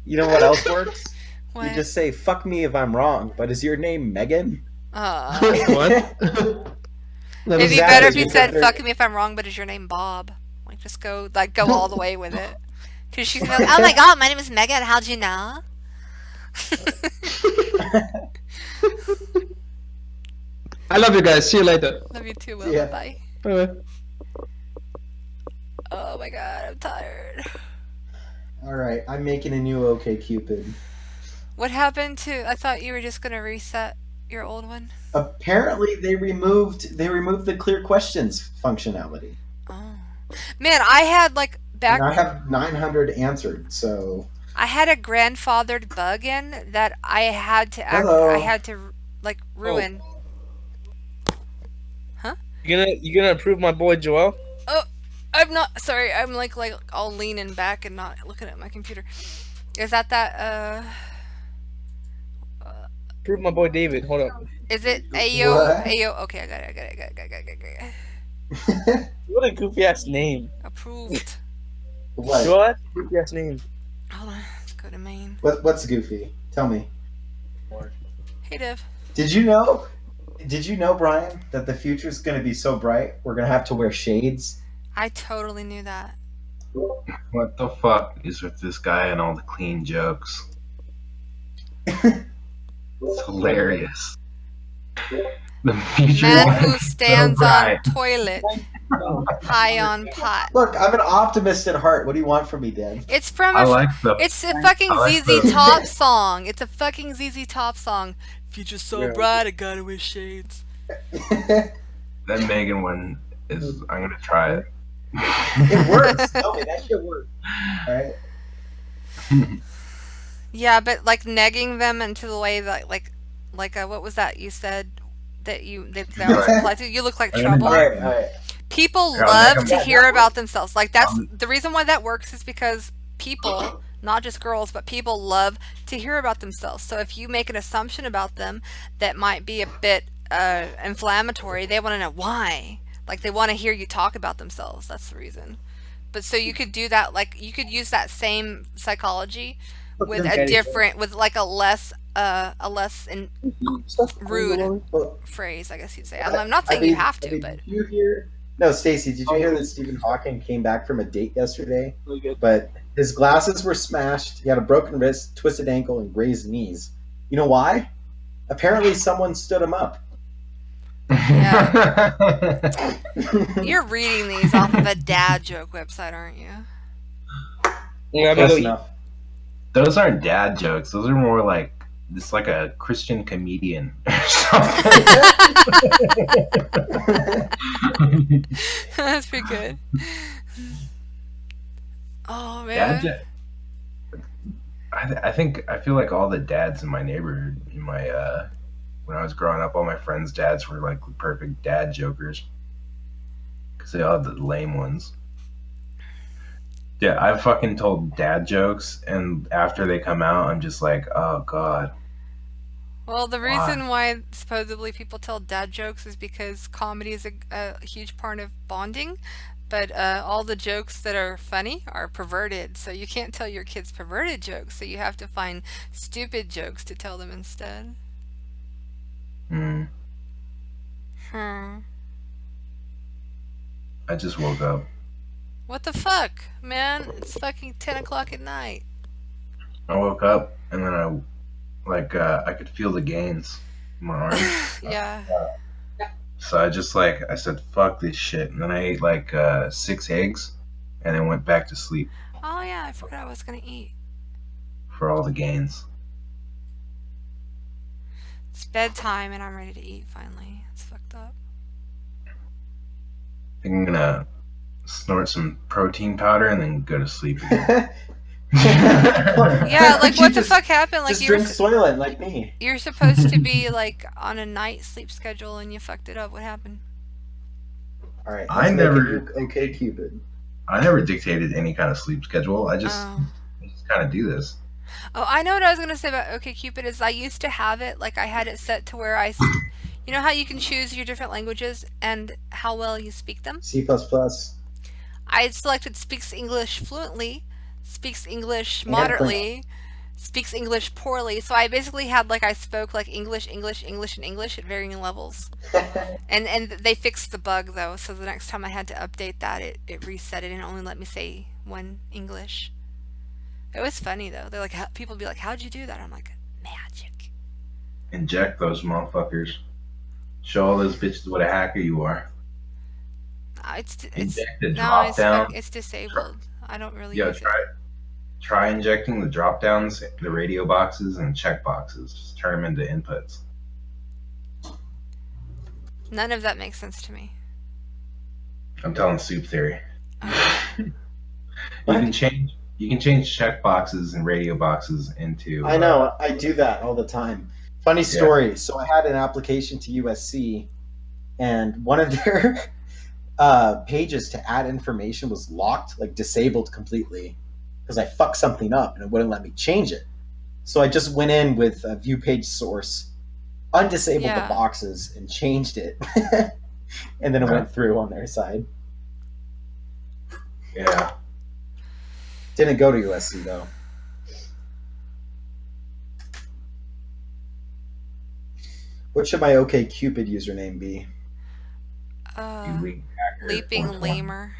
You know what else works? What? You just say "fuck me if I'm wrong," but is your name Megan? What? It'd be better if you said "fuck me if I'm wrong," but is your name Bob? Like, just go all the way with it. Because she's gonna be like, "Oh my god, my name is Megan. How'd you know?" I love you guys. See you later. Love you too, See Will. ya. Bye. Bye. Oh my god, I'm tired. All right, I'm making a new OkCupid. What happened to? I thought you were just gonna reset your old one. Apparently, they removed the clear questions functionality, Oh, man, I had like back. and I have 900 answered. So I had a grandfathered bug in that I had to Hello. I had to like ruin. You gonna approve my boy Joel? Oh, I'm not sorry. I'm like all leaning back and not looking at my computer. Is that Approve my boy David. Hold up. Is it Ayo? What? Ayo. Okay, I got it. What a goofy ass name. Approved. what? Joel, that's a goofy ass name. Hold on. Let's go to main. What's goofy? Tell me. Hey, Div. Did you know, Brian, that the future's going to be so bright we're going to have to wear shades? I totally knew that. What the fuck is with this guy and all the clean jokes? It's hilarious. The future Man was who so stands on bright. toilet, high on pot. Look, I'm an optimist at heart. What do you want from me, Dan? It's from I a. like the. It's a fucking I like ZZ the- Top song. It's a fucking ZZ Top song. Future's so Yeah. bright, I gotta wear shades. That Megan one is. I'm gonna try it. It works. Tell me, that shit works. All right. Yeah, but like negging them into the way that like what was that you said that that was applied to? You look like trouble. All right. People Yeah, love neg to 'em. hear about themselves. Like that's the reason why that works is because people, not just girls, but people love to hear about themselves. So if you make an assumption about them that might be a bit inflammatory, they want to know why. Like they want to hear you talk about themselves. That's the reason. But so you could do that, like you could use that same psychology with a different, with like a less rude Well, phrase, I guess you'd say. I'm not saying you have to, but Did you hear? No, Stacy, did you hear that Stephen Hawking came back from a date yesterday? Really good. But his glasses were smashed. He had a broken wrist, twisted ankle, and grazed knees. You know why? Apparently, someone stood him up. you're reading these off of a dad joke website, aren't you? Yeah, Close but enough. Those aren't dad jokes. Those are more like it's like a Christian comedian or something. That's pretty good. Oh Dad man. I feel like all the dads in my neighborhood, in my when I was growing up, all my friends' dads were like the perfect dad jokers because they all had the lame ones. Yeah, I've fucking told dad jokes, and after they come out, I'm just like, oh god. Well, the reason why supposedly people tell dad jokes is because comedy is a huge part of bonding, but all the jokes that are funny are perverted, so you can't tell your kids perverted jokes, so you have to find stupid jokes to tell them instead. Hmm. Hmm. I just woke up. What the fuck, man? It's fucking 10 o'clock at night. I woke up and then I could feel the gains in my arm. Yeah. So I said, fuck this shit. And then I ate like 6 eggs and then went back to sleep Oh yeah, I forgot I was gonna eat. for all the gains. It's bedtime and I'm ready to eat finally. It's fucked up. I think I'm gonna snort some protein powder and then go to sleep again. Yeah, like You what the just- fuck happened? Like Just drink Soylent like me. you're supposed to be like on a night sleep schedule and you fucked it up. What happened? All right. I let's make a never- new OkCupid. I never dictated any kind of sleep schedule. I just Oh. kind of do this. Oh, I know what I was gonna say about OkCupid is I used to have it, like I had it set to where you know how you can choose your different languages and how well you speak them? C++. I had selected speaks English fluently, speaks English And moderately, speaks English poorly. So I basically had like I spoke like English, English, English, and English at varying levels. And they fixed the bug though, so the next time I had to update that, it reset it and only let me say one English. It was funny though. They're like, people be like, "How'd you do that?" I'm like, magic. Inject those motherfuckers. Show all those bitches what a hacker you are. It's Inject the no, drop down. it's disabled. I don't really Yo, use try injecting the drop downs, the radio boxes, and check boxes. Just turn them into inputs. it. None of that makes sense to me. I'm telling soup theory. You can change check boxes and radio boxes into. I know. I do that all the time. Funny story. So I had an application to USC, and one of their pages to add information was locked, like disabled completely, because I fucked something up and it wouldn't let me change it. So I just went in with a view page source, undisabled the boxes, and changed it. And then it went through on their side. Yeah. Didn't go to USC though. What should my OkCupid username be? Leaping Lemur.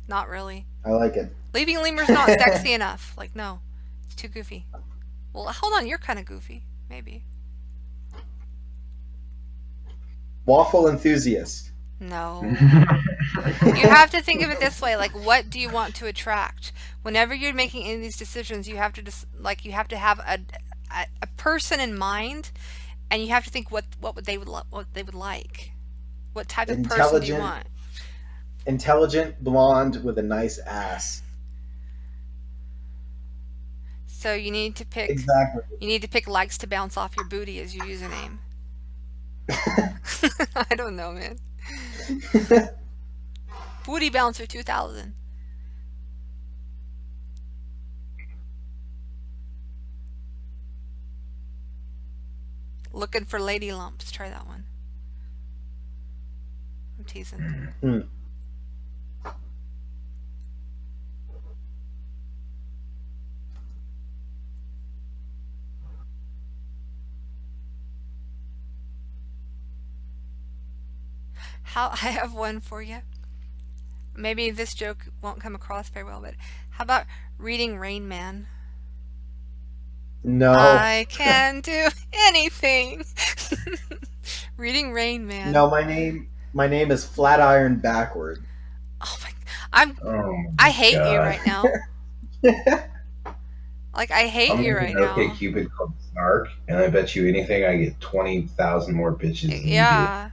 Not really. I like it. Leaping Lemur's not sexy enough. Like, no. It's too goofy. Well, hold on. You're kind of goofy. Maybe. Waffle enthusiast. No. You have to think of it this way. Like, what do you want to attract? Whenever you're making any of these decisions, you have to you have to have a person in mind, and you have to think what they would like. What type of person do you want? Intelligent blonde with a nice ass. So you need to pick. Exactly. You need to pick likes to bounce off your booty as your username. I don't know, man. Booty Bouncer 2000. Looking for lady lumps. Try that one. I'm teasing. I have one for you. Maybe this joke won't come across very well, but how about reading Rain Man? No. I can do anything. Reading Rain Man. No, my name is Flatiron Backward. Oh my! I hate you right now. Like, I hate you right now. Okay, Cupid called Snark, and I bet you anything I get 20,000 more bitches. Than Yeah.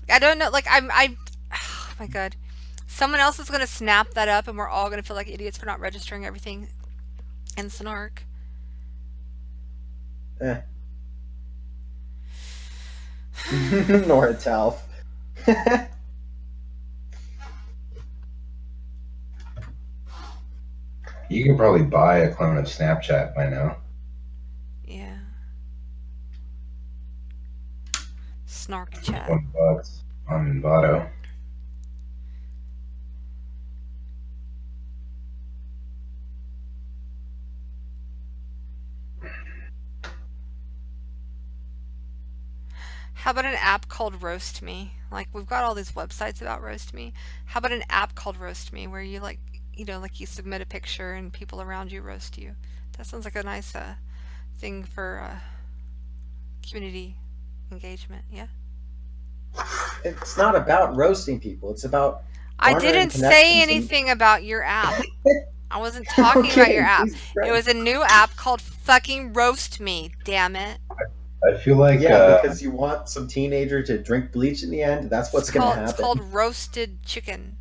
I don't know. Like, oh my god. Someone else is gonna snap that up, and we're all gonna feel like idiots for not registering everything in Snark. Nora Talf. You can probably buy a clone of Snapchat by now. Yeah. Snark chat. $20 on Envato. How about an app called Roast Me? Like, we've got all these websites about Roast Me. How about an app called Roast Me where you, like, you know, like you submit a picture and people around you roast you? That sounds like a nice thing for community engagement, yeah? It's not about roasting people. It's about. I didn't say anything about your app. I wasn't talking about your app. It was a new app called fucking Roast Me, damn it. I feel like because you want some teenager to drink bleach in the end. That's what's going to happen. It's called Roasted Chicken.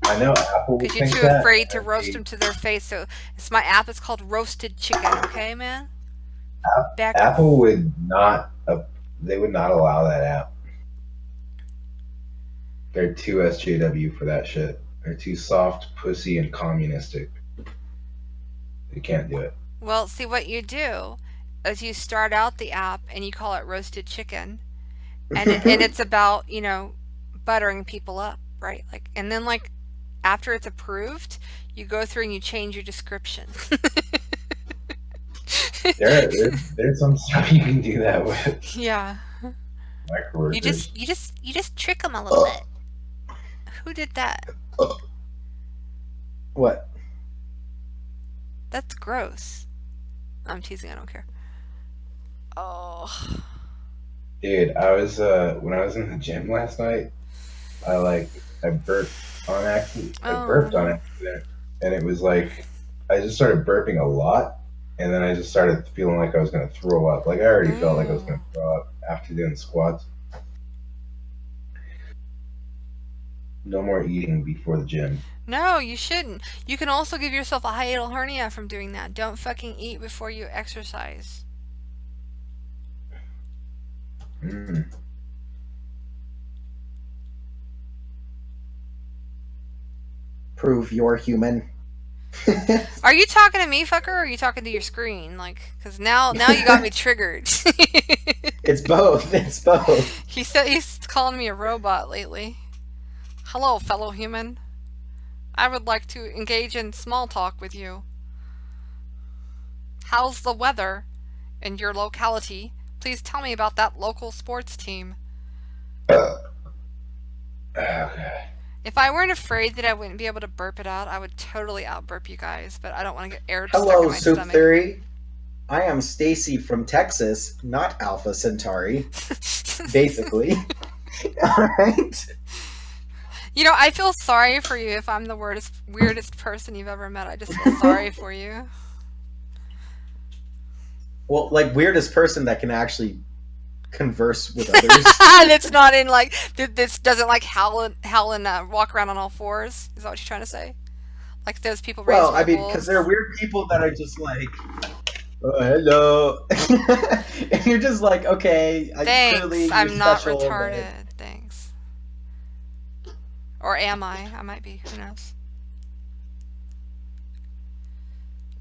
I know Apple. Because you're too afraid to roast them to their face. So it's my app. It's called Roasted Chicken. Okay, man. Apple would not. They would not allow that app. They're too SJW for that shit. They're too soft, pussy, and communistic. They can't do it. Well, see, what you do is you start out the app and you call it Roasted Chicken, and it's about, you know, buttering people up, right? Like, and then, like, after it's approved, you go through and you change your description. There's some stuff you can do that with. Yeah. Microworkers. You just trick them a little bit. Who did that? What? That's gross. I'm teasing. I don't care. Oh. Dude, I was when I was in the gym last night, I burped on accident. I burped on accident, and it was like I just started burping a lot, and then I just started feeling like I was gonna throw up. Like I already felt like I was gonna throw up after doing squats. No more eating before the gym. No, you shouldn't. You can also give yourself a hiatal hernia from doing that. Don't fucking eat before you exercise. Prove you're human. Are you talking to me, fucker, or are you talking to your screen? Like, because now you got me triggered. It's both. It's both. He said he's calling me a robot lately. Hello, fellow human. I would like to engage in small talk with you. How's the weather in your locality? Please tell me about that local sports team. If I weren't afraid that I wouldn't be able to burp it out, I would totally out-burp you guys, but I don't want to get air stuck in Hello, my Soup stomach. Theory. I am Stacy from Texas, not Alpha Centauri. Basically. Alright. You know, I feel sorry for you if I'm the weirdest person you've ever met. I just feel sorry for you. Well, like, weirdest person that can actually converse with others. That's not in, like, this doesn't, like, howl and walk around on all fours? Is that what you're trying to say? Like those people raised Well, I mean, wolves? because there are weird people that are just like, oh, hello. And you're just like, okay, Thanks, clearly you're I'm not special, retarded. Thanks. Or am I? I might be. Who knows?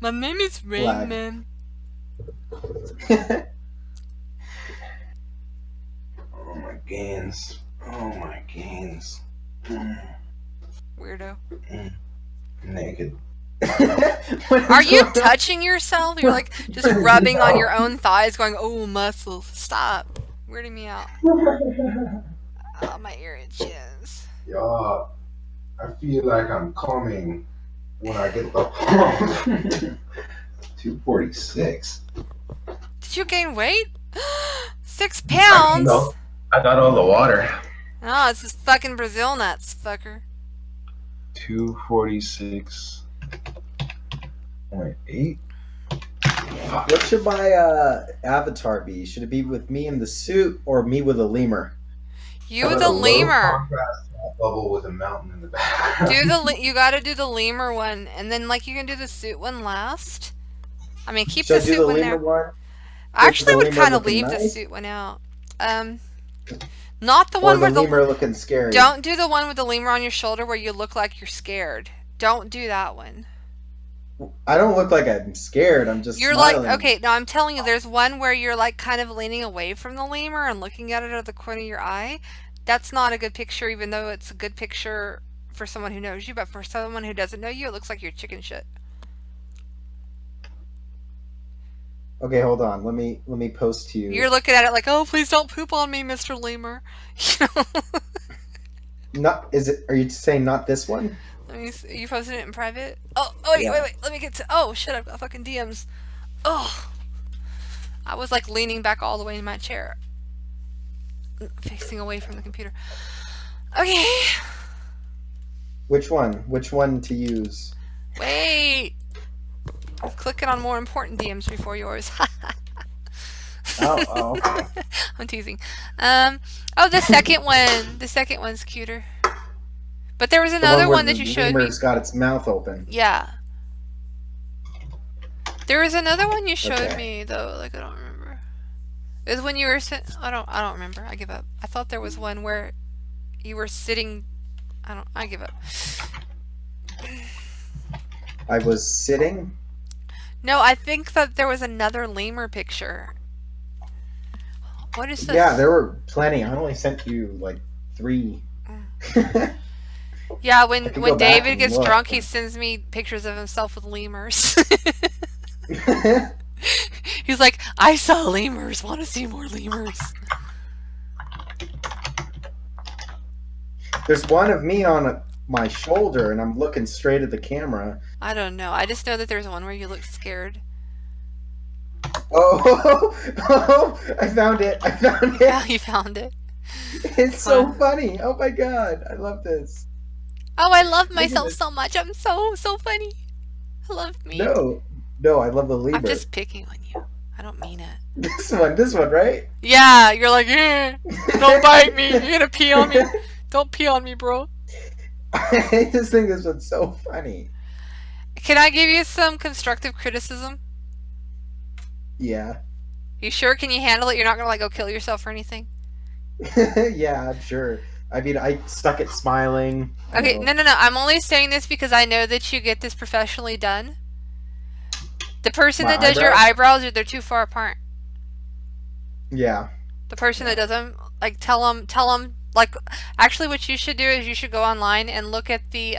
My name is Black. Raymond. Oh my gains. Oh my gains. Weirdo. Naked. Are you touching yourself? You're like just rubbing on your own thighs going, oh, muscles. Stop. Weirding me out. Oh, my ear itches. Y'all, I feel like I'm coming when I get the 246. Did you gain weight? 6 pounds? No, I got all the water. Oh, it's just fucking Brazil nuts, fucker. 246.8. What should my avatar be? Should it be with me in the suit or me with a lemur? You with a lemur. Bubble with a mountain in the back. You gotta do the lemur one, and then like you can do the suit one last. I mean, keep Should the I do suit the one lemur there. one? I actually the would lemur kind of looking leave the nice? suit one out. Not the Or one the where the lemur looking scary? Don't do the one with the lemur on your shoulder where you look like you're scared. Don't do that one. I don't look like I'm scared. I'm just You're smiling. like, okay, no, I'm telling you, there's one where you're like kind of leaning away from the lemur and looking at it out of the corner of your eye. That's not a good picture, even though it's a good picture for someone who knows you, but for someone who doesn't know you, it looks like you're chicken shit. Okay, hold on. Let me post to you. You're looking at it like, oh, please don't poop on me, Mr. Lemur. You know? Are you saying not this one? Let me see. You posted it in private? Oh, wait, Yeah. wait. Let me get to. Oh, shit, I've got fucking DMs. Oh. I was like leaning back all the way in my chair. Facing away from the computer. Okay. Which one? Which one to use? Wait. I was clicking on more important DMs before yours. Oh, okay. I'm teasing. Oh, the second one. The second one's cuter. But there was another one that you showed me. Lemur's got its mouth open. Yeah. There was another one you showed Okay. me though. Like I don't remember. It was when you were I don't remember. I give up. I thought there was one where you were sitting. I give up. I was sitting. No, I think that there was another lemur picture. What is this? Yeah, there were plenty. I only sent you like 3. Yeah, I when could go back David and gets look. drunk, he sends me pictures of himself with lemurs. He's like, I saw lemurs. Want to see more lemurs? There's one of me on my shoulder, and I'm looking straight at the camera. I don't know. I just know that there's one where you look scared. Oh, oh, I found it. I found Yeah, it. you found it. It's so funny. Oh my god, I love this. Oh, I love Look at myself this. so much. I'm so funny. I love me. No, no, I love the I'm Lieber. just picking on you. I don't mean it. This one, right? Yeah, you're like, don't bite me. You're gonna pee on me. Don't pee on me, bro. I just think this one's so funny. Can I give you some constructive criticism? Yeah. You sure? Can you handle it? You're not gonna like go kill yourself or anything? Yeah, I'm sure. I mean, I suck at smiling. Okay, no. I'm only saying this because I know that you get this professionally done. The person My that does your eyebrows? eyebrows, they're too far apart. Yeah. The person that does them, like, tell them, like, actually what you should do is you should go online and look at the,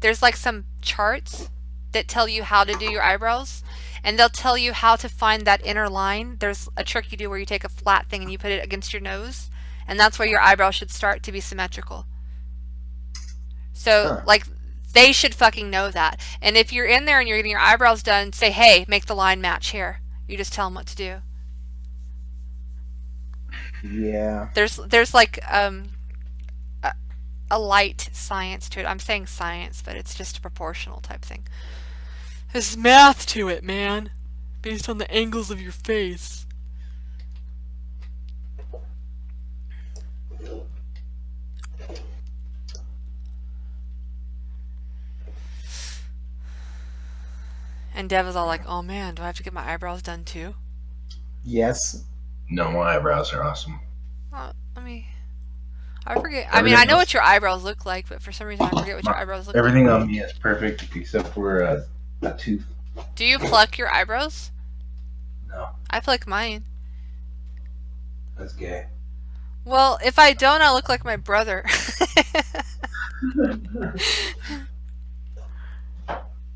there's like some charts that tell you how to do your eyebrows, and they'll tell you how to find that inner line. There's a trick you do where you take a flat thing and you put it against your nose, and that's where your eyebrows should start to be symmetrical. So, like, they should fucking know that. And if you're in there and you're getting your eyebrows done, say, hey, make the line match here. You just tell them what to do. Yeah. There's like a light science to it. I'm saying science, but it's just a proportional type thing. There's math to it, man, based on the angles of your face. And Dev is all like, oh man, do I have to get my eyebrows done too? Yes. No, my eyebrows are awesome. I forget. I mean, I know what your eyebrows look like, but for some reason I forget what your eyebrows look Everything like. on me is perfect except for a tooth. Do you pluck your eyebrows? No. I pluck mine. That's gay. Well, if I don't, I look like my brother.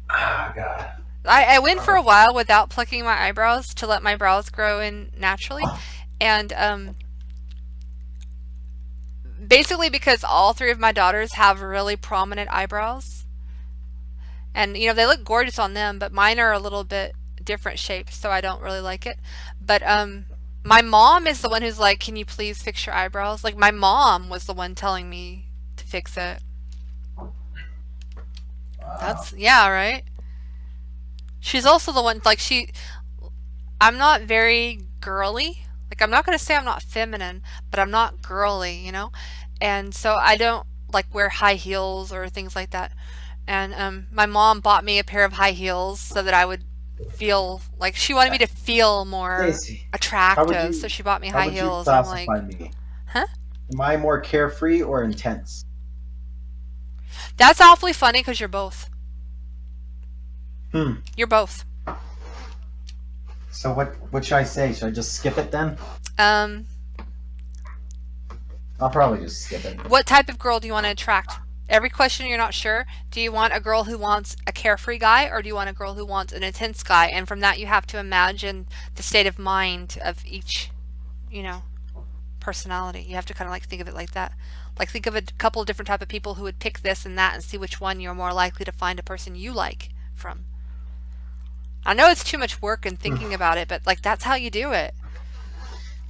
Ah, God. I went for a while without plucking my eyebrows to let my brows grow in naturally, and basically because all three of my daughters have really prominent eyebrows, and you know they look gorgeous on them, but mine are a little bit different shapes, so I don't really like it. But my mom is the one who's like, can you please fix your eyebrows? Like, my mom was the one telling me to fix it. That's, yeah, right? She's also the one, like, I'm not very girly. Like, I'm not going to say I'm not feminine, but I'm not girly, you know? And so I don't, like, wear high heels or things like that. And my mom bought me a pair of high heels so that I would feel, like, she wanted me to feel more attractive, so she bought me high heels. I'm like, me? huh? Am I more carefree or intense? That's awfully funny because you're both. You're both. So what should I say? Should I just skip it then? I'll probably just skip it. What type of girl do you want to attract? Every question you're not sure. Do you want a girl who wants a carefree guy, or do you want a girl who wants an intense guy? And from that you have to imagine the state of mind of each, you know, personality. You have to kind of like think of it like that. Like, think of a couple of different type of people who would pick this and that and see which one you're more likely to find a person you like from. I know it's too much work and thinking about it, but like that's how you do it.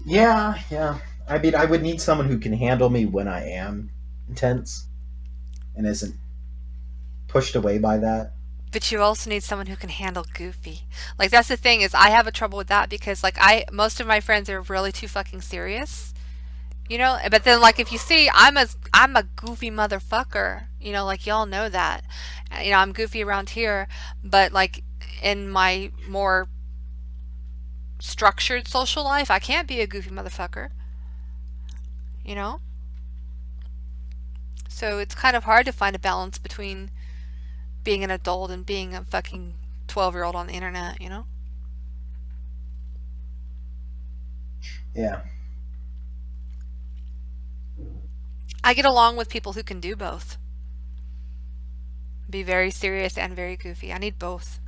Yeah. I mean, I would need someone who can handle me when I am intense and isn't pushed away by that. But you also need someone who can handle goofy. Like, that's the thing, is I have a trouble with that because like most of my friends are really too fucking serious. You know, but then like if you see I'm a goofy motherfucker, you know, like y'all know that. You know, I'm goofy around here, but like in my more structured social life, I can't be a goofy motherfucker. You know? So it's kind of hard to find a balance between being an adult and being a fucking 12-year-old on the internet, you know? Yeah. I get along with people who can do both. Be very serious and very goofy. I need both.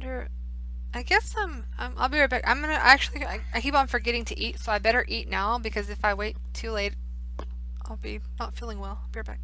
wonder. I guess I'll be right back. I'm gonna actually. I keep on forgetting to eat, so I better eat now because if I wait too late, I'll be not feeling well. I'll be right back.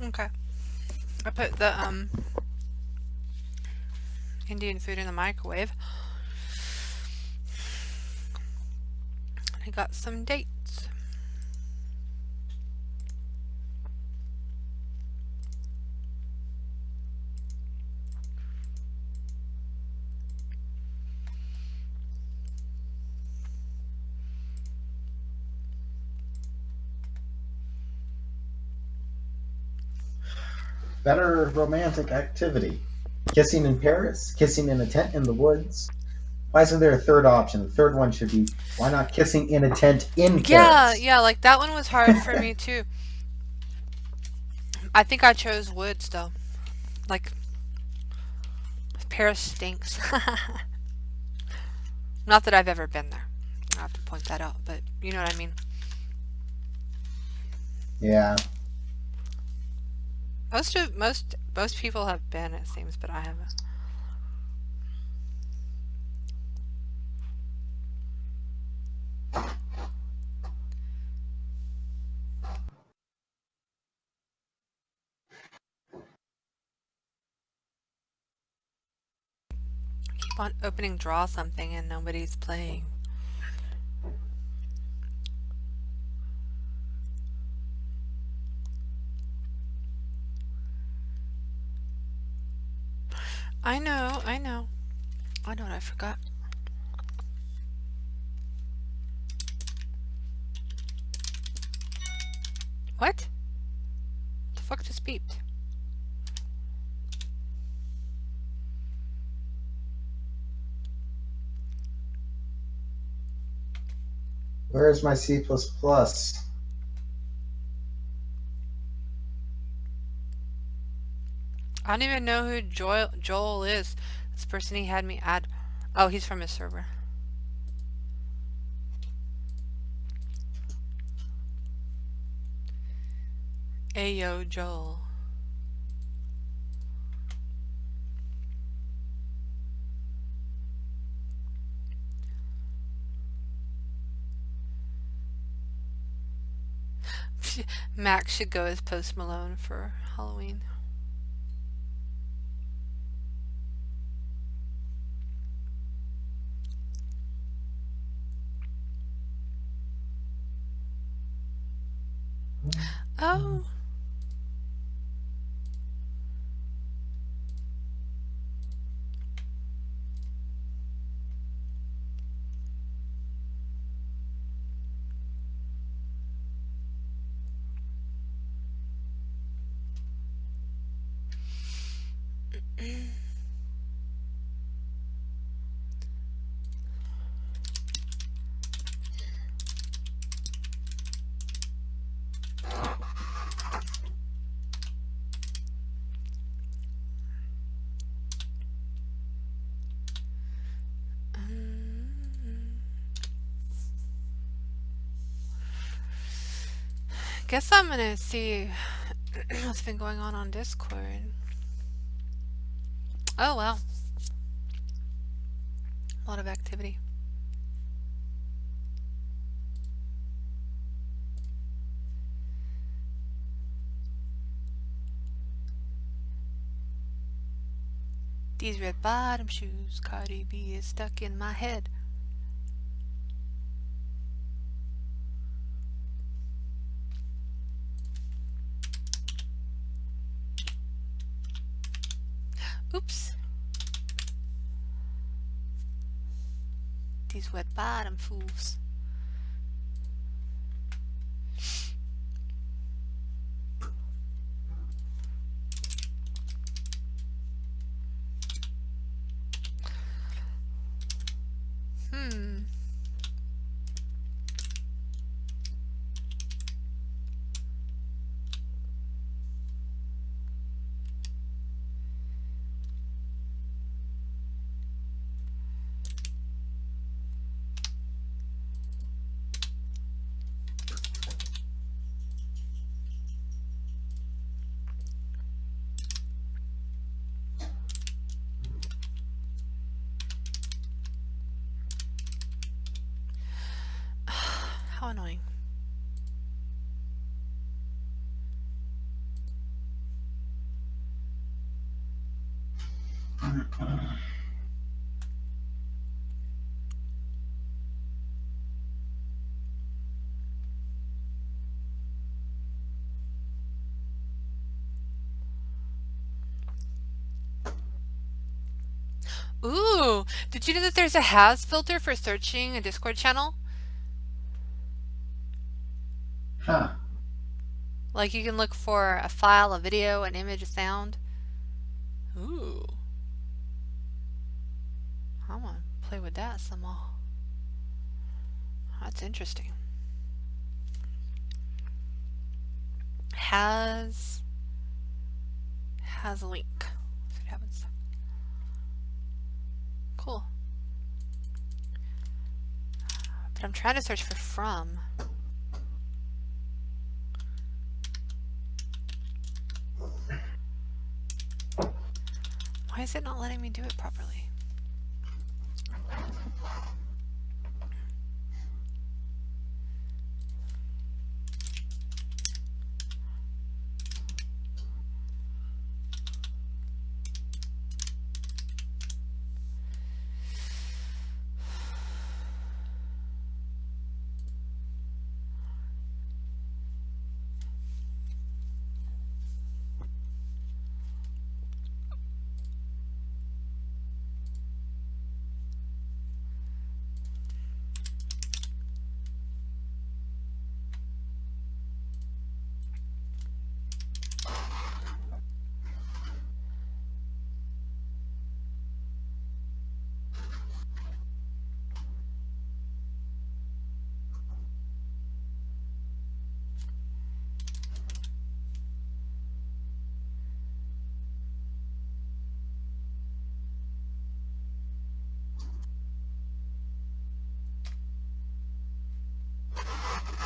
Okay. I put the Indian food in the microwave. I got some dates. Better romantic activity. Kissing in Paris, kissing in a tent in the woods. Why isn't there a third option? The third one should be, why not kissing in a tent in Paris? Yeah, like that one was hard for me too. I think I chose woods though. Like, Paris stinks. Not that I've ever been there. I have to point that out, but you know what I mean. Yeah. Most people have been, it seems, but I haven't. Keep on opening draw something and nobody's playing. I know what I forgot. What? The fuck just beeped? Where's my C++? I don't even know who Joel is. This person he had me add. Oh, he's from his server. Ayo, Joel. Max should go as Post Malone for Halloween. Oh. Guess I'm gonna see what's been going on Discord. Oh wow, a lot of activity. These red bottom shoes, Cardi B is stuck in my head. Oops. These wet bottom fools. Hmm. How annoying. Ooh, did you know that there's a has filter for searching a Discord channel? Huh. Like you can look for a file, a video, an image, a sound. Ooh. I want to play with that some more. That's interesting. Has a link. Let's see what happens. Cool. But I'm trying to search for from. Why is it not letting me do it properly?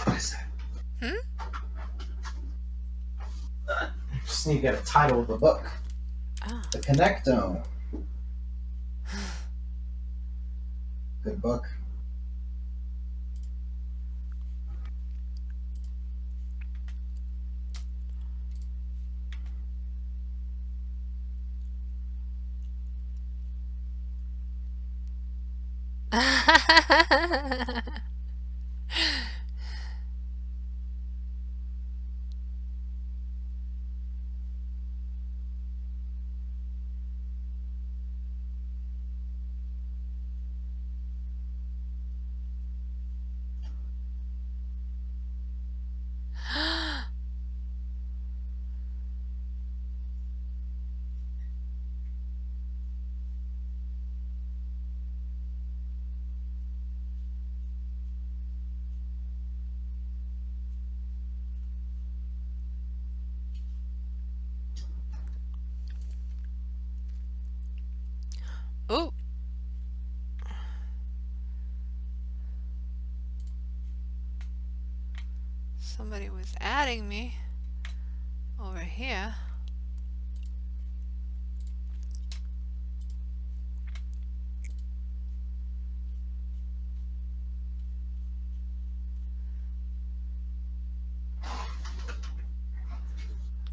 What is that? Just need to get a title of the book. Oh. The Connectome. Good book. Somebody was adding me over here.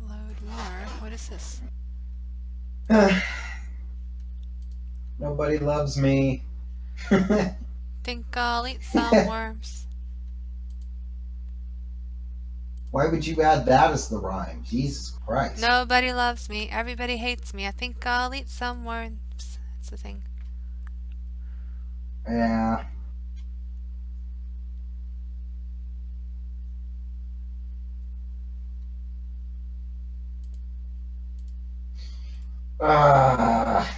Load more. What is this? Nobody loves me. Think I'll eat some worms. Why would you add that as the rhyme? Jesus Christ. Nobody loves me. Everybody hates me. I think I'll eat some worms. It's the thing. Yeah. Ah.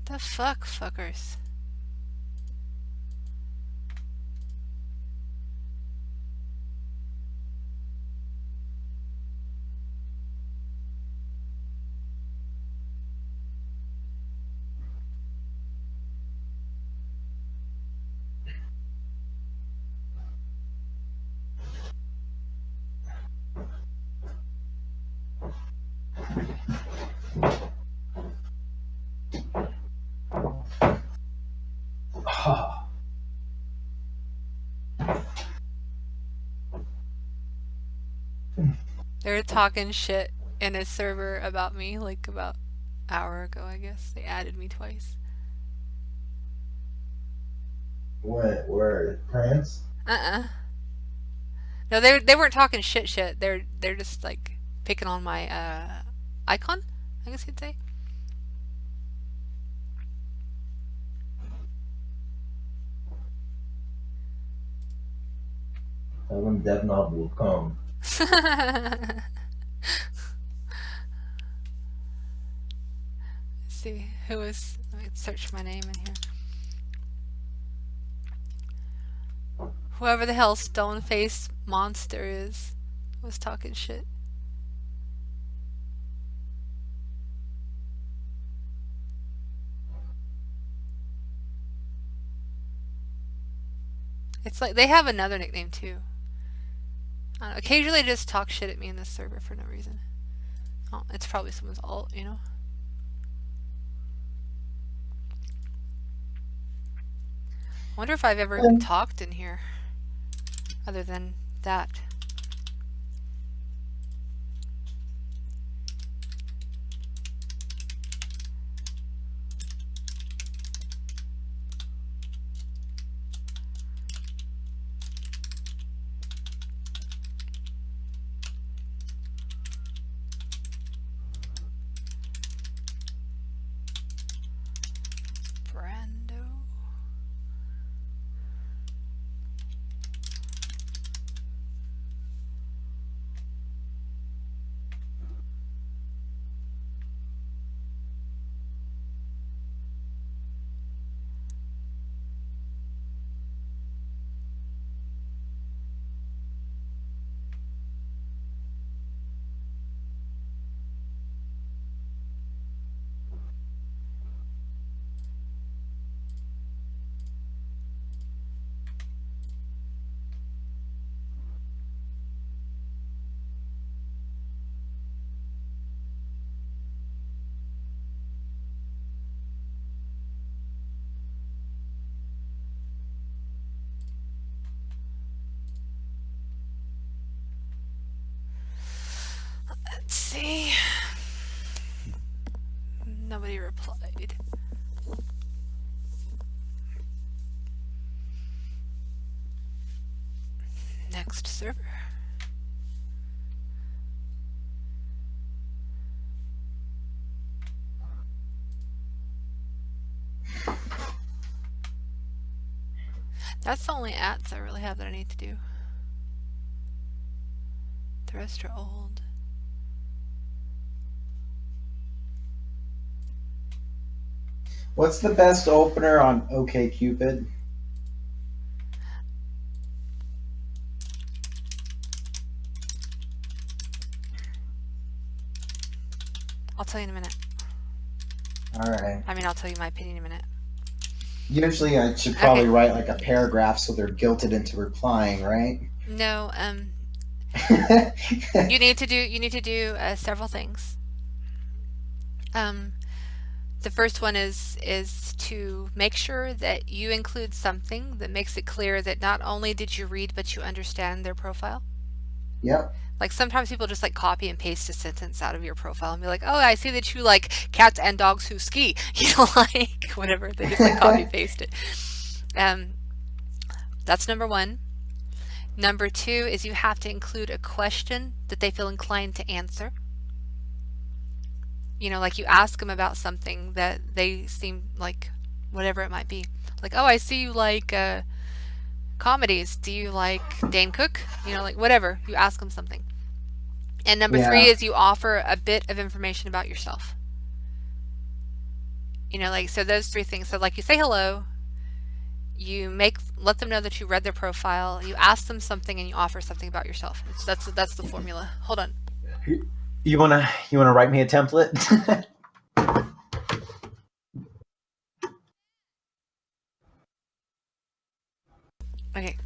The fuck, fuckers. They were talking shit in a server about me, like about an hour ago, I guess. They added me twice. What? Where? France? No, they weren't talking shit. They're just like picking on my icon, I guess you'd say. Tell them DevNob will come. Let's see who was. Let me search my name in here. Whoever the hell stone-faced monster is was talking shit. It's like they have another nickname too. I don't know, occasionally they just talk shit at me in this server for no reason. Oh, it's probably someone's alt, you know? I wonder if I've ever even talked in here. Other than that. Let's see. Nobody replied. Next server. That's the only ads I really have that I need to do. The rest are old. What's the best opener on OkCupid? I'll tell you in a minute. All right. I mean, I'll tell you my opinion in a minute. Usually, I should probably write like a paragraph so they're guilted into replying, right? No, you need to do several things. The first one is to make sure that you include something that makes it clear that not only did you read, but you understand their profile. Yep. Like sometimes people just like copy and paste a sentence out of your profile and be like, oh, I see that you like cats and dogs who ski. You know, like whatever. They just like copy paste it. That's number one. Number two is you have to include a question that they feel inclined to answer. You know, like you ask them about something that they seem like, whatever it might be. Like, oh, I see you like comedies. Do you like Dane Cook? You know, like whatever. You ask them something. And number three is you offer a bit of information about yourself. You know, like, so those three things. So like you say hello, you let them know that you read their profile, you ask them something, and you offer something about yourself. So that's the formula. Hold on. You wanna write me a template? Okay.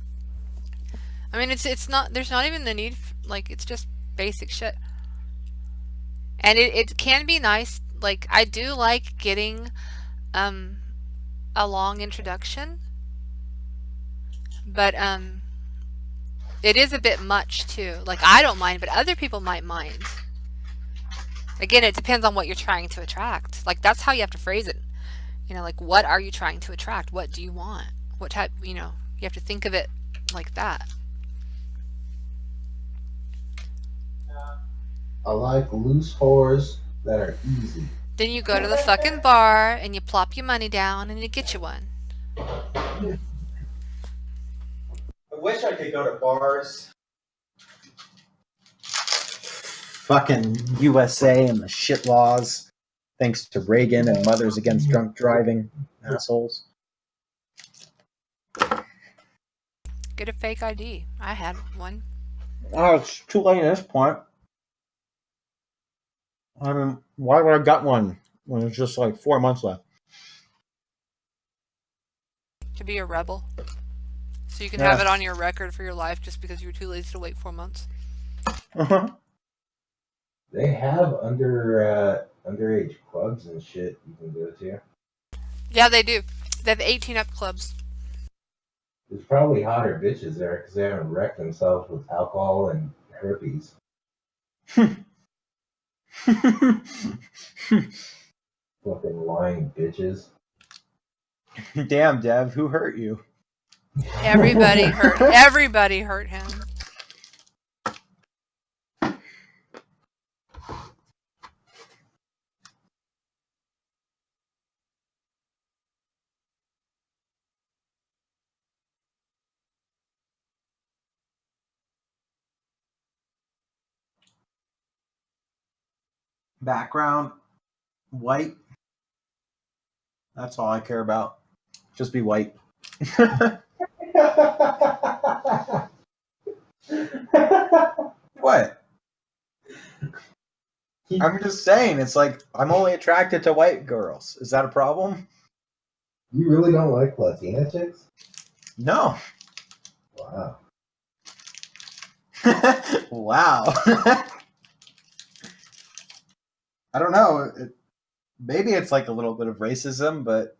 I mean, it's not, there's not even the need, like, it's just basic shit. And it can be nice, like, I do like getting a long introduction, but it is a bit much too. Like, I don't mind, but other people might mind. Again, it depends on what you're trying to attract. Like, that's how you have to phrase it. You know, like, what are you trying to attract? What do you want? What type, you know, you have to think of it like that. I like loose whores that are easy. Then you go to the fucking bar and you plop your money down and you get you one. I wish I could go to bars. Fucking USA and the shit laws. Thanks to Reagan and Mothers Against Drunk Driving. Assholes. Get a fake ID. I had one. Oh, it's too late at this point. I mean, why would I got one when it's just like 4 months left? To be a rebel. So you can have it on your record for your life just because you were too lazy to wait 4 months. They have underage clubs and shit you can go to. Yeah, they do. They have 18 up clubs. There's probably hotter bitches there because they haven't wrecked themselves with alcohol and herpes. Fucking lying bitches. Damn, Dev, who hurt you? Everybody hurt. Everybody hurt him. Background, white. That's all I care about. Just be white. What? I'm just saying, it's like, I'm only attracted to white girls. Is that a problem? You really don't like Latina chicks? No. Wow. Wow. I don't know. Maybe it's like a little bit of racism, but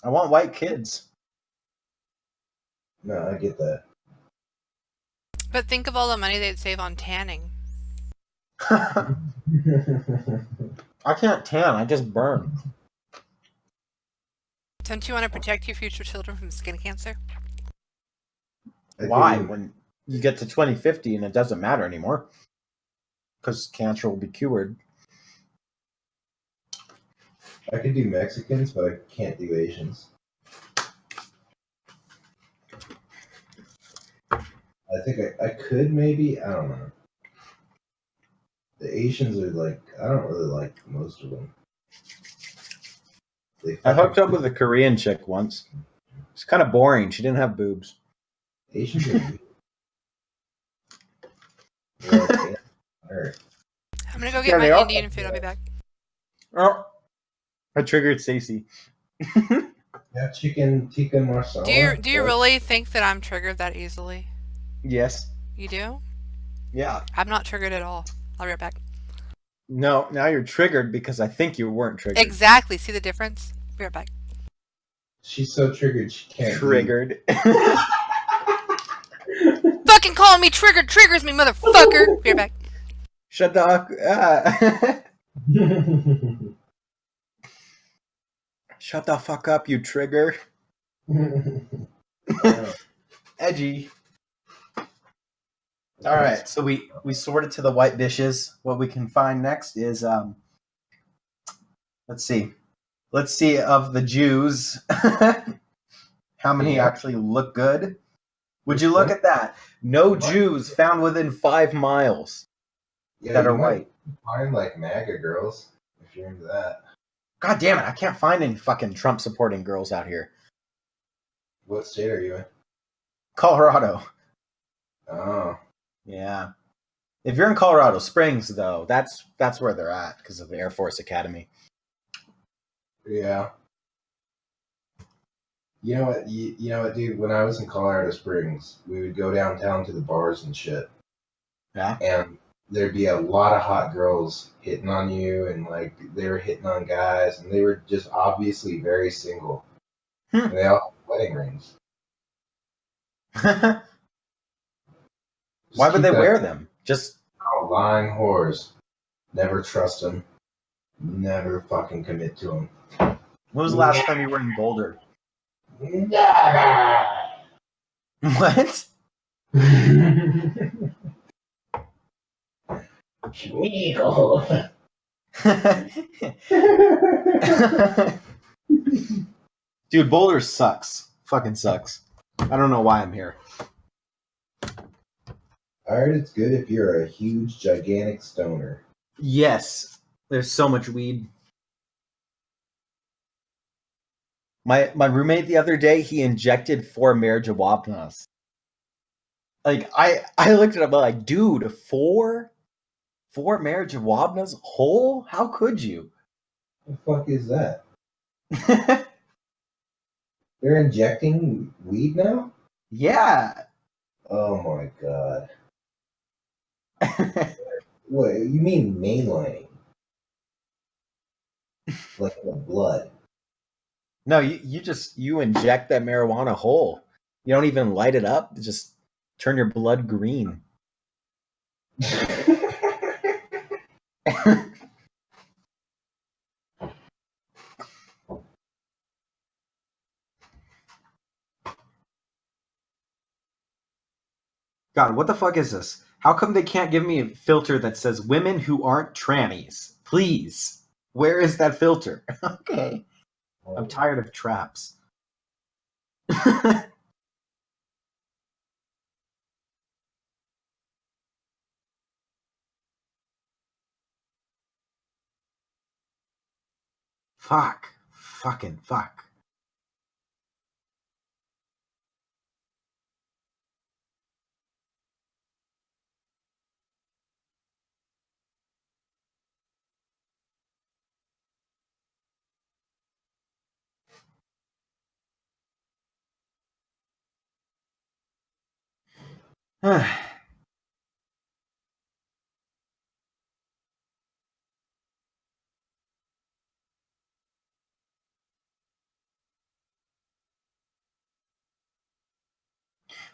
I want white kids. No, I get that. But think of all the money they'd save on tanning. I can't tan. I just burn. Don't you want to protect your future children from skin cancer? Why? When you get to 2050 and it doesn't matter anymore. Because cancer will be cured. I could do Mexicans, but I can't do Asians. I think I could maybe. I don't know. The Asians are like I don't really like most of them. I hooked up with a Korean chick once. It's kind of boring. She didn't have boobs. Asians are weird. They're like, I'm gonna go Yeah, get they my are. Indian food. I'll be back. Oh, I triggered Stacy. yeah, chicken tikka masala. Do you really think that I'm triggered that easily? Yes. You do? Yeah. I'm not triggered at all. I'll be right back. No, now you're triggered because I think you weren't triggered. Exactly. See the difference? Be right back. She's so triggered she can't. Triggered. Fucking calling me triggered triggers me, motherfucker. Be right back. Shut the Shut the fuck up, you trigger. Edgy. All right, so we sorted to the white dishes. What we can find next is let's see of the Jews, how many actually look good? Would you look at that? No Jews found within 5 miles that are white. Find like MAGA girls if you're into that. God damn it! I can't find any fucking Trump supporting girls out here. What state are you in? Colorado. Oh. Yeah. If you're in Colorado Springs, though, that's where they're at because of the Air Force Academy. Yeah. You know what? You know what, dude? When I was in Colorado Springs, we would go downtown to the bars and shit. Yeah. And there'd be a lot of hot girls hitting on you, and like they were hitting on guys, and they were just obviously very single. And they all had wedding rings. Why would they wear them? Just lying whores. Never trust them. Never fucking commit to them. When was the last time you were in Boulder? What? Dude, Boulder sucks. Fucking sucks. I don't know why I'm here. I heard it's good if you're a huge, gigantic stoner. Yes. There's so much weed. My roommate the other day, he injected 4 marijuanas. Like I looked at him like, dude, 4 marijuanas whole? How could you? The fuck is that? They're injecting weed now? Yeah. Oh my god. What, you mean mainlining? Like the blood? No, you inject that marijuana whole. You don't even light it up. Just turn your blood green. God, what the fuck is this? How come they can't give me a filter that says women who aren't trannies? Please. Where is that filter? Okay. I'm tired of traps. Fuck. Fucking fuck.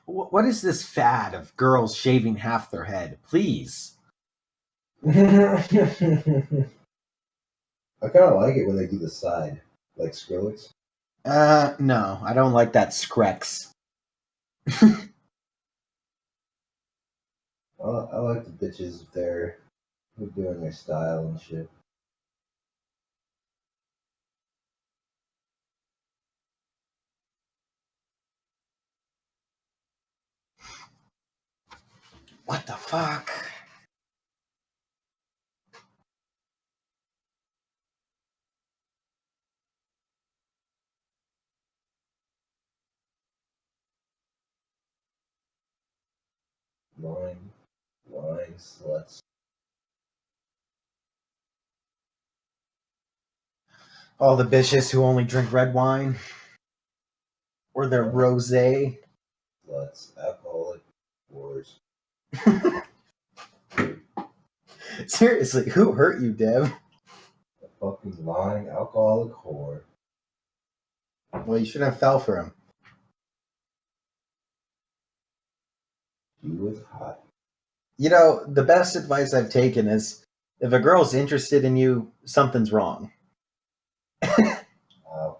What is this fad of girls shaving half their head? Please. I kind of like it when they do the side, like Skrillex. No, I don't like that Skrex. I like the bitches if they're doing their style and shit. What the fuck? Wine sluts. All the bitches who only drink red wine. Or their rosé. Sluts, alcoholic wars. Seriously, who hurt you, Dev? A fucking lying alcoholic whore. Well, you shouldn't have fell for him. She was hot. You know, the best advice I've taken is if a girl's interested in you, something's wrong. Wow.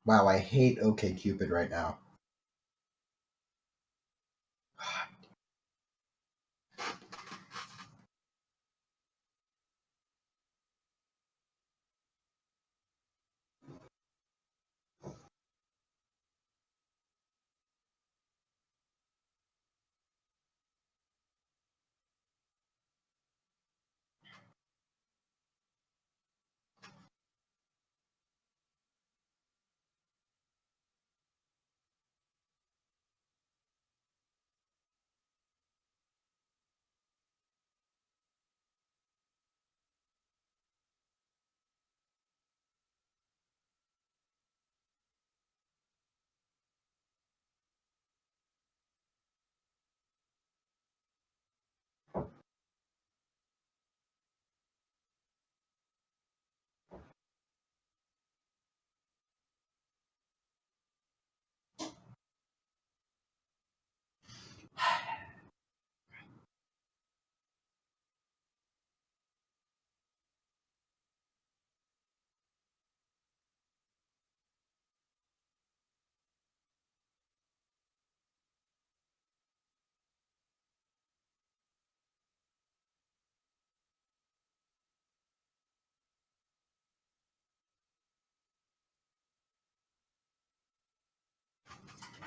Wow, I hate OkCupid right now.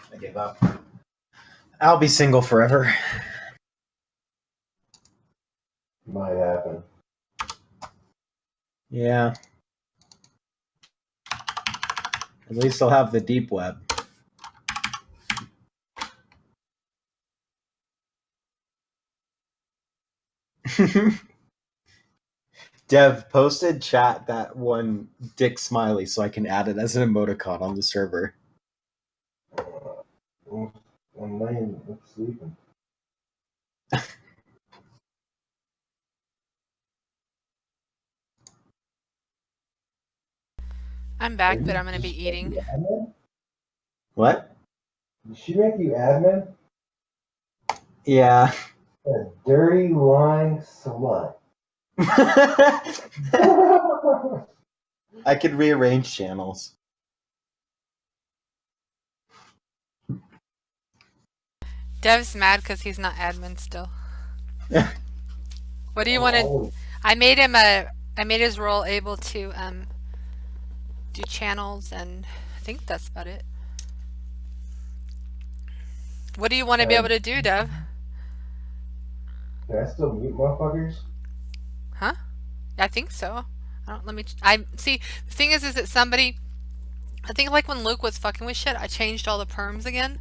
I give up. I'll be single forever. Might happen. Yeah. At least I'll have the deep web. Dev, posted chat that one dick smiley so I can add it as an emoticon on the server. I'm laying, I'm sleeping. I'm back, but I'm gonna be eating. What? Did she make you admin? Yeah. A dirty lying slut. I could rearrange channels. Dev's mad because he's not admin still. What do you want to? I made his role able to do channels, and I think that's about it. What do you want to be able to do, Dev? Can I still mute motherfuckers? Huh? I think so. I don't. Let me. I see. The thing is that somebody. I think like when Luke was fucking with shit, I changed all the perms again,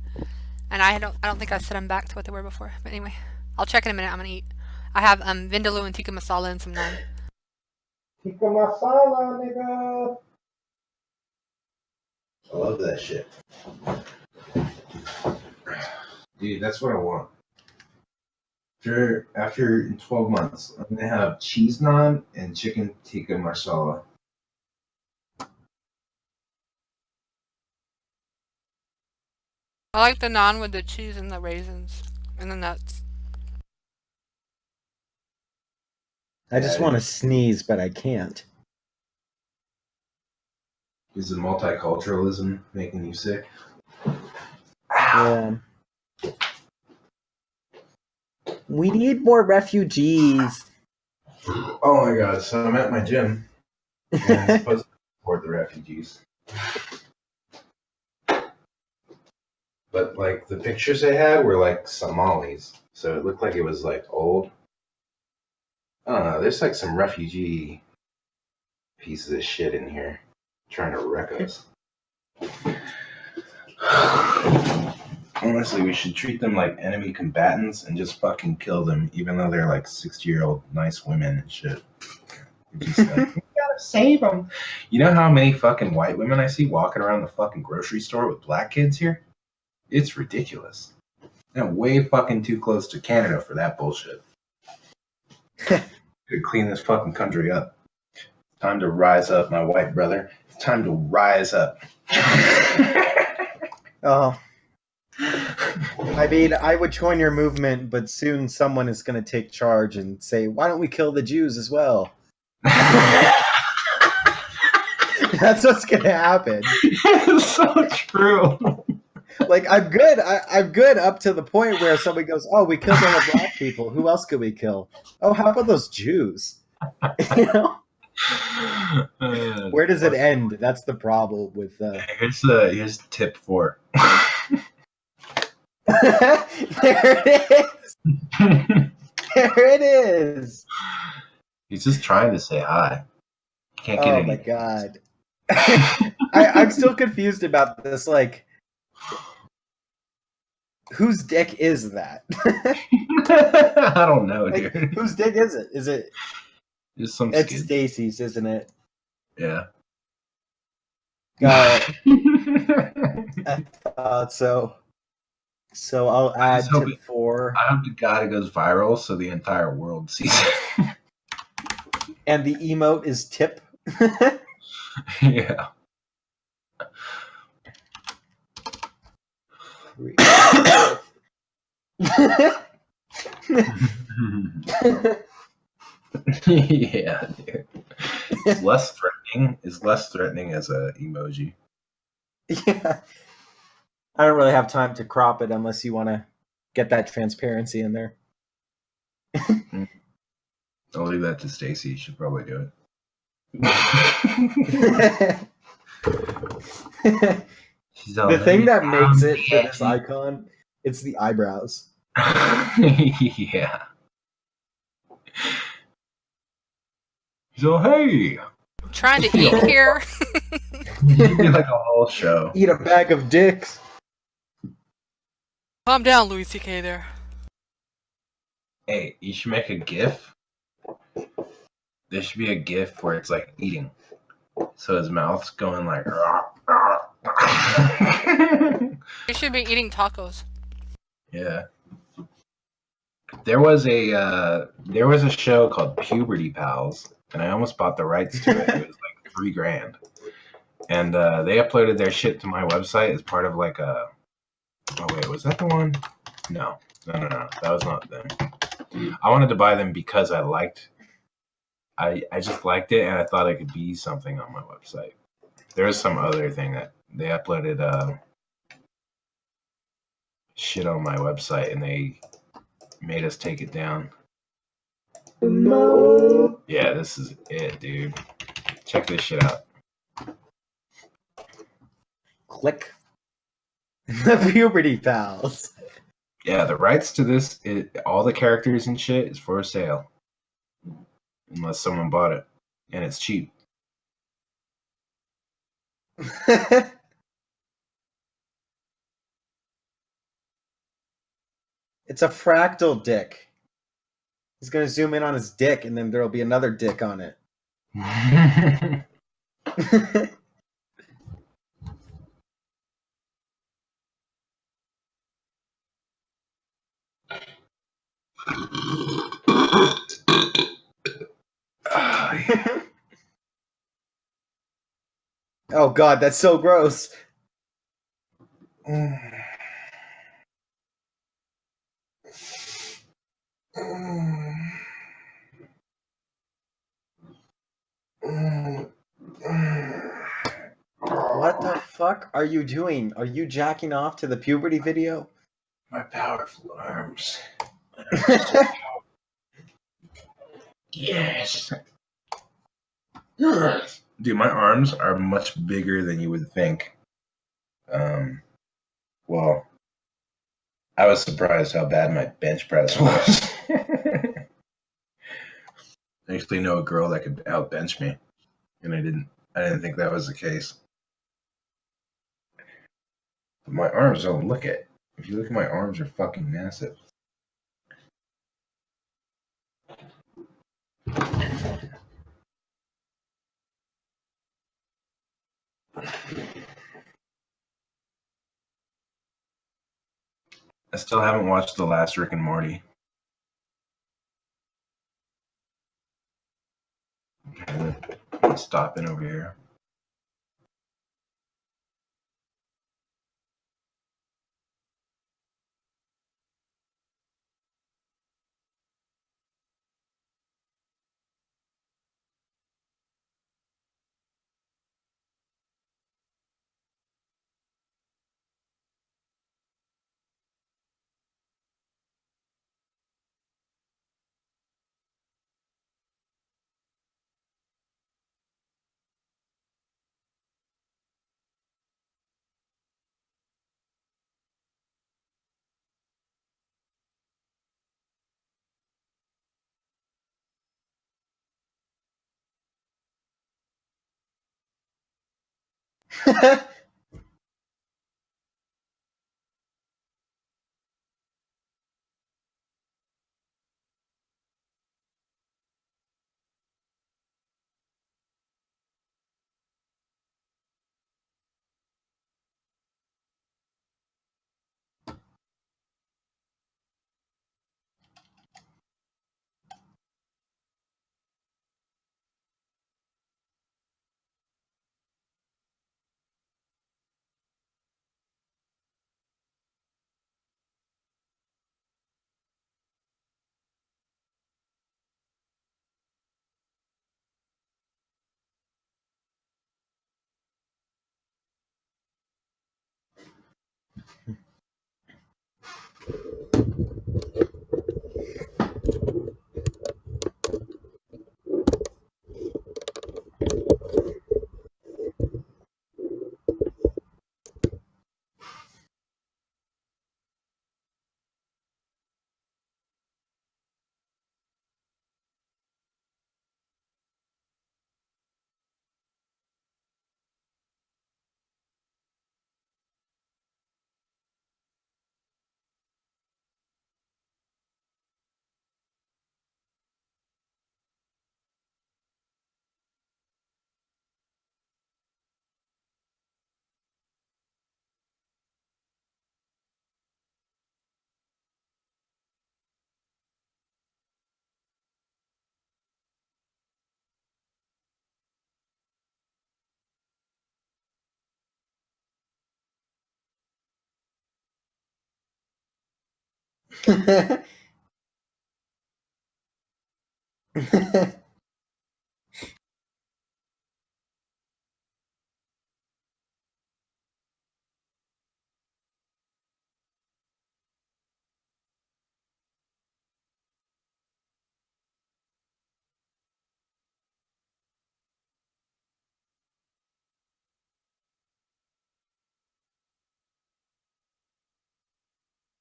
and I don't think I set them back to what they were before. But anyway, I'll check in a minute. I'm gonna eat. I have vindaloo and tikka masala and some naan. Tikka masala, nigga. I love that shit. Dude, that's what I want. After 12 months, I'm gonna have cheese naan and chicken tikka masala. I like the naan with the cheese and the raisins and the nuts. I just want to sneeze, but I can't. Is the multiculturalism making you sick? Yeah. We need more refugees. Oh my god, so I'm at my gym. And it's supposed to support the refugees. But like the pictures they had were like Somalis. So it looked like it was like old. I don't know, there's like some refugee pieces of shit in here trying to wreck us. Honestly, we should treat them like enemy combatants and just fucking kill them, even though they're like 60-year-old nice women and shit. We're just like, we gotta save them. You know how many fucking white women I see walking around the fucking grocery store with black kids here? It's ridiculous. They're way fucking too close to Canada for that bullshit. Could clean this fucking country up. Time to rise up, my white brother. It's time to rise up. Oh. I mean, I would join your movement, but soon someone is going to take charge and say, why don't we kill the Jews as well? That's what's going to happen. It's so true. Like, I'm good. I'm good up to the point where somebody goes, oh, we killed all the black people. Who else could we kill? Oh, how about those Jews? You know? Where does it end? That's the problem with... Here's tip 4. There it is. There it is. He's just trying to say hi. Can't get Oh any. my god. I'm still confused about this. Like, whose dick is that? I don't know, Like, dude. whose dick is it? Is it? Just some It's skid. Stacy's, isn't it? Yeah. I thought so. So I'll add just hope tip 4. I hope to God it goes viral so the entire world sees it. And the emote is tip. Yeah. Yeah, dude. It's less threatening. It's less threatening as a emoji. Yeah. I don't really have time to crop it unless you want to get that transparency in there. I'll leave that to Stacy. She should probably do it. The thing that makes it for this icon, it's the eyebrows. Yeah. So hey, I'm trying to eat here. you do like a whole show. Eat a bag of dicks. Calm down, Louis C.K. there. Hey, you should make a GIF. There should be a GIF where it's like eating, so his mouth's going like. You should be eating tacos. Yeah. There was a show called Puberty Pals, and I almost bought the rights to it. It was like $3,000, and they uploaded their shit to my website as part of like a. Oh wait, was that the one? No, that was not them. I wanted to buy them because I liked. I just liked it, and I thought it could be something on my website. There was some other thing that they uploaded shit on my website, and they made us take it down. Yeah, this is it, dude. Check this shit out. Click. The Puberty Pals. Yeah, the rights to this, all the characters and shit is for sale. Unless someone bought it. And it's cheap. It's a fractal dick. He's gonna zoom in on his dick, and then there'll be another dick on it. Oh god, that's so gross. What the fuck are you doing? Are you jacking off to the puberty video? My powerful arms. Yes. Dude, my arms are much bigger than you would think. Well, I was surprised how bad my bench press was. I actually know a girl that could outbench me, and I didn't think that was the case. But my arms don't look it. If you look at my arms, they're fucking massive. I still haven't watched the last Rick and Morty. I'm stopping over here.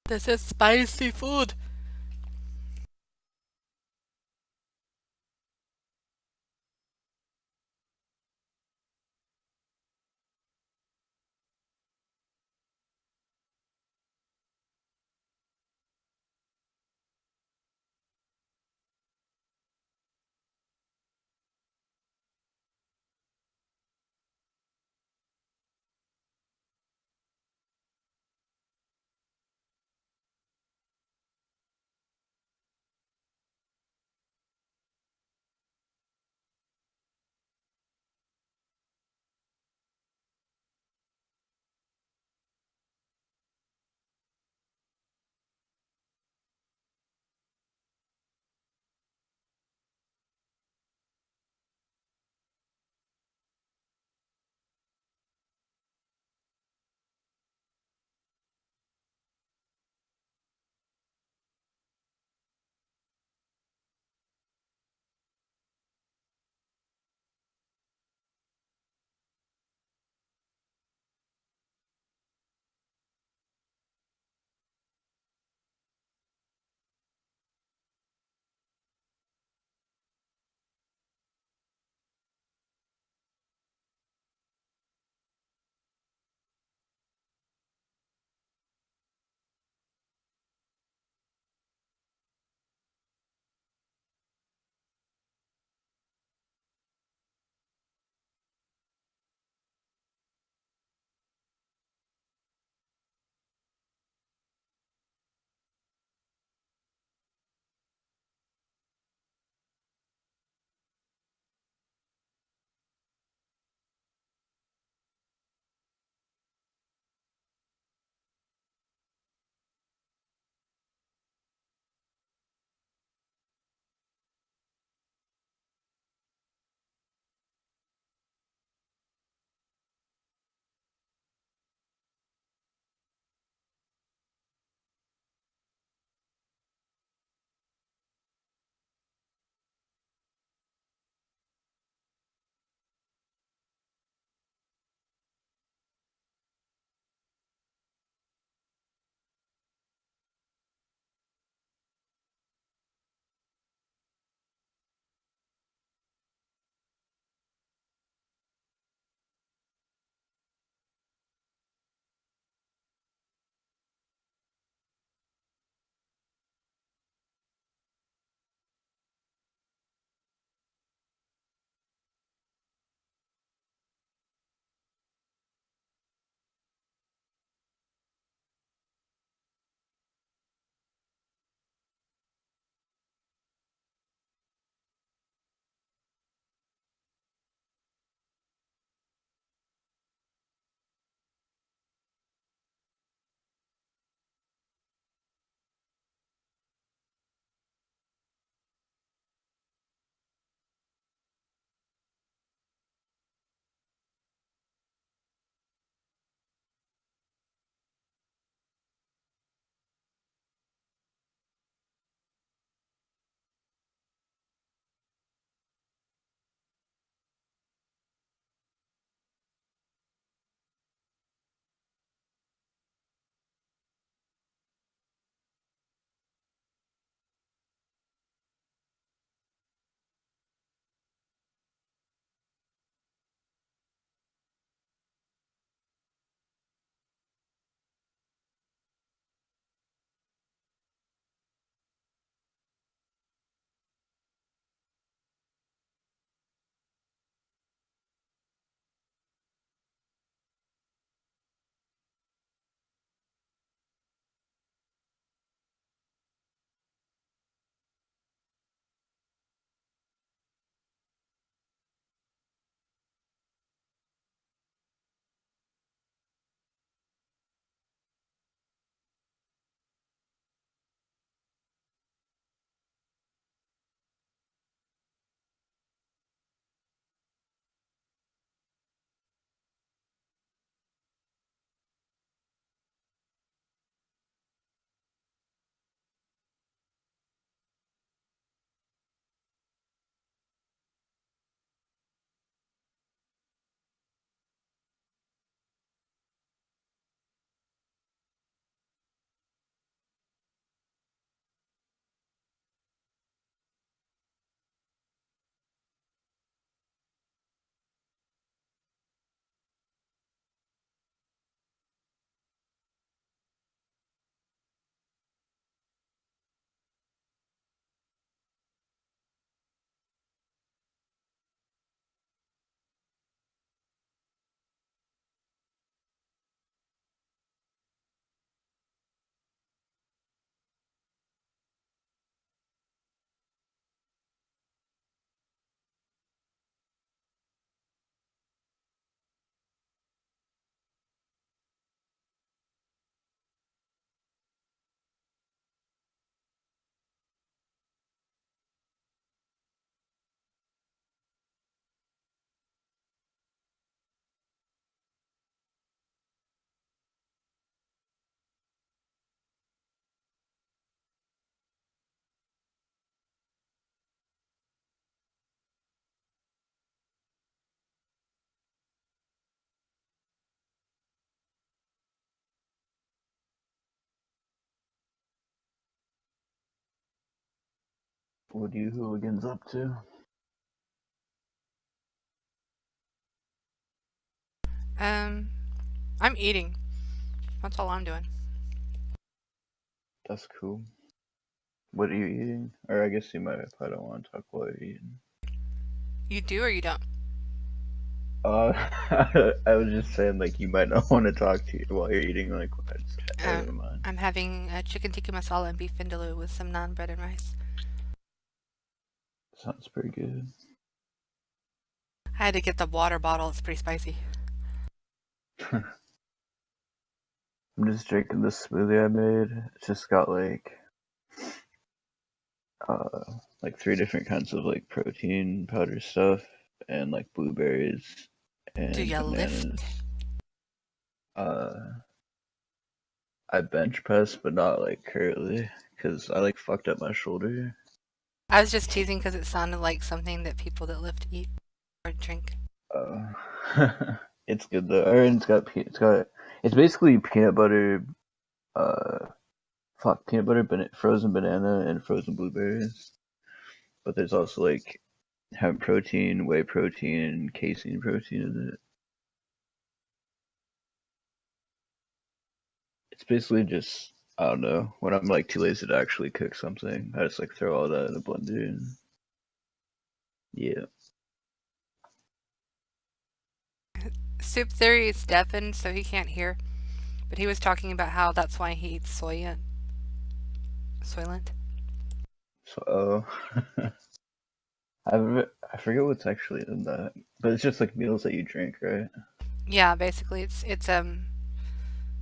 This is spicy food. What are you hooligans up to? I'm eating. That's all I'm doing. That's cool. What are you eating? Or I guess you might if I don't want to talk while you're eating. You do or you don't? I was just saying, like, you might not want to talk to you while you're eating, like, never mind. I'm having chicken tikka masala and beef vindaloo with some naan bread and rice. Sounds pretty good. I had to get the water bottle. It's pretty spicy. I'm just drinking this smoothie I made. It's just got, like 3 different kinds of, like, protein powder stuff and, like, blueberries and Do ya bananas. lift? I bench press, but not, like, currently, because I, like, fucked up my shoulder. I was just teasing because it sounded like something that people that lift eat or drink. It's good though. And it's basically peanut butter, frozen banana and frozen blueberries. But there's also like hemp protein, whey protein, and casein protein in it. It's basically just, I don't know, when I'm like too lazy to actually cook something, I just like throw all that in a blender and yeah. Soup Theory is deafened, so he can't hear. But he was talking about how that's why he eats Soylent. So, I forget what's actually in that, but it's just like meals that you drink, right? Yeah, basically it's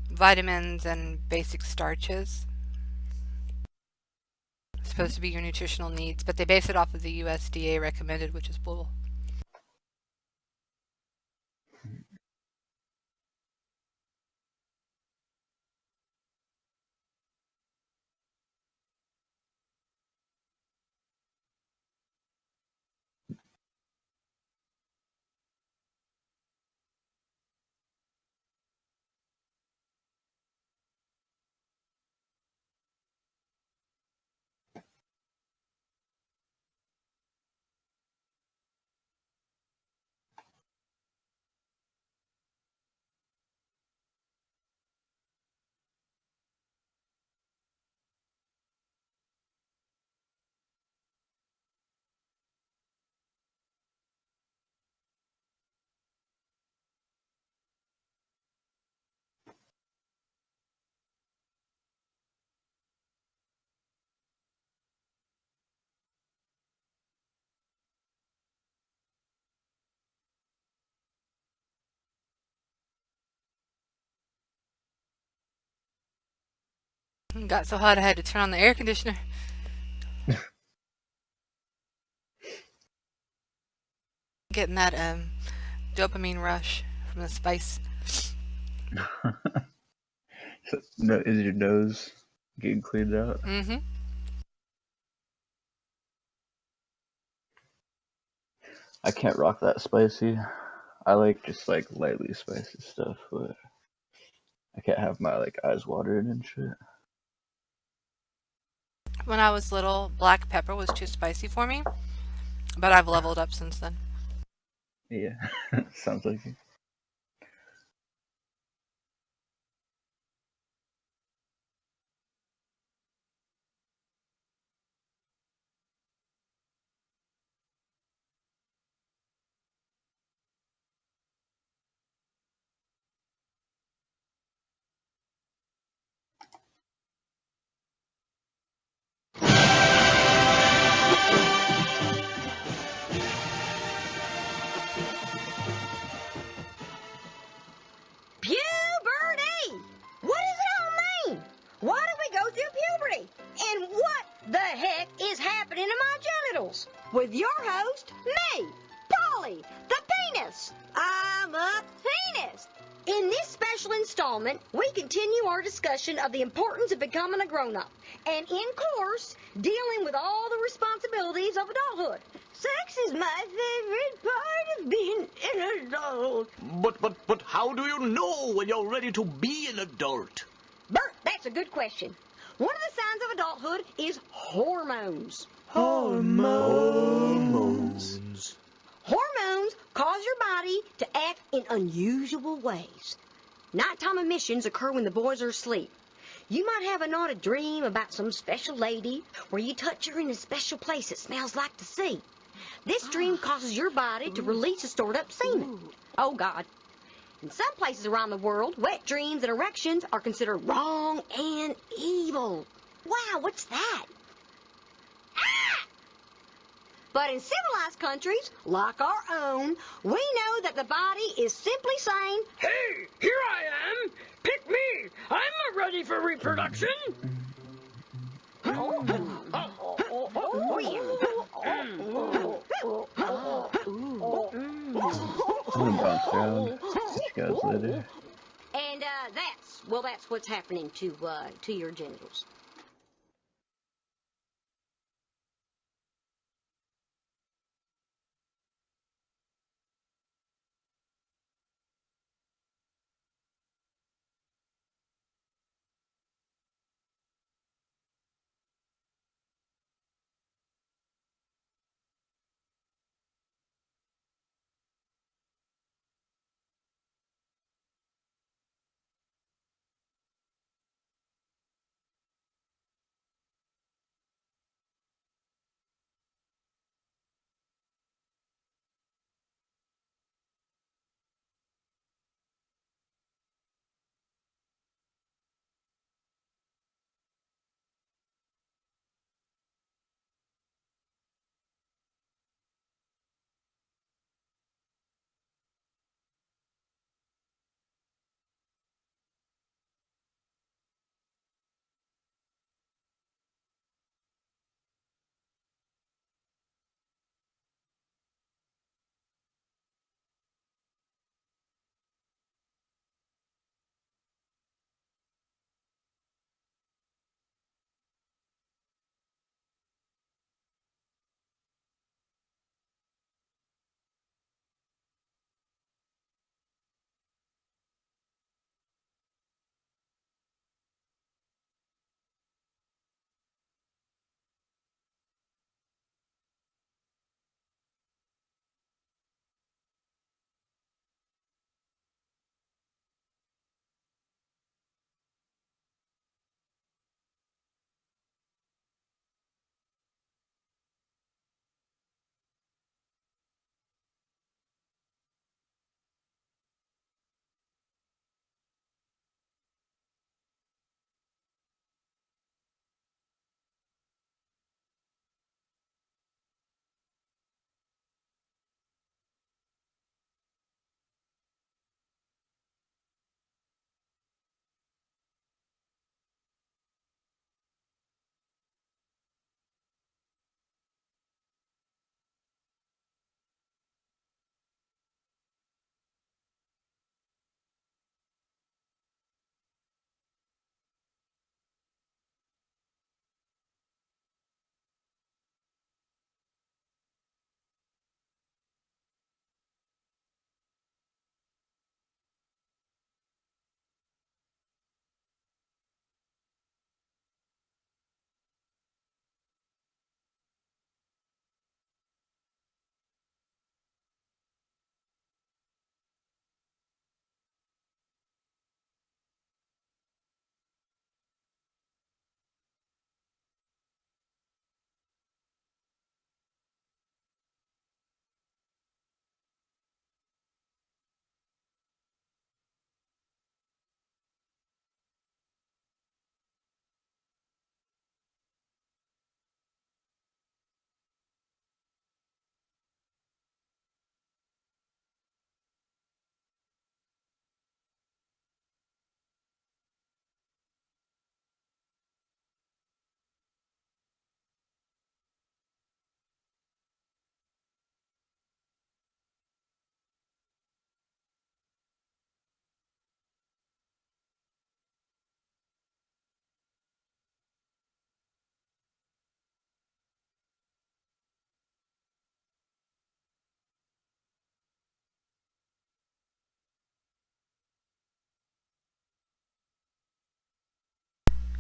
vitamins and basic starches. It's supposed to be your nutritional needs, but they base it off of the USDA recommended, which is bull. It got so hot I had to turn on the air conditioner. Getting that dopamine rush from the spice. So, no, is your nose getting cleaned out? Mm-hmm. I can't rock that spicy. I like just like lightly spicy stuff, but I can't have my like eyes watering and shit. When I was little, black pepper was too spicy for me, but I've leveled up since then. Yeah, sounds like it. Puberty! What does it all mean? Why do we go through puberty? And what the heck is happening to my genitals? With your host, me, Polly, the penis. I'm a penis. In this special installment, we continue our discussion of the importance of becoming a grown-up. And in course, dealing with all the responsibilities of adulthood. Sex is my favorite part of being an adult. But how do you know when you're ready to be an adult? Bert, that's a good question. One of the signs of adulthood is hormones. Hormones. Hormones cause your body to act in unusual ways. Nighttime emissions occur when the boys are asleep. You might have an odd dream about some special lady where you touch her in a special place that smells like the sea. This dream causes your body to release a stored up semen. Oh, God. In some places around the world, wet dreams and erections are considered wrong and evil. Wow, what's that? Ah! But in civilized countries, like our own, we know that the body is simply saying, Hey, here I am! Pick me! I'm ready for reproduction! I'm gonna bounce around. Catch you guys later. And that's what's happening to your genitals.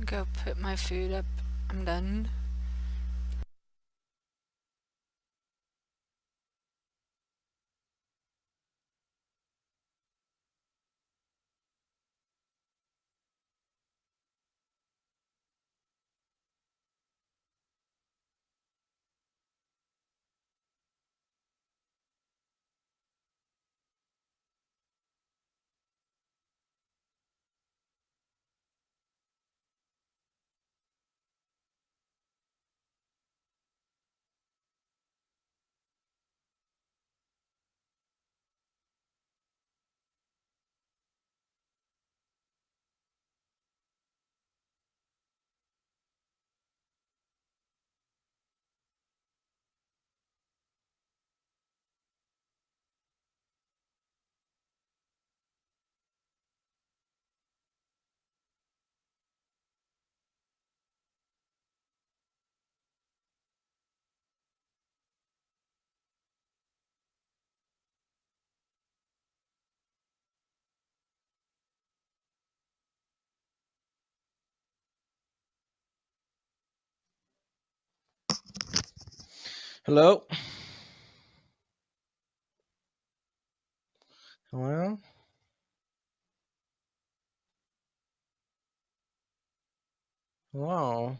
Go put my food up. I'm done. Hello? Hello? Hello?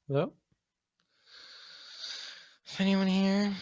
Hello? Is anyone here?